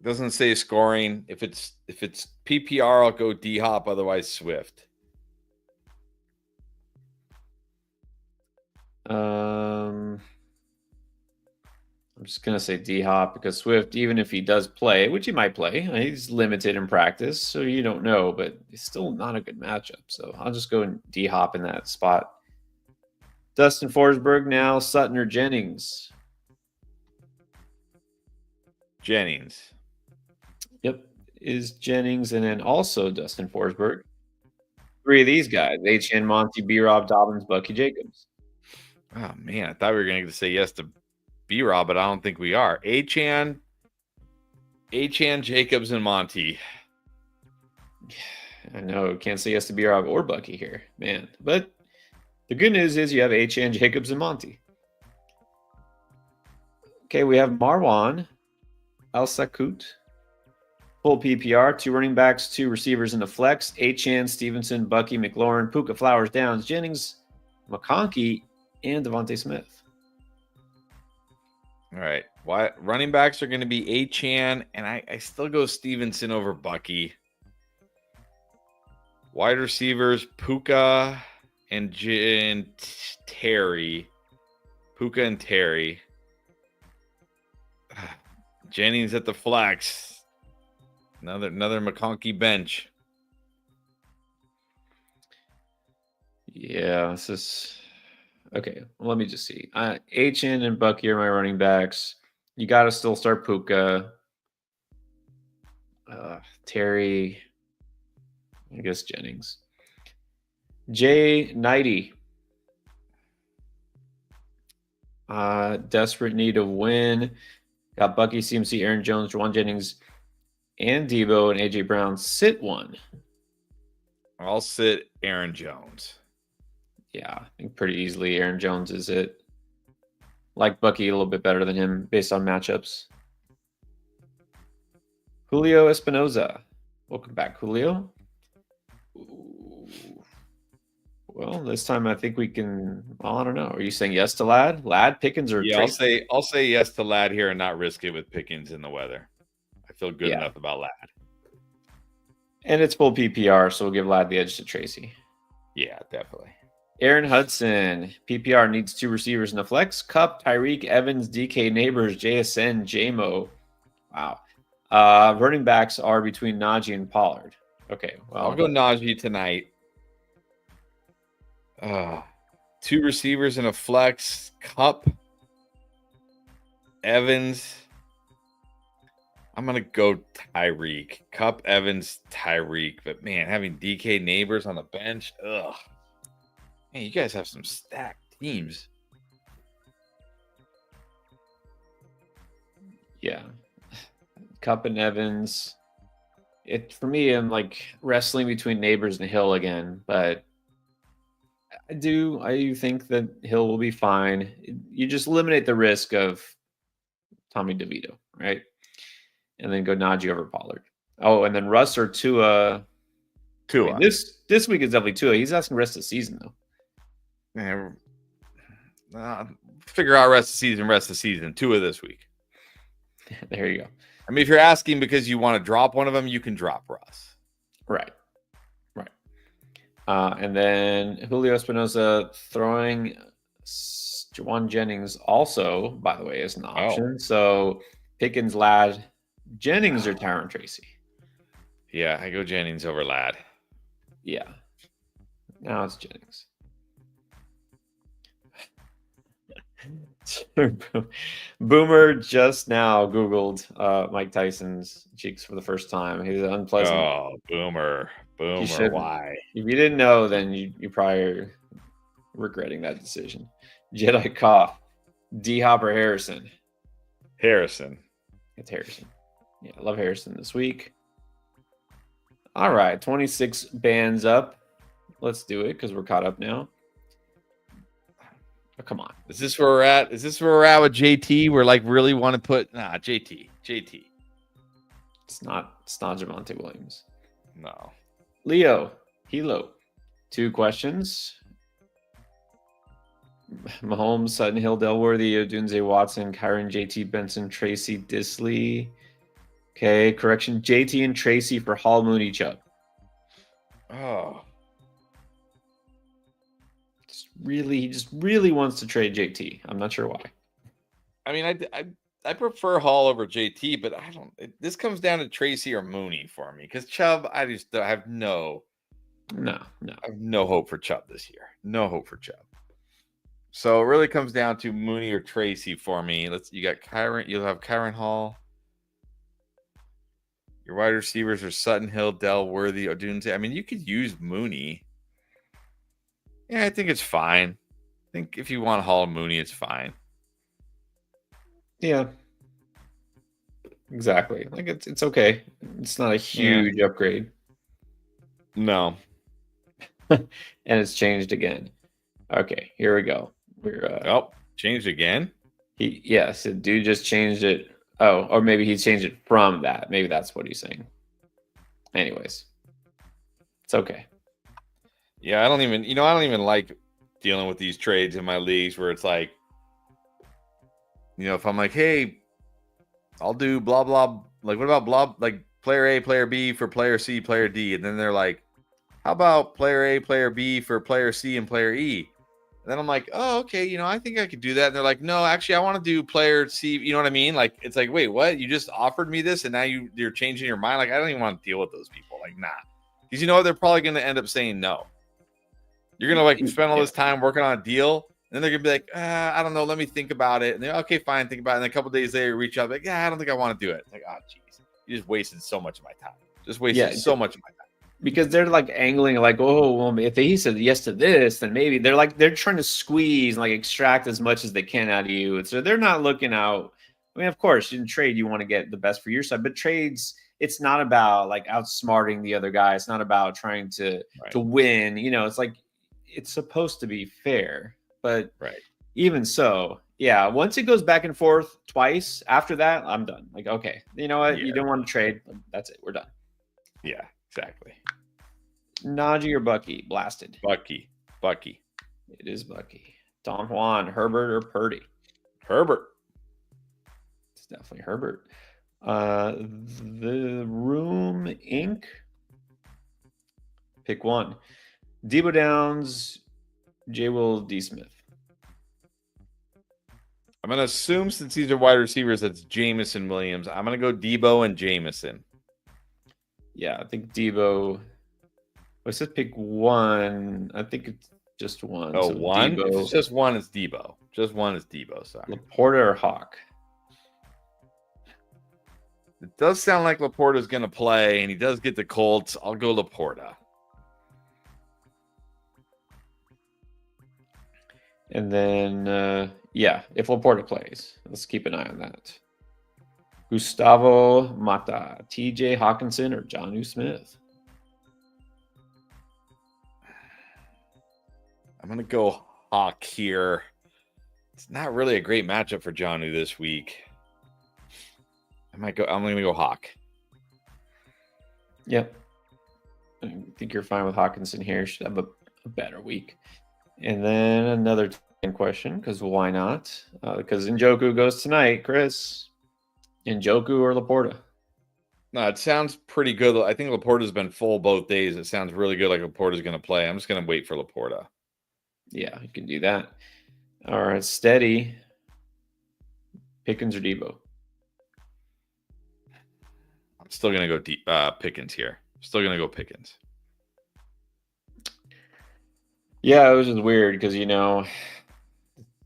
Doesn't say scoring. If it's PPR, I'll go D Hop. Otherwise, Swift. I'm just gonna say D Hop because Swift, even if he does play, which he might play, he's limited in practice, so you don't know, but it's still not a good matchup. So I'll just go D Hop in that spot. Dustin Forsberg now, Sutton or Jennings? Jennings. Yep, is Jennings, and then also Dustin Forsberg. 3 of these guys: HN, Monty, B-Rob, Dobbins, Bucky, Jacobs. Oh man, I thought we were going to say yes to B-Rob, but I don't think we are. HN, Jacobs, and Monty. I know, can't say yes to B-Rob or Bucky here, man. But the good news is you have HN, Jacobs, and Monty. Okay, we have Marwan Al-Sakut. Full PPR, 2 running backs, 2 receivers in the flex. HN, Stevenson, Bucky, McLaurin, Puka, Flowers, Downs, Jennings, McConkey, and Devontae Smith. All right. Why running backs are going to be Achane, and I still go Stevenson over Bucky. Wide receivers, Puka and Terry. Puka and Terry. Jennings at the flex. Another McConkey bench. Yeah, this is okay. Well, let me just see. HN and Bucky are my running backs. You got to still start Puka. Terry, I guess Jennings. J90. Desperate need of win. Got Bucky, CMC, Aaron Jones, Juwan Jennings, and Debo and AJ Brown. Sit one. I'll sit Aaron Jones. Yeah, I think pretty easily Aaron Jones is it. Like Bucky a little bit better than him based on matchups. Julio Espinoza. Welcome back, Julio. Ooh. Well, this time I think we can. Well, I don't know. Are you saying yes to Lad? Lad, Pickens, or Yeah, Tracy? I'll say yes to Lad here and not risk it with Pickens in the weather. I feel good enough about Lad. And it's full PPR, so we'll give Lad the edge to Tracy. Yeah, definitely. Aaron Hudson. PPR needs 2 receivers in the flex. Cup, Tyreek, Evans, DK, Neighbors, JSN, JMO. Wow. Running backs are between Najee and Pollard. Okay, well, I'll go Najee tonight. 2 receivers in a flex. Cup, Evans. I'm going to go Tyreek. Cup, Evans, Tyreek. But, man, having DK Neighbors on the bench, ugh. Man, you guys have some stacked teams. Yeah. Cup and Evans. For me, I'm like wrestling between Neighbors and Hill again, but I do think that Hill will be fine. You just eliminate the risk of Tommy DeVito, right? And then go Najee over Pollard. Oh, and then Russ or Tua. Tua. I mean, this week is definitely Tua. He's asking rest of the season though. Figure out rest of the season. 2 of this week. There you go. I mean, if you're asking because you want to drop one of them, you can drop Russ. Right. And then Julio Espinoza throwing Juwan Jennings also, by the way, is an option. So Pickens, Lad, Jennings, or Tyron Tracy. Yeah, I go Jennings over Lad. Yeah. Now it's Jennings. Boomer just now Googled Mike Tyson's cheeks for the first time. He's unpleasant. Oh, Boomer. Why? If you didn't know, then you probably are regretting that decision. Jedi Cough. D Hopper Harrison. Harrison. It's Harrison. Yeah, I love Harrison this week. All right, 26 bands up. Let's do it because we're caught up now. Oh, come on. Is this where we're at? Is this where we're at with JT? We're like really want to put JT. It's not Javonte Williams. No. Leo, Hilo. 2 questions. Mahomes, Sutton Hill, Delworthy, Odunze Watson, Kyron, JT, Benson, Tracy, Disley. Okay, correction. JT and Tracy for Hall, Mooney, Chubb. Oh. He just really wants to trade JT. I'm not sure why. I mean, I prefer Hall over JT, but this comes down to Tracy or Mooney for me because Chubb, I have no hope for Chubb this year. No hope for Chubb. So it really comes down to Mooney or Tracy for me. You got Kyron. You'll have Kyron Hall. Your wide receivers are Sutton Hill, Delworthy, Odunze. I mean, you could use Mooney. Yeah, I think it's fine. I think if you want Hall and Mooney, it's fine. Yeah. Exactly. Like it's okay. It's not a huge upgrade. No. And it's changed again. Okay, here we go. We're changed again? So dude just changed it. Oh, or maybe he changed it from that. Maybe that's what he's saying. Anyways. It's okay. Yeah, I don't even like dealing with these trades in my leagues where it's like, if I'm like, hey, I'll do blah, blah, like, what about blah, like player A, player B for player C, player D. And then they're like, how about player A, player B for player C and player E? And then I'm like, oh, okay, I think I could do that. And they're like, no, actually, I want to do player C. You know what I mean? Like, it's like, wait, what? You just offered me this and now you're changing your mind? Like, I don't even want to deal with those people. Like, nah. Because they're probably going to end up saying no. You're going to spend all this time working on a deal. And then they're going to be like, I don't know. Let me think about it. And they're okay, fine. Think about it. And then a couple days later, reach out like, yeah, I don't think I want to do it. It's like, oh, geez. You just wasted so much of my time. So much of my time. Because they're like angling like, oh, well, if he said yes to this, then maybe they're trying to squeeze and like extract as much as they can out of you. And so they're not looking out. I mean, of course, in trade, you want to get the best for your side, but trades, it's not about like outsmarting the other guy. It's not about trying to win. It's like, it's supposed to be fair, but even so, yeah, once it goes back and forth twice after that, I'm done. Like, okay, you know what? You don't want to trade. That's it. We're done. Yeah, exactly. Najee or Bucky? Blasted. Bucky. It is Bucky. Don Juan, Herbert or Purdy? Herbert. It's definitely Herbert. The Room Inc. Pick one. Debo Downs, J. Will D. Smith. I'm going to assume since these are wide receivers, that's Jameson Williams. I'm going to go Debo and Jameson. Yeah, I think Debo. It says pick one. I think it's just one. Oh, so one? Debo. If it's just one, it's Debo. Just one is Debo. Sorry. Laporta or Hawk? It does sound like Laporta's going to play, and he does get the Colts. I'll go Laporta. And then, if Laporta plays, let's keep an eye on that. Gustavo Mata, TJ Hawkinson, or Jonnu Smith? I'm going to go Hawk here. It's not really a great matchup for Jonnu this week. I'm going to go Hawk. Yep. I think you're fine with Hawkinson here. Should have a better week. And then another question, because why not? Because Njoku goes tonight, Chris. Njoku or Laporta? No, it sounds pretty good. I think Laporta's been full both days. It sounds really good like Laporta's going to play. I'm just going to wait for Laporta. Yeah, you can do that. All right, steady. Pickens or Debo? I'm still going to go Pickens here. Still going to go Pickens. Yeah, it was just weird because,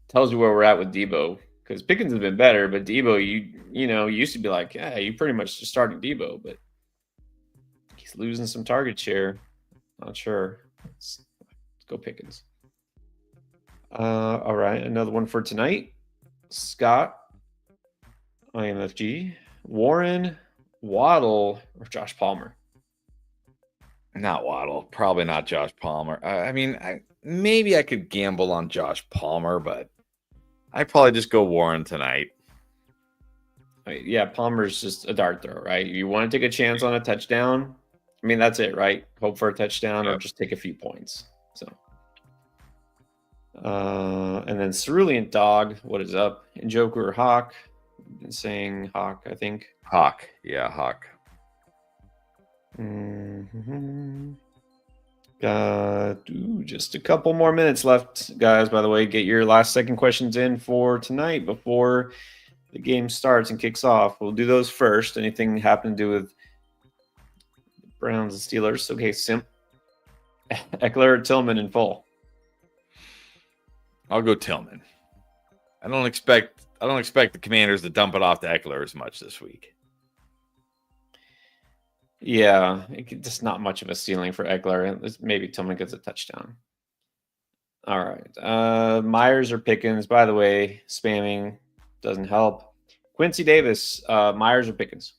tells you where we're at with Debo. Because Pickens has been better, but Debo, you used to be like, yeah, you pretty much just starting Debo, but he's losing some target share. Not sure. Let's go Pickens. All right, another one for tonight. Scott, IMFG, Warren, Waddle, or Josh Palmer? Not Waddle. Probably not Josh Palmer. Maybe I could gamble on Josh Palmer, but I probably just go Warren tonight. Yeah, Palmer's just a dart throw, right? You want to take a chance on a touchdown. I mean, that's it, right? Hope for a touchdown or just take a few points. So, and then Cerulean Dog, what is up? And Joker Hawk, been saying Hawk, I think. Hawk, yeah, Hawk. Mm-hmm. Just a couple more minutes left, guys. By the way, get your last second questions in for tonight before the game starts and kicks off. We'll do those first. Anything happen to do with Browns and Steelers? Okay, Simp. Eckler or Tillman in full? I'll go Tillman. I don't expect the Commanders to dump it off to Eckler as much this week. Yeah, just not much of a ceiling for Eckler. Maybe Tillman gets a touchdown. All right. Myers or Pickens? By the way, spamming doesn't help. Quincy Davis, Myers or Pickens?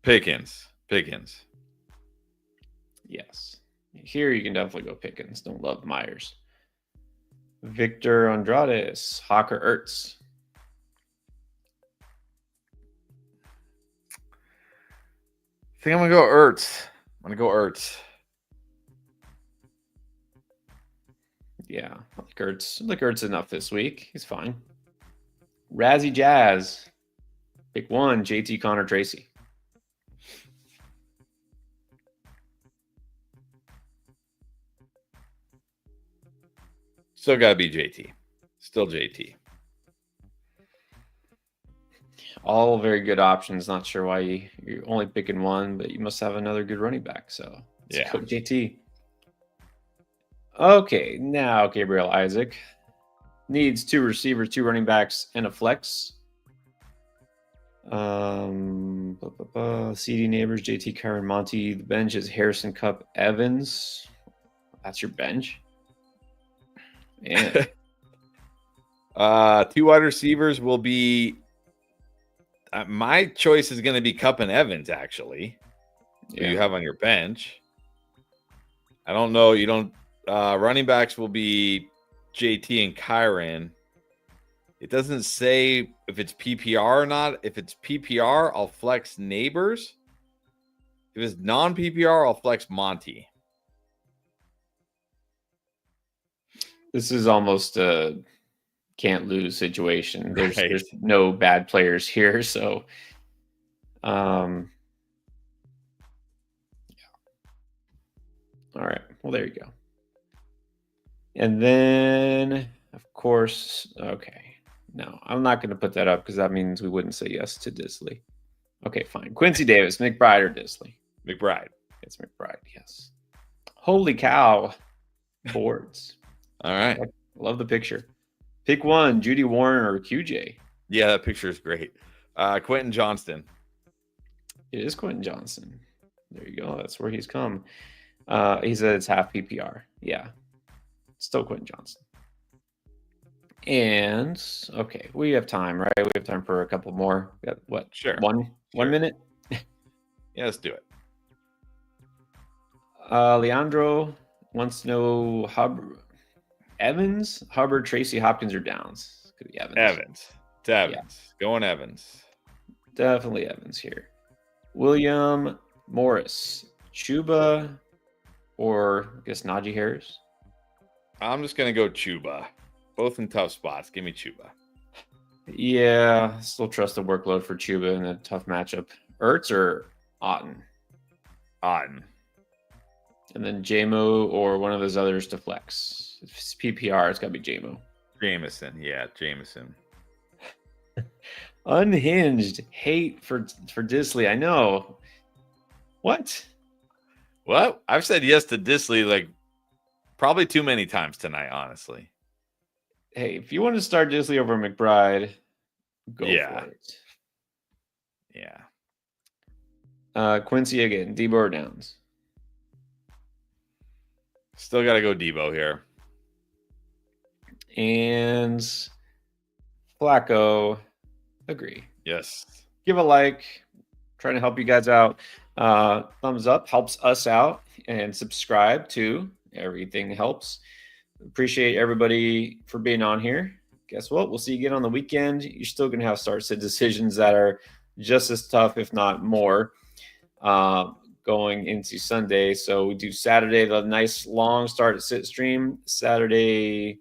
Pickens. Yes. Here you can definitely go Pickens. Don't love Myers. Victor Andrades, Hawk or Ertz? I think I'm gonna go Ertz. Yeah, I like Ertz. I like Ertz enough this week. He's fine. Razzie Jazz. Pick one, JT Connor Tracy. Still gotta be JT. Still JT. All very good options. Not sure why you're only picking one, but you must have another good running back. So let's go JT. Okay, now Gabriel Isaac needs 2 receivers, 2 running backs, and a flex. CD Neighbors, JT Kyron Monty. The bench is Harrison Cup Evans. That's your bench. Yeah. 2 wide receivers will be my choice is going to be Cup and Evans, actually. Who you have on your bench. I don't know. You don't. Running backs will be JT and Kyron. It doesn't say if it's PPR or not. If it's PPR, I'll flex Neighbors. If it's non-PPR, I'll flex Monty. This is almost a can't lose situation. There's no bad players here, so yeah. All right. Well, there you go. And then, of course, okay. No, I'm not going to put that up because that means we wouldn't say yes to Disley. Okay, fine. Quincy Davis, McBride or Disley? McBride. It's McBride, yes. Holy cow. Boards. All right. I love the picture. Pick one, Judy Warren or QJ? Yeah, that picture is great. Quentin Johnston. It is Quentin Johnson. There you go. That's where he's come. He said it's half PPR. Yeah. Still Quentin Johnson. And, okay, we have time, right? We have time for a couple more. We got, what? Sure. One minute? Yeah, let's do it. Leandro wants to know Evans, Hubbard, Tracy, Hopkins, or Downs? Could be Evans. Evans. It's Evans. Yeah. Going Evans. Definitely Evans here. William Morris, Chuba, or I guess Najee Harris? I'm just going to go Chuba. Both in tough spots. Give me Chuba. Yeah, still trust the workload for Chuba in a tough matchup. Ertz or Otten? Otten. And then JMO or one of those others to flex. If it's PPR, it's got to be JMO. Jameson. Yeah, Jameson. Unhinged. Hate for Disley. I know. What? I've said yes to Disley like probably too many times tonight, honestly. Hey, if you want to start Disley over McBride, go for it. Yeah. Quincy again. Debo or Downs? Still got to go Debo here. And Flacco, agree. Yes. Give a like. Trying to help you guys out. Thumbs up helps us out. And subscribe too. Everything helps. Appreciate everybody for being on here. guess what? We'll see you again on the weekend. You're still going to have start-sit decisions that are just as tough, if not more, going into Sunday. So we do Saturday, the nice long start-sit stream. Saturday,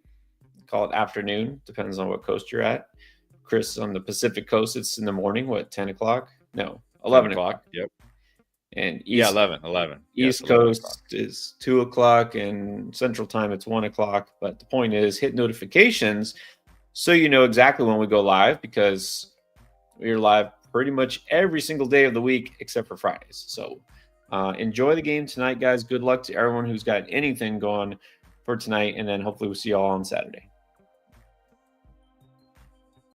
call it afternoon, depends on what coast you're at. Chris, on the Pacific coast, it's in the morning. What, 10 o'clock? No, 11 o'clock. Yep. And yeah, East, 11. East Yes, Coast is 2 o'clock, and Central Time it's 1 o'clock. But the point is, hit notifications so you know exactly when we go live, because we're live pretty much every single day of the week except for Fridays. So enjoy the game tonight, guys. Good luck to everyone who's got anything going for tonight, and then hopefully we'll see you all on Saturday.